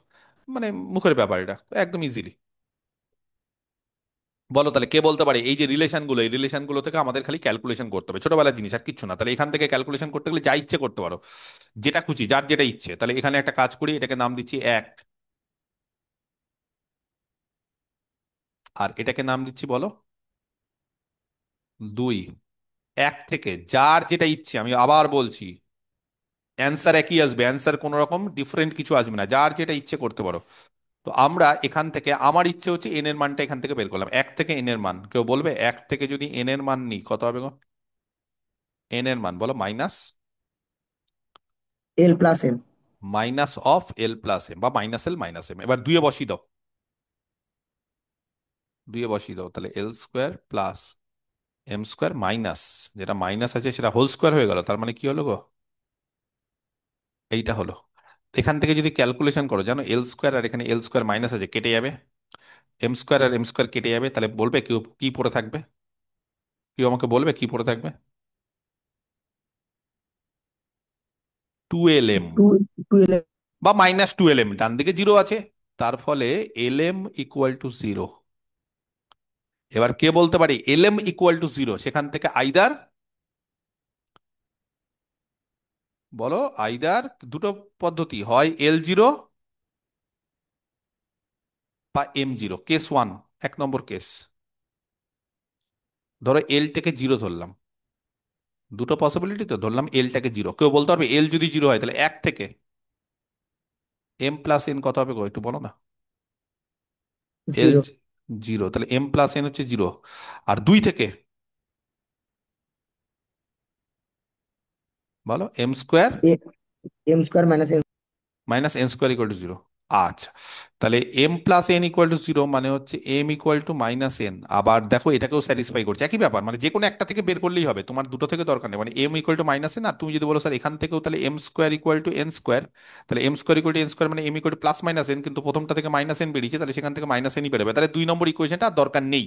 মানে মুখের ব্যাপার, এটা একদম ইজিলি। বলো তাহলে কে বলতে পারে এই যে রিলেশনগুলো, এই রিলেশনগুলো থেকে আমাদের খালি ক্যালকুলেশন করতে হবে, ছোটবেলার জিনিস আর কিচ্ছু না। তাহলে এখান থেকে ক্যালকুলেশন করতে গেলে যা ইচ্ছে করতে পারো, যেটা খুশি, যার যেটা ইচ্ছে। তাহলে এখানে একটা কাজ করি, এটাকে নাম দিচ্ছি এক, আর এটাকে নাম দিচ্ছি বলো দুই। এক থেকে যার যেটা ইচ্ছে, আমি আবার বলছি, অ্যান্সার একই আসবে, অ্যান্সার কোনো রকম ডিফারেন্ট কিছু আসবে না, যার যেটা ইচ্ছে করতে পারো। তো আমরা এখান থেকে, আমার ইচ্ছে হচ্ছে এন এর মানটা এখান থেকে বের করলাম, এক থেকে এন এর মান। কেউ বলবে এক থেকে যদি এন এর মান নিই কত হবে গো? এন এর মান বলো minus, L plus M. Minus of L plus M, বা মাইনাস এল মাইনাস এম। এবার দুইয়ে বসিয়ে দাও, দুইয়ে বসিয়ে দাও, তাহলে L square plus M square minus, যেটা মাইনাস আছে সেটা হোল স্কোয়ার হয়ে গেল। তার মানে কি হলো গো? এইটা হলো। এখান থেকে যদি ক্যালকুলেশন করো, জানো এল স্কোয়ার আর এখানে এল স্কোয়ার মাইনাস আছে, কেটে যাবে। এম স্কোয়ার আর এম স্কোয়ার কেটে যাবে, তাহলে বলবে কেউ কি পড়ে থাকবে? কেউ আমাকে বলবে কি পড়ে থাকবে? Two L M, two two L. বা মাইনাস টু এল এম, ডান দিকে জিরো আছে। তার ফলে L M equal to zero. এবার কে বলতে পারি L M equal to zero? সেখান থেকে আইদার, বলো আইদার, দুটো পদ্ধতি হয়, এল জিরো বা এম জিরো, কেস ওয়ান, এক নম্বর কেস। ধরো এলটাকে জিরো ধরলাম, দুটো পসিবিলিটি তো, ধরলাম এলটাকে জিরো। কেউ বলতে পারবে এল যদি জিরো হয়, তাহলে এক থেকে এম প্লাস এন কত হবে গো, একটু বলো না। L zero. জিরো, তাহলে এম প্লাস এন হচ্ছে জিরো। আর দুই থেকে, বলো M square M square minus N. Minus N square equal to zero. আচ্ছা, তাহলে M plus N equal to zero মানে হচ্ছে M equal to minus N. আবার দেখো এটাকেও স্যাটিসফাই করছে, একই ব্যাপার, মানে যে কোনো একটা থেকে বের করলেই হবে, তোমার দুটো থেকে দরকার নেই। মানে M equal to minus N, আর তুমি যদি বলো স্যার এখান থেকেও তাহলে M square equal to N square, তাহলে M square equal to N square মানে M equal to plus minus N, কিন্তু প্রথমটা থেকে মাইনাস এন বেরিয়েছে, তাহলে সেখান থেকে মাইনাস এনই বেরোবে, তাহলে 2 নম্বর ইকুয়েশনটা আর দরকার নেই।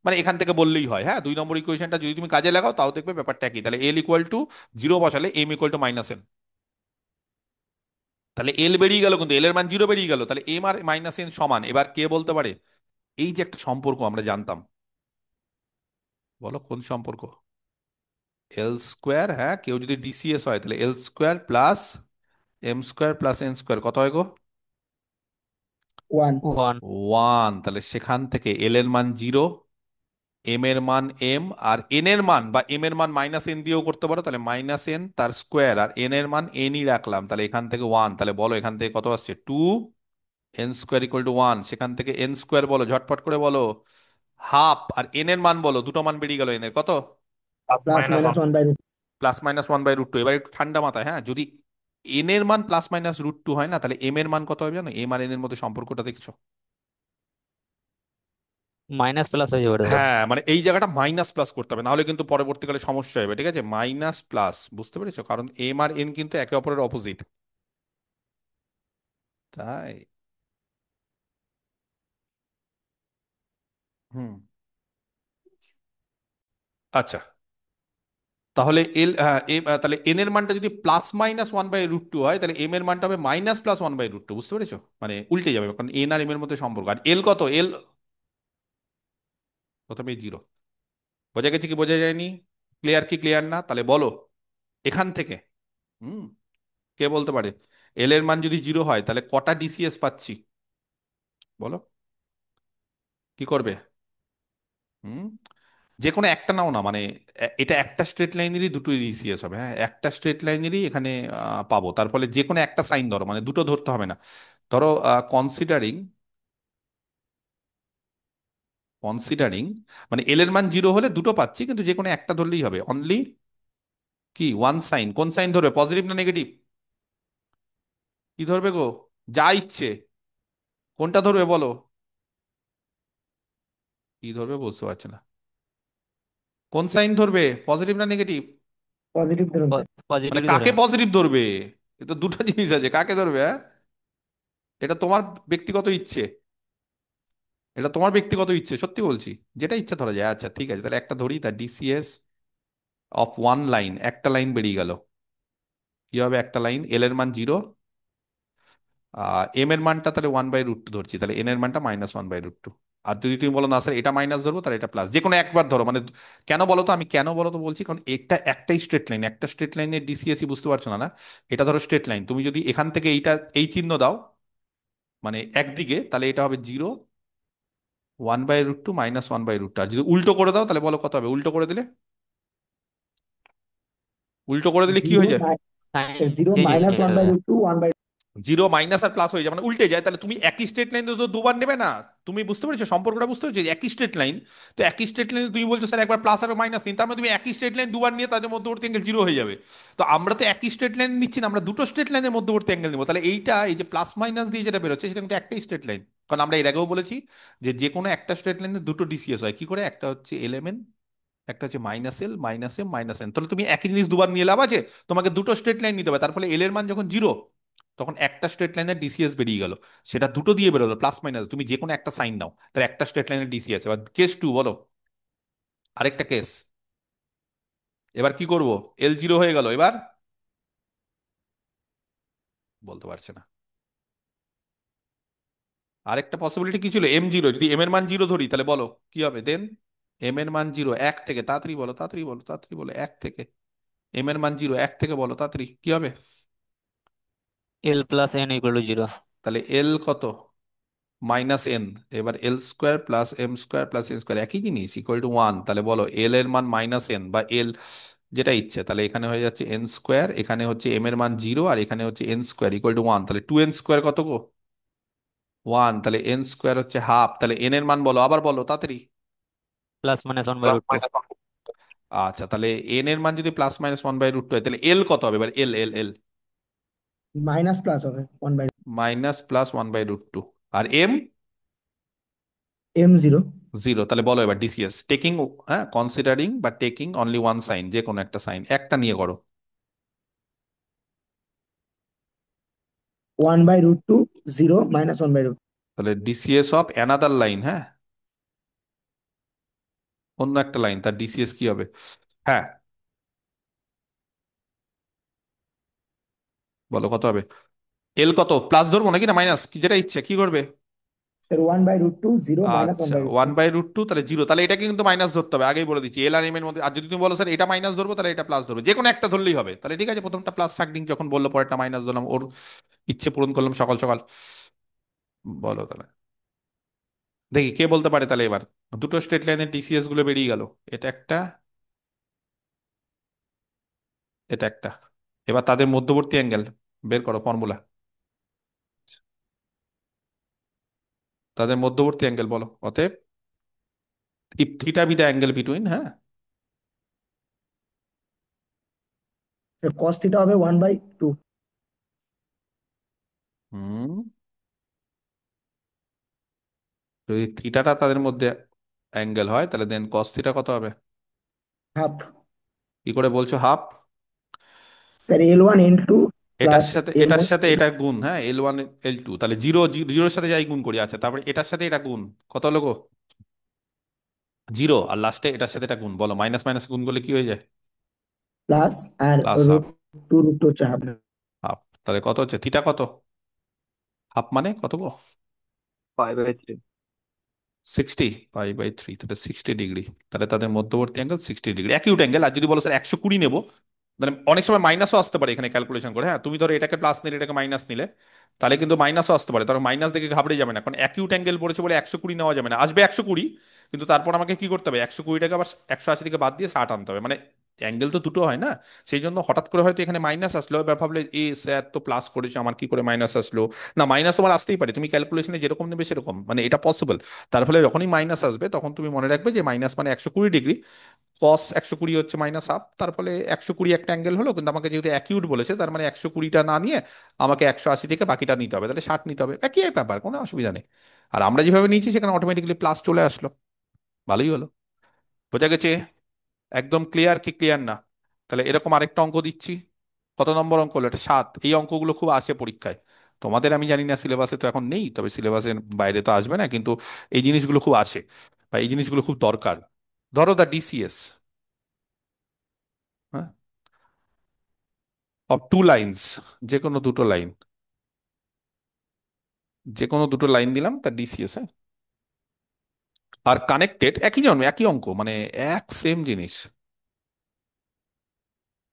মানে এখান থেকে বললেই হয়। হ্যাঁ, 2 নম্বর ইকুয়েশনটা যদি তুমি কাজে লাগাও তাও দেখবে ব্যাপারটা কি, তাহলে এল ইকুয়াল টু জিরো বসালে M equal to minus N, তাহলে এল বেরিয়ে গেল, কিন্তু এল এর মান জিরো বেরিয়ে গেল, তাহলে এম আর মাইনাস এন সমান। এবার কে বলতে পারে এই যে একটা সম্পর্ক আমরা জানতাম, বলো কোন সম্পর্ক? এল স্কোয়ার, হ্যাঁ, কেউ যদি ডিসিএস হয় তাহলে L square plus M square plus N square কত হয় গো? ওয়ান। ওয়ান। ওয়ান। তাহলে সেখান থেকে এল এর মান জিরো, এম এর মান এম, আর এন এর মান বা এম এর মান মাইনাস এন দিয়েও করতে পারো, তাহলে মাইনাস এন তার স্কোয়ার, আর এন এর মান এনই রাখলাম, তাহলে এখান থেকে ওয়ান। তাহলে বলো এখান থেকে কত আসছে? Two N square equal to one. সেখান থেকে এন স্কোয়ার বলো, ঝটপট করে বলো, হাফ, আর এন এর মান বলো, দুটো মান বেরিয়ে গেল, এন এর কত? Plus minus one by root. Plus minus one by root two. এবার একটু ঠান্ডা মাথায়, হ্যাঁ, যদি এন এর মান প্লাস মাইনাস রুট টু হয় না, তাহলে এম এর মান কত হবে জানো? এম আর এন এর মধ্যে সম্পর্কটা দেখছো? মাইনাস প্লাস হয়ে যাবে তখন। হ্যাঁ, মানে এই জায়গাটা মাইনাস প্লাস করতে হবে, নাহলে কিন্তু পরবর্তীকালে সমস্যা হবে, ঠিক আছে? মাইনাস প্লাস, বুঝতে পেরেছো? কারণ এম আর এন কিন্তু একে অপরের অপোজিট, তাই। হুম। আচ্ছা, তাহলে এল তাহলে এন এর মানটা যদি plus minus one by root two হয়, তাহলে এম এর মানটা হবে minus plus one by root two, বুঝতে পেরেছো? মানে উল্টে যাবে, কারণ এন আর এম এর মধ্যে সম্পর্ক। আর এল কত? এল প্রথমে জিরো। বোঝা গেছে কি বোঝা যায়নি? ক্লিয়ার কি ক্লিয়ার না? তাহলে বলো এখান থেকে, হুম, কে বলতে পারে এল এর মান যদি জিরো হয় তাহলে কটা ডিসিএস পাচ্ছি? বলো কি করবে? হুম, যে কোনো একটা নাও না, মানে এটা একটা স্ট্রেট লাইনেরই দুটো ডিসিএস হবে, হ্যাঁ, একটা স্ট্রেট লাইনেরই এখানে পাবো, তার ফলে যে কোনো একটা সাইন ধরো, মানে দুটো ধরতে হবে না। ধরো কনসিডারিং কনসিডারিং মানে এল এর মান জিরো হলে দুটো পাচ্ছি, কিন্তু যে কোনো একটা ধরলেই হবে, অনলি কি ওয়ান সাইন। কোন সাইন ধরবে, পজিটিভ না নেগেটিভ? কি ধরবে গো? যা ইচ্ছে, কোনটা ধরবে বলো? কি ধরবে বুঝতে পারছে না, কোন সাইন ধরবে, পজিটিভ না নেগেটিভ? পজিটিভ ধরুন স্যার। মানে পজিটিভ কাকে ধরেন। পজিটিভ ধরবে? এ তো দুটো জিনিস আছে, কাকে ধরবে? হ্যাঁ, এটা তোমার ব্যক্তিগত ইচ্ছে, এটা তোমার ব্যক্তিগত ইচ্ছে, সত্যি বলছি, যেটা ইচ্ছা ধরা যায়। আচ্ছা ঠিক আছে, তাহলে একটা ধরি, তার ডিসিএস অফ ওয়ান লাইন, একটা লাইন বেরিয়ে গেল, কি হবে? একটা লাইন, এল এর মান জিরো, এম এর মানটা তাহলে ওয়ান বাই রুট টু ধরছি, তাহলে এন এর মানটা minus one by root two. আর যদি তুমি বলো না স্যার এটা মাইনাস ধরবো, তাহলে এটা প্লাস, যে কোনো একবার ধরো, মানে কেন বলো তো, আমি কেন বলো তো বলছি, কারণ এটা একটাই স্ট্রেট লাইন, একটা স্ট্রেট লাইনের ডিসিএসই বুঝতে পারছো না? না, এটা ধরো স্ট্রেট লাইন, তুমি যদি এখান থেকে এইটা এই চিহ্ন দাও, মানে একদিকে, তাহলে এটা হবে zero, one by root two minus one by root two. আর যদি উল্টো করে দাও তাহলে বলো কত হবে? উল্টো করে দিলে, উল্টো করে দিলে কি জিরো হয়ে যায়? সাইন জিরো চেঞ্জ মাইনাস হয়ে ওয়ান বাই যাবে। Root two one by. Zero minus আর প্লাস হয়ে যায়, মানে উল্টে যায়, তাহলে তুমি একই স্ট্রেট লাইন তো দুবার নেবে না। তুমি বুঝতে পেরেছো সম্পর্কটা? বুঝতে পেরেছো? একই স্ট্রেট লাইন, তো একই স্ট্রেট লাইন তুমি বলছো স্যার একবার প্লাস আর মাইনাস নিন, তার মানে তুমি একই স্ট্রেট লাইন দুবার নিয়ে তাদের মধ্যবর্তী অ্যাঙ্গেল জিরো হয়ে যাবে। তো আমরা তো একই স্ট্রেট লাইন নিচ্ছি না, আমরা দুটো স্ট্রেট লাইনের মধ্যবর্তী অ্যাঙ্গেল নিবো, তাহলে এইটা এই যে প্লাস মাইনাস দিয়ে যেটা বেরোচ্ছে সেটা কিন্তু একটাই স্ট্রেট লাইন। কারণ আমরা এর আগেও বলেছি যে যে কোনো একটা স্ট্রেট লাইনে দুটো ডিসিএস হয়, কি করে? একটা হচ্ছে এলএমএন, একটা হচ্ছে minus L minus M minus N. তাহলে তুমি একই জিনিস দুবার নিয়ে লাভ আছে? তোমাকে দুটো স্ট্রেট লাইন নিতে হবে, তার ফলে এল এর মান যখন জিরো, তখন একটা স্ট্রেট লাইনের ডিসিএস বেরিয়ে গেল, সেটা দুটো দিয়ে বেরোলো, প্লাস মাইনাস, তুমি যে কোনো একটা সাইন নাও, তাহলে একটা স্ট্রেট লাইনের ডিসিএস। এবার কেস টু বলো, আরেকটা কেস, এবার কি করব? এল জিরো হয়ে গেল, এবার বলতে পারছে না। আরেকটা পসিবিলিটি কি ছিল? এম জিরো, যদি এম এর মান জিরো ধরি তাহলে বলো কি হবে দেন? এম এর মান জিরো, এক থেকে, তাড়াতাড়ি বলো, তাড়াতাড়ি বলো, তাড়াতাড়ি বলো, এক থেকে, এম এর মান জিরো, এক থেকে বলো তাড়াতাড়ি, কি হবে? L plus N equal to zero. তাহলে এল কত? Minus N. এবার L square plus M square plus N square একই জিনিস, ইকুয়াল টু ওয়ান। তাহলে বলো এল এর মান মাইনাস এন বা এল যেটা ইচ্ছে, তাহলে এখানে হয়ে যাচ্ছে এন স্কোয়ার, এখানে হচ্ছে এম এর মান জিরো, আর এখানে হচ্ছে N square equal to one. তাহলে টু এন স্কোয়ার কত গো? ওয়ান। তাহলে এন স্কোয়ার হচ্ছে হাফ, তাহলে এন এর মান বলো, আবার বলো তাড়াতাড়ি। Plus minus one by root two. আচ্ছা, তাহলে এন এর মান যদি প্লাস মাইনাস 1/√2 হয়, তাহলে এল কত হবে এবার? এল এল এল মাইনাস প্লাস হবে 1/, মাইনাস প্লাস 1/√2। আর এম এম 0। 0। তাহলে বলো এবার ডিসিএস টেকিং, হ্যাঁ, কনসিডারিং বা টেকিং অনলি ওয়ান সাইন, যে কোনো একটা সাইন একটা নিয়ে করো। 1/√2, 0 মাইনাস 1/√2। তাহলে ডিসিএস অফ অ্যানাদার লাইন, হ্যাঁ, অন্য একটা লাইন, তার ডিসিএস কি হবে? হ্যাঁ, বলো কত হবে? এল কত, প্লাস ধরবো নাকি না মাইনাস, কি যেটা ইচ্ছে কি করবে? স্যার 1/√2, 0 মাইনাস আচ্ছা, 1/√2।1/√2 তাহলে 0, তাহলে এটাকে কিন্তু মাইনাস ধরতে হবে, আগেই বলে দিচ্ছি এল আর এম এর মধ্যে। আর যদি তুমি বলো স্যার এটা মাইনাস ধরবো, তাহলে এটা প্লাস ধরবো, যে কোনো একটা ধরলেই হবে। তাহলে ঠিক আছে, প্রথমটা প্লাস থাকদিন, যখন বললো পরেরটা মাইনাস ধরলাম, ওর ইচ্ছে পূরণ করলাম সকাল সকাল। বলো তাহলে, দেখি কে বলতে পারে তাহলে এবার। দুটো স্ট্রেট লাইনের ডিসিএস গুলো বেরিয়ে গেল, এটা একটা, এটা একটা। এবার তাদের মধ্যবর্তী অ্যাঙ্গেল বের করো, ফর্মুলা। তাদের মধ্যবর্তী অ্যাঙ্গেল বলো, অতএব if theta be the angle between, হ্যাঁ, স্যার কস থিটা হবে 1/2। হুম, যদি থিটাটা তাদের মধ্যে অ্যাঙ্গেল হয়, তাহলে দেন কস থিটা কত হবে? হাফ। কি করে বলছো হাফ? স্যার L1 L2 এটার প্লাস সাথে এটার L1 সাথে এটা গুণ, হ্যাঁ, L1 L2, তাহলে জিরো জিরোর সাথে যাই গুণ করি, আচ্ছা, তারপরে এটার সাথে এটা গুণ, কত হলো গো? 0। আর লাস্টে এটার সাথে এটা গুণ, বলো মাইনাস মাইনাস গুণ করলে কি হয়ে যায়? প্লাস, আর প্লাস হাফ। √2 হচ্ছে হাফ। হাফ, তাহলে কত হচ্ছে থিটা কত? হাফ মানে কত গো? 5/3। 60, π/3, তাহলে 60 ডিগ্রি। তাহলে তাদের মধ্যবর্তী অ্যাঙ্গেল 60 ডিগ্রি, অ্যাকিউট অ্যাঙ্গেল। আর যদি বলো স্যার 120 নেবো, মানে অনেক সময় মাইনাসও আসতে পারে এখানে ক্যালকুলেশন করে, হ্যাঁ, তুমি ধরো এটাকে প্লাস নিলে এটাকে মাইনাস নিলে, তাহলে কিন্তু মাইনাসও আসতে পারে। তার মাইনাস দেখে ঘাবড়ে যাবে না, কারণ অ্যাকিউট অ্যাঙ্গেল পড়েছে বলে 120 নেওয়া যাবে না, আসবে 120, কিন্তু তারপর আমাকে কি করতে হবে, 120টাকে আবার 180 থেকে বাদ দিয়ে 60 আনতে হবে, মানে অ্যাঙ্গেল তো দুটো হয় না। সেই জন্য হঠাৎ করে হয়তো এখানে মাইনাস আসলো, এবার ভাবলে এ স্যার তো প্লাস করেছে, আমার কি করে মাইনাস আসলো? না, মাইনাস তোমার আসতেই পারে, তুমি ক্যালকুলেশনে যেরকম নেবে সেরকম, মানে এটা পসিবল। তার ফলে যখনই মাইনাস আসবে, তখন তুমি মনে রাখবে যে মাইনাস মানে 120 ডিগ্রি, কস 120 হচ্ছে মাইনাস হাফ, তার ফলে 120 একটা অ্যাঙ্গেল হলো, কিন্তু আমাকে যেহেতু অ্যাকিউট বলেছে, তার মানে 120টা না নিয়ে আমাকে 180 থেকে বাকিটা নিতে হবে, তাহলে 60 নিতে হবে, একই ব্যাপার, কোনো অসুবিধা নেই। আর আমরা যেভাবে নিয়েছি সেখানে অটোমেটিক্যালি প্লাস চলে আসলো, ভালোই হলো। বোঝা গেছে? একদম ক্লিয়ার কি ক্লিয়ার না? তাহলে এরকম আরেকটা অঙ্ক দিচ্ছি। কত নম্বর অঙ্ক হলো এটা? 7। এই অঙ্কগুলো খুব আসে পরীক্ষায়, তোমাদের আমি জানি না, সিলেবাসে তো এখন নেই, তবে সিলেবাসের বাইরে তো আসবে না, কিন্তু এই জিনিসগুলো খুব আসে, বা এই জিনিসগুলো খুব দরকার। ধরো দা ডিসিএস, হ্যাঁ, অফ টু লাইন্স, যে কোনো দুটো লাইন, যে কোনো দুটো লাইন দিলাম তার ডিসিএস, হ্যাঁ, আর কানেক্টেড, একই জন্ম একই অঙ্ক, মানে এক সেম জিনিস,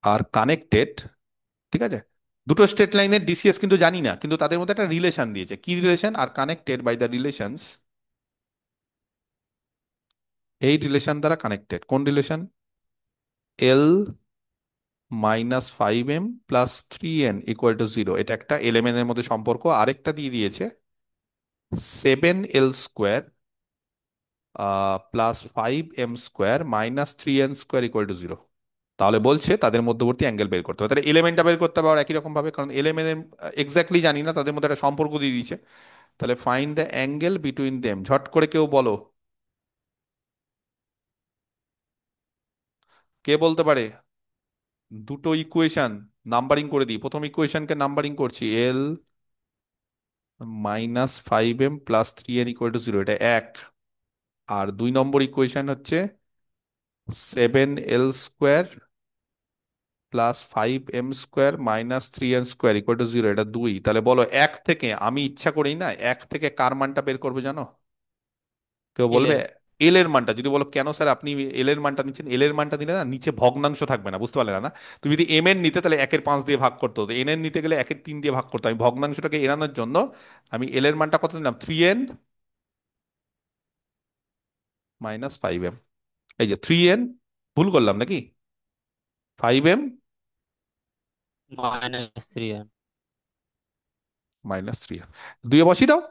আর কানেক্টেড, ঠিক আছে, দুটো স্ট্রেট লাইনের ডিসিএস কিন্তু জানি না, কিন্তু তাদের মধ্যে একটা রিলেশন দিয়েছে, কি relation? Are connected by the relations, এই রিলেশন দ্বারা কানেক্টেড, কোন রিলেশন? এল -5m + 3n = 0, এটা একটা এলিমেন্ট এর মধ্যে সম্পর্ক। আরেকটা দিয়ে দিয়েছে 7l² +5m² -3n² = 0। তাহলে বলছে তাদের মধ্যবর্তী অ্যাঙ্গেল বের করতে হবে, তাহলে এলিমেন্টটা বের করতে হবে আর একই রকম ভাবে, কারণ এলিমেন্ট এক্স্যাক্টলি জানি না, তাদের মধ্যে একটা সম্পর্ক দিয়ে দিয়েছে। তাহলে find the angle between them, ঝট করে কেউ বলো, কে বলতে পারে? দুটো ইকুয়েশন নাম্বারিং করে দিই, প্রথম ইকুয়েশনকে নাম্বারিং করছি, L -5m + 3n = 0, এটা এক। আর 2 নম্বর ইকুয়েশন হচ্ছে 7l² +5m² -3n² = 0, এটা দুই। তাহলে বলো এক থেকে, আমি ইচ্ছা করেই না, এক থেকে কার মানটা বের করবো জানো? কেউ বলবে? এলের। এল এর মানটা। যদি বলো কেন স্যার আপনি এল এর মানটা নিচ্ছেন, এল এর মানটা নিলে না নিচে ভগ্নাংশ থাকবে না, বুঝতে পারলে না? তুমি যদি এম এর নিতে, তাহলে 1/5 দিয়ে ভাগ করতে হতো, এন এর নিতে গেলে 1/3 দিয়ে ভাগ করতে, আমি ভগ্নাংশটাকে এড়ানোর জন্য আমি এল এর মানটা কত নিলাম, 3n -5m। এই যে 3n, ভুল করলাম নাকি? 5m -3n। -3m, দুইয়ে বসিয়ে দাও,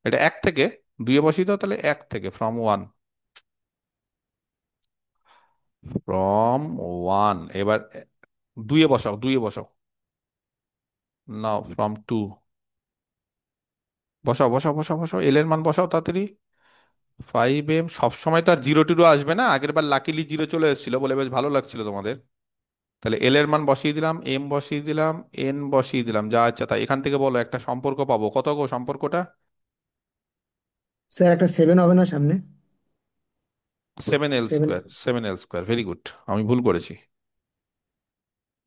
এটা এক থেকে, দুইয়ে বসিয়ে দাও, তাহলে এক থেকে ফ্রম 1, ফ্রম ওয়ান, এবার দুইয়ে বসাও, দুইয়ে বসাও। নাও ফ্রম টু, বসাও বসাও বসাও বসাও, এল এর মান বসাও তাড়াতাড়ি। 5m, সবসময় তো আর জিরো টিরো আসবে না, আগের বার লাকিলি জিরো চলে এসেছিল বলে বেশ ভালো লাগছিল তোমাদের। তাহলে এল এর মান বসিয়ে দিলাম, এম বসিয়ে দিলাম, এন বসিয়ে দিলাম, যা আচ্ছা তাই। এখান থেকে বলো একটা সম্পর্ক পাবো, কত গো সম্পর্কটা? স্যার একটা 7 হবে না সামনে? 7l² 7। 7l², very good. আমি ভুল করেছি।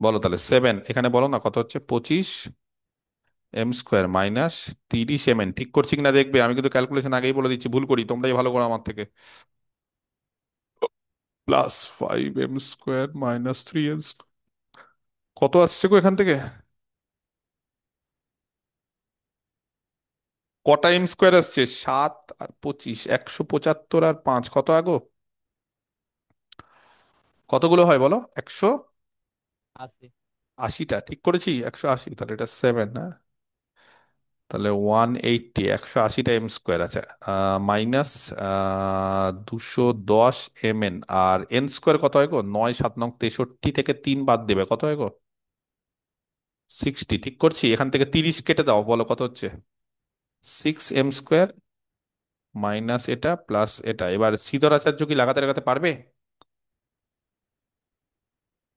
বলো তাহলে 7, এখানে বলো না কত হচ্ছে, 25m² মাইনাস 30mn, ঠিক করছি কিনা দেখবে, আমি কিন্তু ক্যালকুলেশন আগেই বলে দিচ্ছি ভুল করি, তোমরাই ভালো করো আমার থেকে। প্লাস 5m² মাইনাস 3l, কত আসছে গো এখান থেকে? কটা m² আসছে? 7 আর 25, 175 আর 5, কত আগো? কতগুলো হয় বলো? 80। 180টা, ঠিক করেছি? 180, তাহলে এটা 7 না? তাহলে 180, 180টা m², আচ্ছা। মাইনাস 210mn, আর n² কত হয় গো? 9 7 9 63 থেকে 3 বাদ দেবে, কত হয় গো? 60, ঠিক করছি? এখান থেকে 30 কেটে দাও, বলো কত হচ্ছে? 6m² মাইনাস এটা প্লাস এটা। এবার সিধর আচার্য কি লাগাতে লাগাতে পারবে?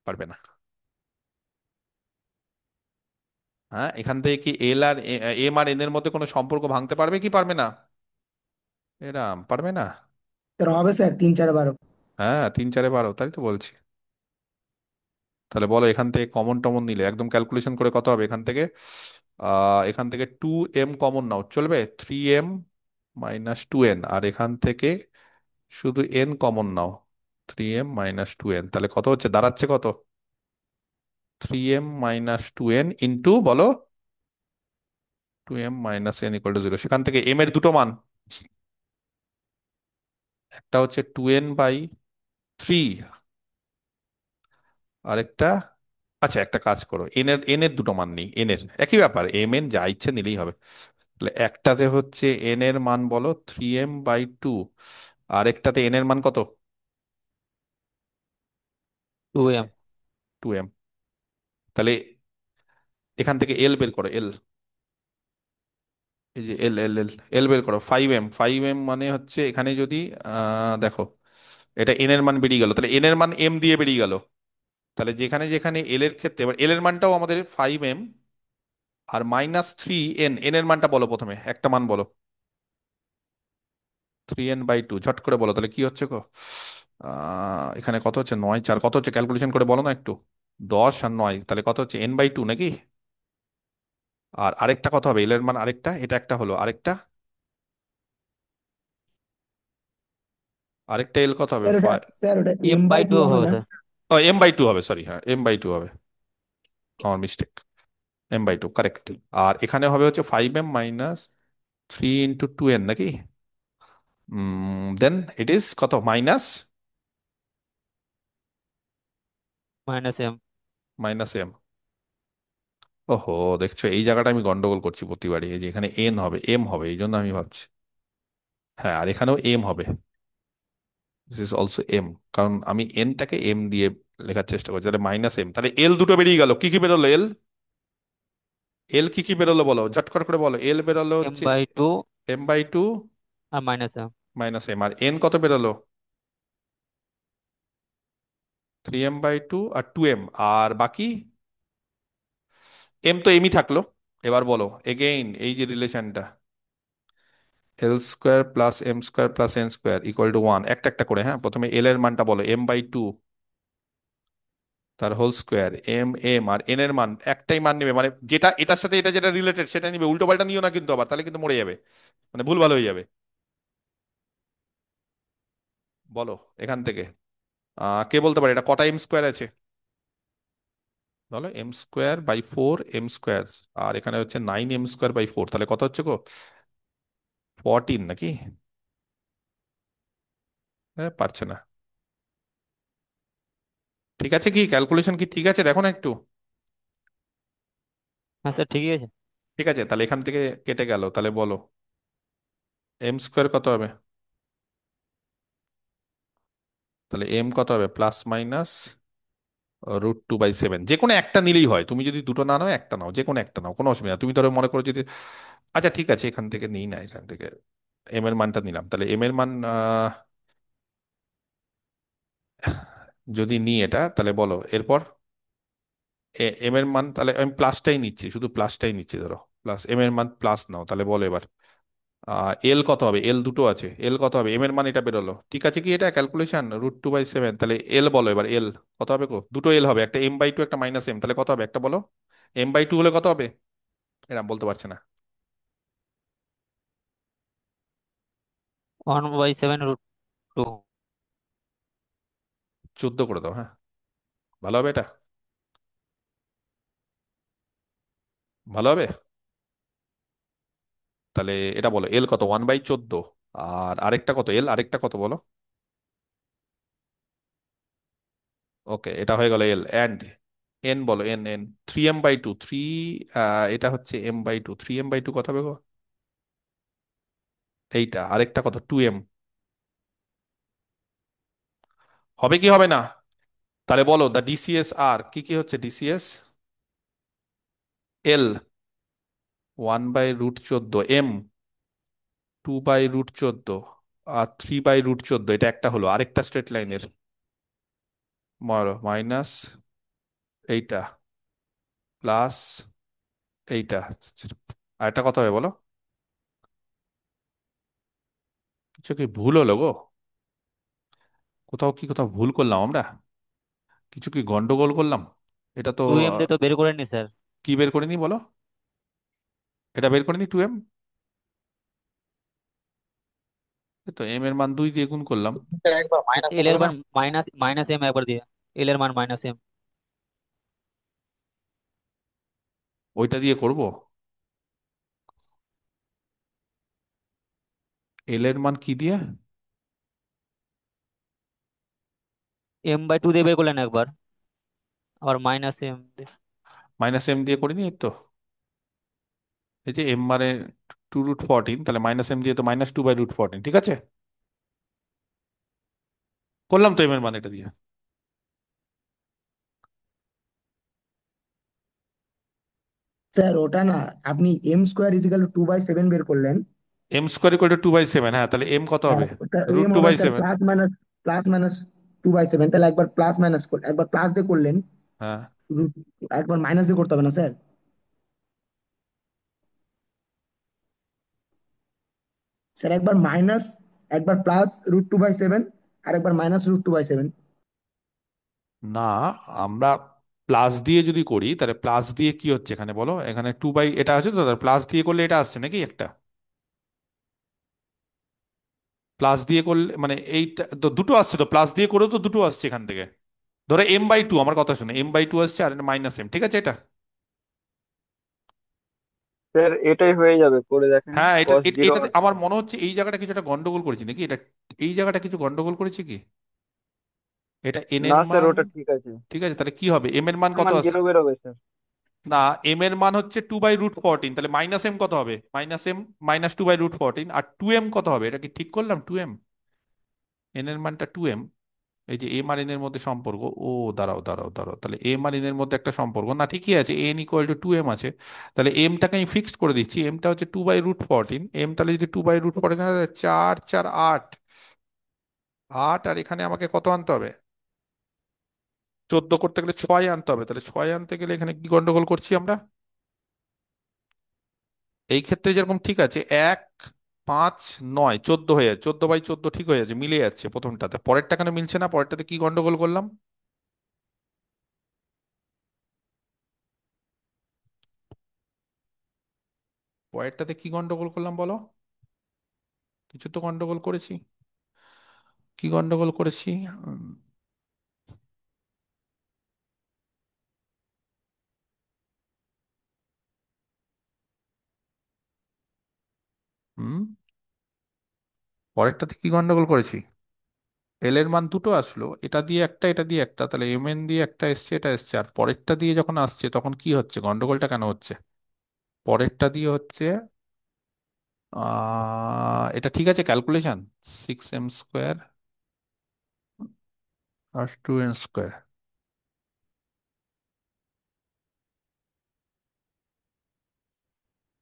পারবে না। হ্যাঁ, এখান থেকে কি এল আর এম আর এন এর মধ্যে কোনো সম্পর্ক ভাঙতে পারবে কি পারবে না? এরাম পারবে না। স্যার হবে স্যার, 3 4 12। হ্যাঁ, 3 4 12, তাই তো বলছি। তাহলে বলো এখান থেকে কমন টমন নিলে একদম ক্যালকুলেশন করে কত হবে এখান থেকে? এখান থেকে 2m কমন নাও, চলবে? 3m মাইনাস 2n, আর এখান থেকে শুধু n কমন নাও, 3m - 2n, তাহলে কত হচ্ছে, দাঁড়াচ্ছে কত? 3m - 2n ইন্টু, বলো, 2m - n = 0। সেখান থেকে m এর দুটো মান, একটা হচ্ছে 2n/3, আরেকটা, আচ্ছা একটা কাজ করো, এন এর দুটো মান নেই, এন এর একই ব্যাপার, এম এন যা ইচ্ছে নিলেই হবে। তাহলে একটাতে হচ্ছে এন এর মান বলো 3m/2, আর একটাতে এন এর মান কত? 2m। 2m। তাহলে এখান থেকে এল বের করো, এল, এই যে এল এল এল, এল বের করো। 5m মানে হচ্ছে এখানে যদি দেখো, এটা এন এর মান বেরিয়ে গেল, তাহলে এন এর মান এম দিয়ে বেরিয়ে গেল। তাহলে যেখানে যেখানে এল এর ক্ষেত্রে, এবার এল এর মানটাও আমাদের 5m, আর -3n, এন এর মানটা বলো প্রথমে, একটা মান বলো। 3n/2, ঝট করে বলো তাহলে কি হচ্ছে গো? এখানে কত হচ্ছে, 9 4, কত হচ্ছে ক্যালকুলেশন করে বলো না একটু। 10 আর 9, তাহলে কত হচ্ছে, n/2 নাকি? আর আরেকটা কত হবে, এল এর মান আরেকটা, এটা একটা হলো, আরেকটা, আরেকটা এল কত হবে? স্যার ওটা এম বাই টু m/2 হবে হবে না? স্যার। ও, m/2 হবে, সরি, হ্যাঁ m/2 হবে, আমার মিস্টেক। m/2 correct. আর এখানে হবে হচ্ছে 5m - 3 × 2n নাকি? দেন ইট ইজ কত, মাইনাস, -m। -m। ওহো, দেখছো এই জায়গাটা আমি গন্ডগোল করছি প্রতিবারই, এই যে এখানে এন হবে, এম হবে, এই জন্য আমি ভাবছি। হ্যাঁ, আর এখানেও এম হবে, দিস ইজ অলসো এম, কারণ আমি এনটাকে এম দিয়ে লেখার চেষ্টা করছি। তাহলে -m, তাহলে এল দুটো বেরিয়ে গেল, কি কি বেরোলো এল? এল কি কি বেরোলো বলো, ঝটকর করে বলো। এল বেরোলো হচ্ছে m/2 m/2 আর -m। -m, আর এন কত বেরোলো? 3m/2 আর 2m, আর বাকি এম তো এমই থাকলো। এবার বলো এগেইন এই যে রিলেশনটা, l² plus m² plus n² = 1, একটা একটা করে। হ্যাঁ, প্রথমে এল এর মানটা বলো, m/2 তার whole square, M R N এর মান একটাই মান নেবে, মানে যেটা এটার সাথে এটা যেটা রিলেটেড সেটা নিবে, উল্টো পাল্টা নিও না কিন্তু আবার, তাহলে কিন্তু মরে যাবে, মানে ভুল ভালো হয়ে যাবে। বলো এখান থেকে কে বলতে পারে এটা কটা m² আছে? বলো, m²/4 m², আর এখানে হচ্ছে 9m²/4, তাহলে কত হচ্ছে গো, 14 নাকি? হ্যাঁ, পারছে না। ঠিক আছে, কি ক্যালকুলেশন কি ঠিক আছে, দেখো না একটু। হ্যাঁ স্যার ঠিকই আছে। ঠিক আছে, তাহলে এখান থেকে কেটে গেল, তাহলে বলো m² কত হবে? তাহলে এম কত হবে, +-√2/7, যে কোনো একটা নিলেই হয়। তুমি যদি দুটো না নাও, একটা নাও, যে কোনো একটা নাও, কোনো অসুবিধা নেই। তুমি ধরো মনে করো যদি, আচ্ছা ঠিক আছে, এখান থেকে নিই না, এখান থেকে এম এর মানটা নিলাম। তাহলে এম এর মান যদি নিই এটা, তাহলে বলো এরপর এম এর মান, তাহলে আমি প্লাসটাই নিচ্ছি, শুধু প্লাসটাই নিচ্ছি, ধরো প্লাস, এম এর মান প্লাস নাও। তাহলে বলো এবার এল কত হবে, এল দুটো আছে, এল কত হবে, এম এর মান এটা বেরোলো, ঠিক আছে কি এটা ক্যালকুলেশন, √2/7, তাহলে এল বলো এবার, এল কত হবে গো, দুটো এল হবে, একটা m/2, একটা -m, তাহলে কত হবে একটা বলো, m/2 হলে কত হবে, এরকম বলতে পারছে না। 1/7 √2। 14 করে দাও, হ্যাঁ, ভালো হবে এটা, ভালো হবে। তাহলে এটা বলো এল কত, 1/14, আর আরেকটা কত, এল আরেকটা কত বলো। ওকে, এটা হয়ে গেল এল, অ্যান্ড এন বলো, এন এন 3m/2, এটা হচ্ছে m/2, 3m/2 কত হবে গো, এইটা আরেকটা কত, 2m, হবে কি হবে না। তাহলে বলো দা ডিসিএস আর কি কি হচ্ছে, ডিসিএস এল 1/√14, এম 2/√14, আর 3/√14, এটা একটা হলো, আরেকটা স্ট্রেট লাইনের মাইনাস এইটা প্লাস এইটা, আর একটা কত হবে বলো, কিছু কি ভুল হলো গো, কোথাও ভুল করলাম আমরা, কিছু কি গন্ডগোল করলাম, এটা তো 2m দিয়ে তো বের করে নি স্যার। কি বের করে নি বলো, এটা বের করে নি 2m, তো এম এর মান 2 দিয়ে গুণ করলাম, একবার মাইনাসে এল এর করো না। মান মাইনাস মাইনাস এম একবার দিয়ে, এল এর মান -m। ওইটা দিয়ে করব, এল এর মান কি দিয়ে, m/2 দিয়ে বের করলেন একবার, আবার -m দিয়ে। -m দিয়ে করিনি এই তো, এই যে এম মানে 2√14, তাহলে -m দিয়ে তো -2/√14, ঠিক আছে, করলাম তো এম এর মান এটা দিয়ে। স্যার ওটা না, আপনি m² = 2/7 বের করলেন। m² = 2/7, হ্যাঁ, তাহলে এম কত হ্যাঁ, হবে, ওটা রুট এম টু হবে by sir seven plus minus 2/7, তাহলে একবার প্লাস মাইনাস একবার প্লাস দিয়ে করলেন। হ্যাঁ, root- একবার মাইনাস দিয়ে করতে হবে না স্যার। স্যার একবার মাইনাস, একবার +√2/7, আর একবার -√2/7। না, আমরা প্লাস দিয়ে যদি করি, তাহলে প্লাস দিয়ে কি হচ্ছে এখানে বলো, এখানে এটা আছে তো, প্লাস দিয়ে করলে এটা আসছে নাকি একটা, প্লাস দিয়ে করলে মানে এইটা তো দুটো আসছে, তো প্লাস দিয়ে করেও তো দুটো আসছে এখান থেকে, ধরো m/2, আমার কথা শুনে m/2 আসছে, আর -m, ঠিক আছে এটা, স্যার এটাই হয়ে যাবে, করে দেখেন। হ্যাঁ, cos 0 এটাতে আসবে। আমার মনে হচ্ছে এই জায়গাটা কিছু একটা গন্ডগোল করেছি নাকি, এটা এই জায়গাটা কিছু গন্ডগোল করেছি কি, এটা এন এর না স্যার, মান, ওটা ঠিক আছে। ঠিক আছে, তাহলে কি হবে, এম এর মান এর কত মান আছে, 0 বেরোবে স্যার। না, এম এর মান হচ্ছে 2/√14, তাহলে -m কত হবে, -m -2/√14, আর 2m কত হবে, এটা কি ঠিক করলাম, 2m, এন এর মানটা 2m, এই যে এম আর এন এর মধ্যে সম্পর্ক, ও দাঁড়াও দাঁড়াও দাঁড়াও, তাহলে এম আর এন এর মধ্যে একটা সম্পর্ক, না ঠিকই আছে, n = 2m আছে, তাহলে এমটাকে আমি ফিক্সড করে দিচ্ছি, এমটা হচ্ছে 2/√14, এম তাহলে যদি 2/√14, 4 4 8, 8, আর এখানে আমাকে কত আনতে হবে, 14 করতে গেলে 6 আনতে হবে, তাহলে 6 আনতে গেলে এখানে কি গন্ডগোল করছি আমরা, এই ক্ষেত্রে যেরকম ঠিক আছে, 1 5 9 14 হয়ে যাচ্ছে, 14/14 ঠিক হয়ে যাচ্ছে, মিলে যাচ্ছে প্রথমটাতে, পরেরটা কেন মিলছে না, পরেরটাতে কি গন্ডগোল করলাম, পরেরটাতে কি গন্ডগোল করলাম বলো, কিছু তো গন্ডগোল করেছি, কি গন্ডগোল করেছি, উম, হুম, পরেরটাতে কি গন্ডগোল করেছি, এল এর মান দুটো আসলো, এটা দিয়ে একটা, এটা দিয়ে একটা, তাহলে এম এন দিয়ে একটা এসছে, এটা এসছে, আর পরেরটা দিয়ে যখন আসছে তখন কি হচ্ছে, গন্ডগোলটা কেন হচ্ছে, পরেরটা দিয়ে হচ্ছে এটা ঠিক আছে ক্যালকুলেশন, 6m², আর 2n স্কোয়ার,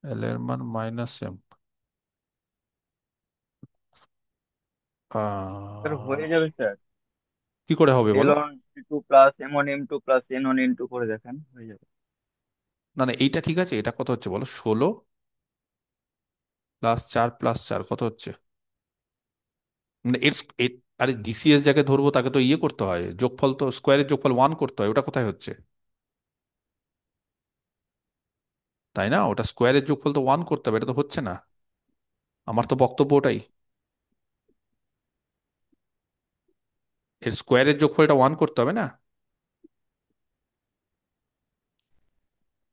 এল এর মান মাইনাস এম। স্যার হয়ে যাবে স্যার। কি করে হবে এল বলো? On two plus M on M two plus N on N two করে দেখেন, হয়ে যাবে। না না, এইটা ঠিক আছে। এটা কত হচ্ছে বলো? 16 + 4 + 4 কত হচ্ছে? মানে আরে ডিসিএস যাকে ধরবো তাকে তো ইয়ে করতে হয়, যোগফল তো স্কোয়ারের যোগফল 1 করতে হয়। ওটা কোথায় হচ্ছে? তাই না? ওটা স্কোয়ারের যোগফল তো 1 করতে হবে, এটা তো হচ্ছে না। আমার তো বক্তব্য ওটাই, এর স্কোয়ারের যোগফলটা 1 করতে হবে না?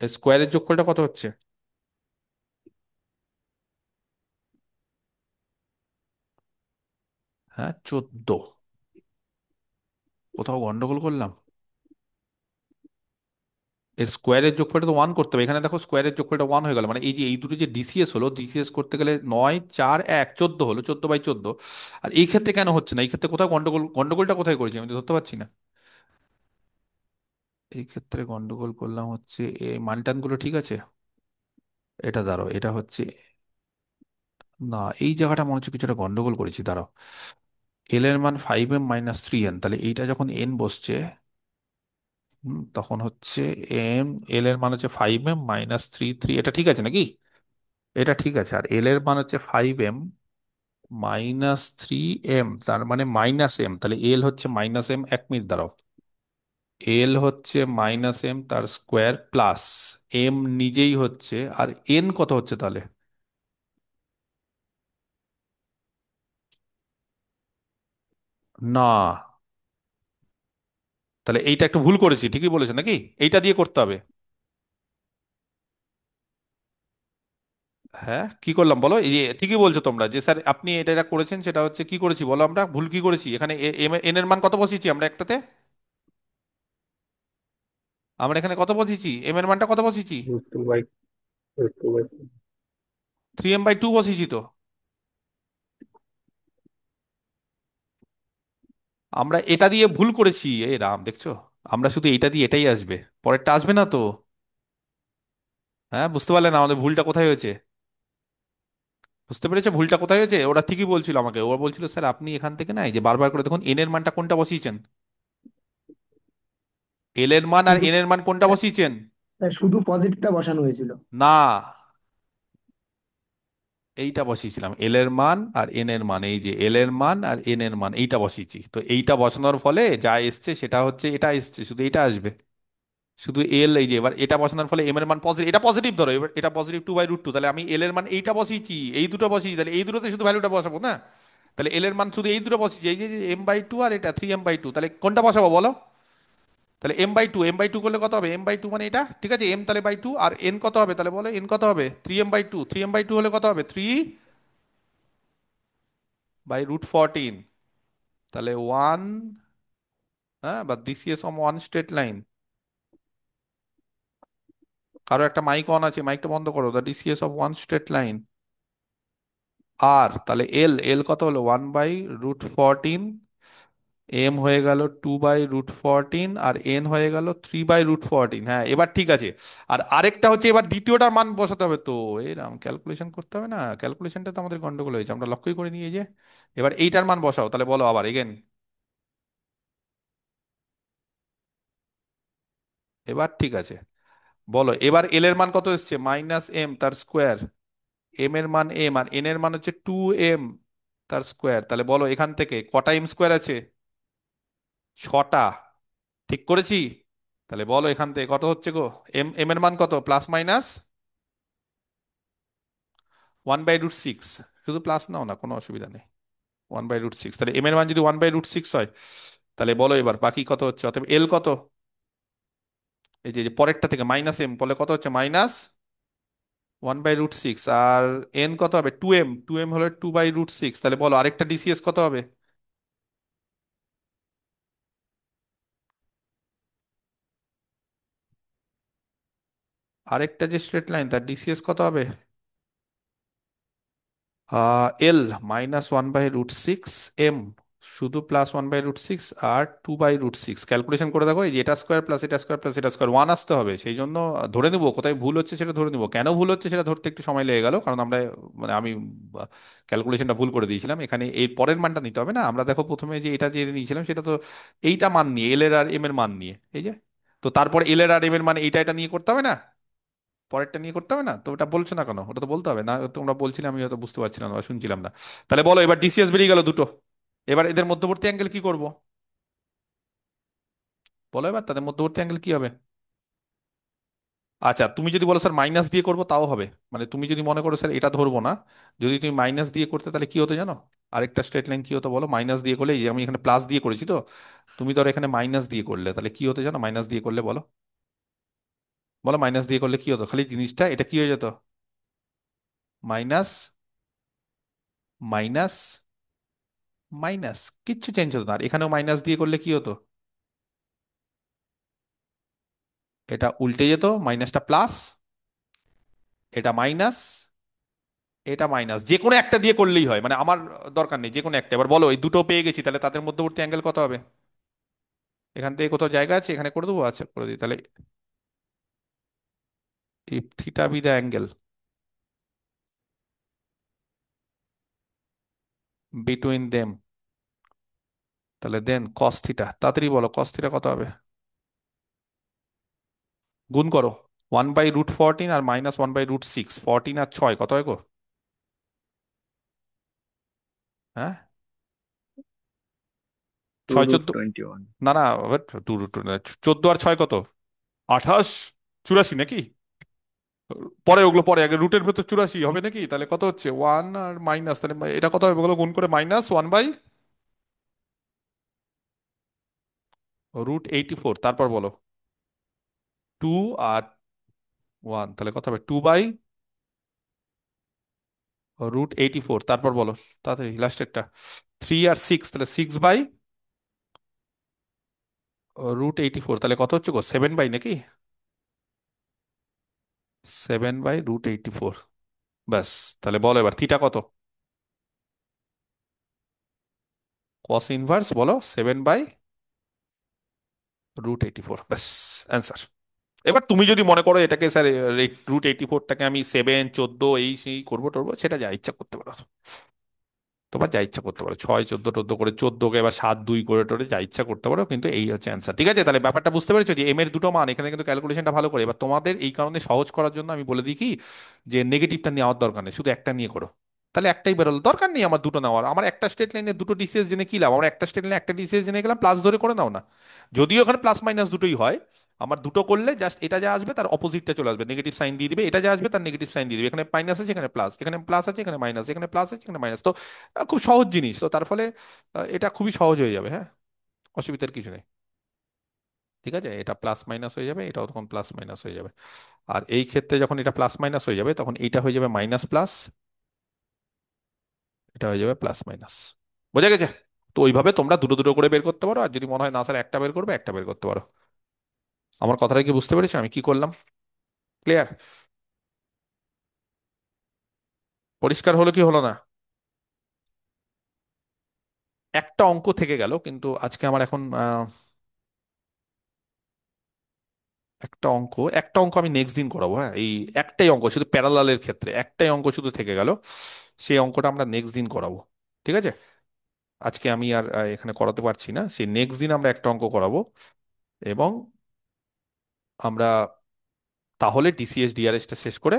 এর স্কোয়ারের যোগফলটা কত হচ্ছে? হ্যাঁ, 14। কোথাও গন্ডগোল করলাম? এর স্কোয়ারের যোগফলটা তো 1 করতে হবে। এখানে দেখো স্কোয়ারের যোগফলটা 1 হয়ে গেল, মানে এই যে এই দুটো যে ডিসিএস হলো, ডিসিএস করতে গেলে 9 4 1 14 হলো, 14/14। আর এই ক্ষেত্রে কেন হচ্ছে না? এই ক্ষেত্রে কোথাও গন্ডগোল, গন্ডগোলটা কোথায় করেছি আমি তো ধরতে পারছি না। এই ক্ষেত্রে গন্ডগোল করলাম হচ্ছে এই মানটানগুলো ঠিক আছে। এটা দাঁড়াও, এটা হচ্ছে, না এই জায়গাটা মনে হচ্ছে কিছুটা গন্ডগোল করেছি, দাঁড়াও। এল এর মান 5m - 3n, তাহলে এইটা যখন এন বসছে, তখন হচ্ছে এম, এল এর মান হচ্ছে 5m - 3 3, এটা ঠিক আছে নাকি? এটা ঠিক আছে। আর এল এর মান হচ্ছে 5m - 3m, তার মানে -m, তাহলে এল হচ্ছে -m। 1 মিনিট দাঁড়াও, এল হচ্ছে -m তার স্কোয়ার প্লাস এম নিজেই হচ্ছে, আর এন কত হচ্ছে তাহলে? না, তাহলে এইটা একটু ভুল করেছি, ঠিকই বলেছে নাকি? এইটা দিয়ে করতে হবে। হ্যাঁ, কি করলাম বলো? এই যে ঠিকই বলছো তোমরা যে স্যার আপনি এটা এটা করেছেন, সেটা হচ্ছে কি করেছি বলো? আমরা ভুল কি করেছি এখানে? এন এর মান কত বসিয়েছি আমরা একটাতে? আমরা এখানে কত বসিয়েছি? এম এর মানটা কত বসিয়েছি? √2/√2/3। 3m/2 বসিয়েছি তো। আমরা এটা দিয়ে ভুল করেছি, এই রাম দেখছো? আমরা শুধু এটা দিয়ে এটাই আসবে, পরেরটা আসবে না তো। হ্যাঁ, বুঝতে পারলে না আমাদের ভুলটা কোথায় হয়েছে? বুঝতে পেরেছো ভুলটা কোথায় হয়েছে? ওরা ঠিকই বলছিল আমাকে, ওরা বলছিল স্যার আপনি এখান থেকে না, এই যে বারবার করে দেখুন এন এর মানটা কোনটা বসিয়েছেন, এল এর মান আর শুধু এন এর মান কোনটা বসিয়েছেন? শুধু পজিটিভটা বসানো হয়েছিল। না, এইটা বসিয়েছিলাম, এল এর মান আর এন এর মান, এই যে এল এর মান আর এন এর মান এইটা বসিয়েছি। তো এইটা বসানোর ফলে যা এসছে সেটা হচ্ছে এটা এসছে, শুধু এটা আসবে, শুধু এল। এই যে এবার এটা বসানোর ফলে এম এর মান পজিটিভ, এটা পজিটিভ ধরো, এবার এটা পজিটিভ 2/√2, তাহলে আমি এল এর মান এইটা বসিয়েছি, এই দুটো বসিয়েছি, তাহলে এই দুটোতে শুধু ভ্যালুটা বসাবো না? তাহলে এল এর মান শুধু এই দুটো বসিয়েছি, এই যে m/2 আর এটা 3m/2, তাহলে কোনটা বসাবো বলো? তাহলে m/2 করলে কত হবে? m/2 মানে এটা ঠিক আছে, এম তাহলে বাই 2, আর এন কত হবে তাহলে বলো? এন কত হবে? 3m/2, 3m/2 হলে কত হবে? 3/√14, তাহলে 1, হ্যাঁ, বা DCS on one straight line. কারো একটা মাইক অন আছে, মাইকটা বন্ধ করো। The DCs of one straight line. আর তাহলে এল, এল কত হলো? 1/√14, এম হয়ে গেল 2/√14, আর এন হয়ে গেল 3/√14। হ্যাঁ, এবার ঠিক আছে। আর আরেকটা হচ্ছে এবার দ্বিতীয়টার মান বসাতে হবে তো। এরকম ক্যালকুলেশন করতে হবে না? ক্যালকুলেশনটা তো আমাদের গন্ডগোল হয়েছে, আমরা লক্ষ্যই করে নিয়ে যে। এবার এইটার মান বসাও, তাহলে বলো আবার এগেন। এবার ঠিক আছে, বলো এবার এল এর মান কত এসছে? -m তার স্কোয়ার, এম এর মান এম, আর এন এর মান হচ্ছে 2m তার স্কোয়ার। তাহলে বলো এখান থেকে কটা এম স্কোয়ার আছে? 6টা। ঠিক করেছি? তাহলে বলো এখান থেকে কত হচ্ছে গো? এম, এম এর মান কত? Plus minus 1/√6। শুধু প্লাস নাও না, কোনো অসুবিধা নেই। 1/√6, তাহলে এম এর মান যদি 1/√6 হয়, তাহলে বলো এবার বাকি কত হচ্ছে? অতএব এল কত? এই যে যে পরেরটা থেকে -m, বলে কত হচ্ছে? -1/√6। আর এন কত হবে? 2m, 2m হলো 2/√6, তাহলে বলো আরেকটা ডিসিএস কত হবে? আরেকটা যে স্ট্রেট লাইন তার ডিসিএস কত হবে? এল -1/√6 এম। শুধু +1/√6 আর 2/√6 ক্যালকুলেশন করে দেখো, এই যে এটা স্কোয়ার প্লাস এটা স্কোয়ার প্লাস এটা স্কোয়ার 1 আসতে হবে, সেই জন্য ধরে নিবো কোথায় ভুল হচ্ছে সেটা ধরে নিবো। কেন ভুল হচ্ছে সেটা ধরতে একটু সময় লেগে গেল, কারণ আমরা মানে আমি ক্যালকুলেশনটা ভুল করে দিয়েছিলাম। এখানে এর পরের মানটা নিতে হবে না, আমরা দেখো প্রথমে যে এটা যে নিয়েছিলাম সেটা তো এইটা মান নিয়ে, এল এর আর এম এর মান নিয়ে, এই যে। তো তারপর এল এর আর এম এর মান এইটা এটা নিয়ে করতে হবে না, পরেরটা নিয়ে করতে হবে না, তো ওটা বলছো না কেন? ওটা তো বলতে হবে না, তোমরা বলছিলে আমি হয়তো বুঝতে পারছিলাম না বা শুনছিলাম না। তাহলে বলো, এবার ডিসিএস বেরিয়ে গেল দুটো, এবার এদের মধ্যবর্তী অ্যাঙ্গেল কি করব? বলো এবার তাদের মধ্যবর্তী অ্যাঙ্গেল কি হবে? আচ্ছা, তুমি যদি বলো স্যার মাইনাস দিয়ে করবো তাও হবে, মানে তুমি যদি মনে করো স্যার এটা ধরবো না, যদি তুমি মাইনাস দিয়ে করতে তাহলে কি হতো জানো? আরেকটা স্ট্রেট লাইন কি হতো বলো, মাইনাস দিয়ে করলে, এই যে আমি এখানে প্লাস দিয়ে করেছি তো, তুমি ধরো এখানে মাইনাস দিয়ে করলে তাহলে কি হতো জানো? মাইনাস দিয়ে করলে বলো, বলো মাইনাস দিয়ে করলে কি হতো? খালি জিনিসটা এটা কি হয়ে যেত? মাইনাস মাইনাস মাইনাস, কিচ্ছু চেঞ্জ হতো না। আর এখানেও মাইনাস দিয়ে করলে কি হতো? এটা উল্টে যেত, মাইনাসটা প্লাস, এটা মাইনাস, এটা মাইনাস, যে কোনো একটা দিয়ে করলেই হয়, মানে আমার দরকার নেই, যে কোনো একটা। এবার বলো এই দুটো পেয়ে গেছি, তাহলে তাদের মধ্যবর্তী অ্যাঙ্গেল কত হবে? এখান থেকে কোথাও জায়গা আছে এখানে করে দেবো, আচ্ছা করে দিই তাহলে। If theta be the angle between them, তাহলে দেন কস থিটা, তাড়াতাড়ি বলো কস থিটা কত হবে? গুণ করো, 1/√14 আর -1/√6, 14 আর 6 কত হয় গো? হ্যাঁ, টু ছয় রুট চোদ্দ, টোয়েন্টি ওয়ান না না, 2√2, 14 আর 6 কত? 28, 84 নাকি? পরে ওগুলো পরে, আগে রুটের ভেতর 84 হবে নাকি? তাহলে কত হচ্ছে, ওয়ান আর মাইনাস, তাহলে এটা কত হবে ওগুলো গুণ করে, -1/√84, তারপর বলো 2 আর 1, তাহলে কত হবে? 2/√84, তারপর বলো তাড়াতাড়ি লাস্টেরটা, 3 আর 6, তাহলে 6/√84, তাহলে কত হচ্ছে গো? 7 নাকি? 7/√84, ব্যাস। তাহলে বলো এবার থিটা কত? কস ইনভার্স বলো 7/√84, ব্যাস, অ্যান্সার। এবার তুমি যদি মনে করো এটাকে স্যার √84টাকে আমি 7, 14 এই সেই করবো টরবো, সেটা যা ইচ্ছা করতে পারো, তোমার যা ইচ্ছা করতে পারো, 6, 14, 14 করে 14কে এবার 7, 2 করে টোরে যা ইচ্ছা করতে পারো, কিন্তু এই হচ্ছে অ্যান্সার। ঠিক আছে, তাহলে ব্যাপারটা বুঝতে পেরেছো যে এম এর দুটো মান এখানে কিন্তু ক্যালকুলেশনটা ভালো করে। এবার তোমাদের এই কারণে সহজ করার জন্য আমি বলে দিই কি, যে নেগেটিভটা নেওয়ার দরকার নেই, শুধু একটা নিয়ে করো, তাহলে একটাই বেরোলো, দরকার নেই আমার দুটো নেওয়ার। আমার একটা স্টেট লাইনে দুটো ডিসিএস জেনে কি লাভ? আমার একটা স্টেট লাইনে একটা ডিসিএস জেনে গেলাম, প্লাস ধরে করে নাও না, যদিও ওখানে প্লাস মাইনাস দুটোই হয়। আমার দুটো করলে জাস্ট এটা যা আসবে তার অপোজিটটা চলে আসবে, নেগেটিভ সাইন দিয়ে দিবে, এটা যা আসবে তার নেগেটিভ সাইন দিয়ে দিবে, এখানে মাইনাস আছে এখানে প্লাস, এখানে প্লাস আছে এখানে মাইনাস, এখানে প্লাস আছে এখানে মাইনাস। তো খুব সহজ জিনিস, তো তার ফলে এটা খুবই সহজ হয়ে যাবে, হ্যাঁ, অসুবিধার কিছু নেই। ঠিক আছে, এটা প্লাস মাইনাস হয়ে যাবে, এটাও তখন প্লাস মাইনাস হয়ে যাবে। আর এই ক্ষেত্রে যখন এটা প্লাস মাইনাস হয়ে যাবে তখন এইটা হয়ে যাবে মাইনাস প্লাস, এটা হয়ে যাবে প্লাস মাইনাস। বোঝা গেছে? তো ওইভাবে তোমরা দুটো দুটো করে বের করতে পারো, আর যদি মনে হয় না স্যার একটা বের করবে, একটা বের করতে পারো। আমার কথাটা কি বুঝতে পেরেছো আমি কি করলাম? ক্লিয়ার? পরিষ্কার হলো কি হলো না? একটা অঙ্ক থেকে গেল, কিন্তু আজকে আমার এখন একটা অঙ্ক আমি নেক্সট দিন করাবো, হ্যাঁ, এই একটাই অঙ্ক শুধু প্যারালালের ক্ষেত্রে, একটাই অঙ্ক শুধু থেকে গেল, সেই অঙ্কটা আমরা নেক্সট দিন করাবো। ঠিক আছে, আজকে আমি আর এখানে করাতে পারছি না, সেই নেক্সট দিন আমরা একটা অঙ্ক করাবো। এবং আমরা তাহলে ডিসিএস ডিআরএসটা শেষ করে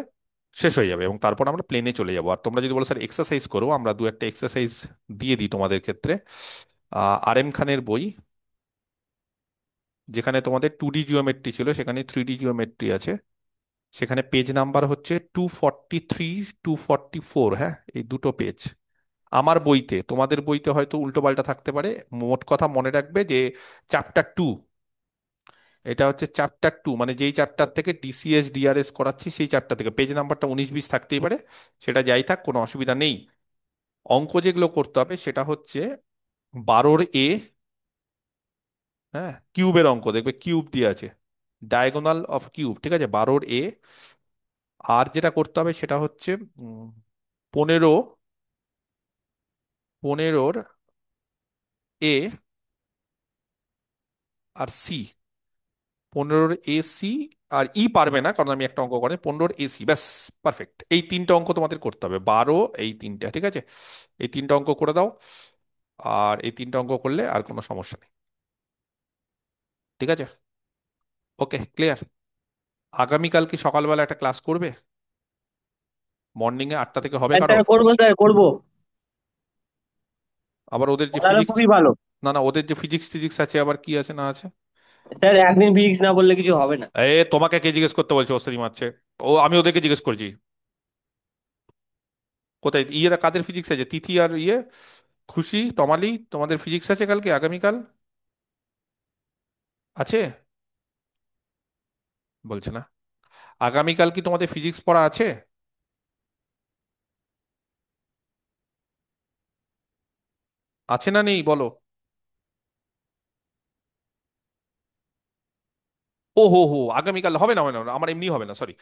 শেষ হয়ে যাবে, এবং তারপর আমরা প্লেনে চলে যাবো। আর তোমরা যদি বলো স্যার এক্সারসাইজ করো, আমরা দু একটা এক্সারসাইজ দিয়ে দিই তোমাদের ক্ষেত্রে। আর এম খানের বই, যেখানে তোমাদের 2D জিওমেট্রি ছিল সেখানে 3D জিওমেট্রি আছে, সেখানে পেজ নাম্বার হচ্ছে 243, 244, হ্যাঁ, এই দুটো পেজ। আমার বইতে, তোমাদের বইতে হয়তো উল্টো পাল্টা থাকতে পারে, মোট কথা মনে রাখবে যে চ্যাপ্টার 2, এটা হচ্ছে চ্যাপ্টার 2, মানে যেই চ্যাপ্টার থেকে ডিসিএস ডিআরএস করাচ্ছি সেই চ্যাপ্টার থেকে পেজ নাম্বারটা 19-20 থাকতেই পারে, সেটা যাই থাক কোনো অসুবিধা নেই। অঙ্ক যেগুলো করতে হবে সেটা হচ্ছে 12 এ, হ্যাঁ, কিউবের অঙ্ক, দেখবে কিউব দিয়ে আছে, ডায়াগোনাল অফ কিউব, ঠিক আছে, 12 এ। আর যেটা করতে হবে সেটা হচ্ছে 15, 15 এ আর সি, 15 এসি আর ই পারবে না কারণ আমি একটা অঙ্ক করে 15 এসি, ব্যাস পারফেক্ট। এই তিনটা অঙ্ক তোমাদের করতে হবে, 12 এই তিনটা, ঠিক আছে? এই তিনটা অঙ্ক করে দাও, আর এই তিনটা অঙ্ক করলে আর কোনো সমস্যা নেই, ঠিক আছে? ওকে, ক্লিয়ার। আগামীকাল কি সকালবেলা একটা ক্লাস করবে? মর্নিং এ 8টা থেকে হবে কারো? স্যার করবো, স্যার করবো। আবার ওদের যে তাহলে ফিজিক্স, খুবই ভালো। না না, ওদের যে ফিজিক্স টিজিক্স আছে আবার কি আছে না আছে? স্যার একদিন ফিজিক্স না বললে কিছু হবে না। তোমাকে কে জিজ্ঞেস করতে বলছে ওস্তাদি মারছে? আমি ওদেরকে জিজ্ঞেস করছি। কোথায় ইয়েরা, কাদের ফিজিক্স আছে? তিথি আর ইয়ে, খুশি, তমালি, তোমাদের ফিজিক্স আছে কালকে, আগামীকাল আছে? বলছে না। আগামীকাল কি তোমাদের ফিজিক্স পড়া আছে? আছে না নেই বলো? ও হো হো, আগামীকাল হবে না, হবে না, আমার এমনি হবে না, সরি।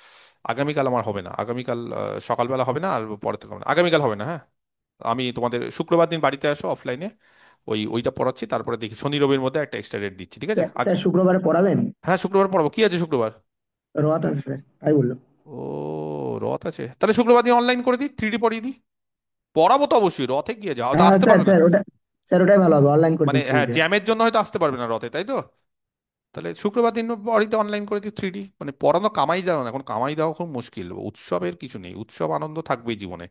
আগামীকাল আমার হবে না, আগামীকাল সকালবেলা হবে না, আর পরে থেকে হবে না, আগামীকাল হবে না, হ্যাঁ। আমি তোমাদের শুক্রবার দিন বাড়িতে আসো অফলাইনে, ওইটা পড়াচ্ছি, তারপরে দেখি শনি রবির মধ্যে একটা এক্সট্রা ডেট দিচ্ছি, ঠিক আছে? স্যার স্যার শুক্রবারে পড়াবেন? হ্যাঁ, শুক্রবার পড়াবো, কি আছে শুক্রবার? রথ আছে স্যার, তাই বললো। ও, রথ আছে, তাহলে শুক্রবার দিন অনলাইন করে দিই, 3D পড়িয়ে দিই। পড়াবো তো অবশ্যই, রথে গিয়ে যাও তো, হ্যাঁ আসতে স্যার, পারবে না। স্যার ওটা, স্যার ওটাই ভালো হবে, অনলাইন করে মানে দিন হ্যাঁ, থ্রিতে। জ্যামের জন্য হয়তো আসতে পারবে না রথে, তাই তো? তাহলে শুক্রবার দিন বাড়িতে অনলাইন করে দিই 3D। মানে পড়ানো কামাই দাও না, এখন কামাই দেওয়া খুব মুশকিল, উৎসবের কিছু নেই, উৎসব আনন্দ থাকবেই জীবনে।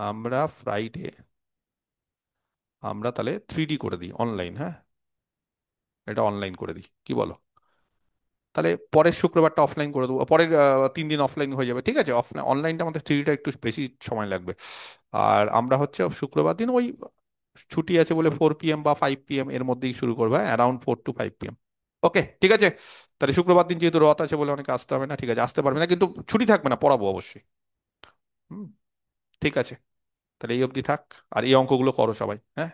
আমরা ফ্রাইডে, আমরা তাহলে 3D করে দিই অনলাইন, হ্যাঁ, এটা অনলাইন করে দিই, কি বলো? তাহলে পরের শুক্রবারটা অফলাইন করে দেবো, পরের 3 দিন অফলাইন হয়ে যাবে, ঠিক আছে? অফলাইন অনলাইনটা আমাদের 3Dটা একটু বেশি সময় লাগবে। আর আমরা হচ্ছে শুক্রবার দিন ওই ছুটি আছে বলে 4 PM বা 5 PM এর মধ্যেই শুরু করবো, হ্যাঁ, অ্যারাউন্ড 4 to 5 PM। ওকে, ঠিক আছে। তাহলে শুক্রবার দিন যেহেতু রথ আছে বলে অনেকে আসতে হবে না, ঠিক আছে, আসতে পারবে না, কিন্তু ছুটি থাকবে না, পড়াবো অবশ্যই। হুম, ঠিক আছে। তাহলে এই অবধি থাক, আর এই অঙ্কগুলো করো সবাই, হ্যাঁ।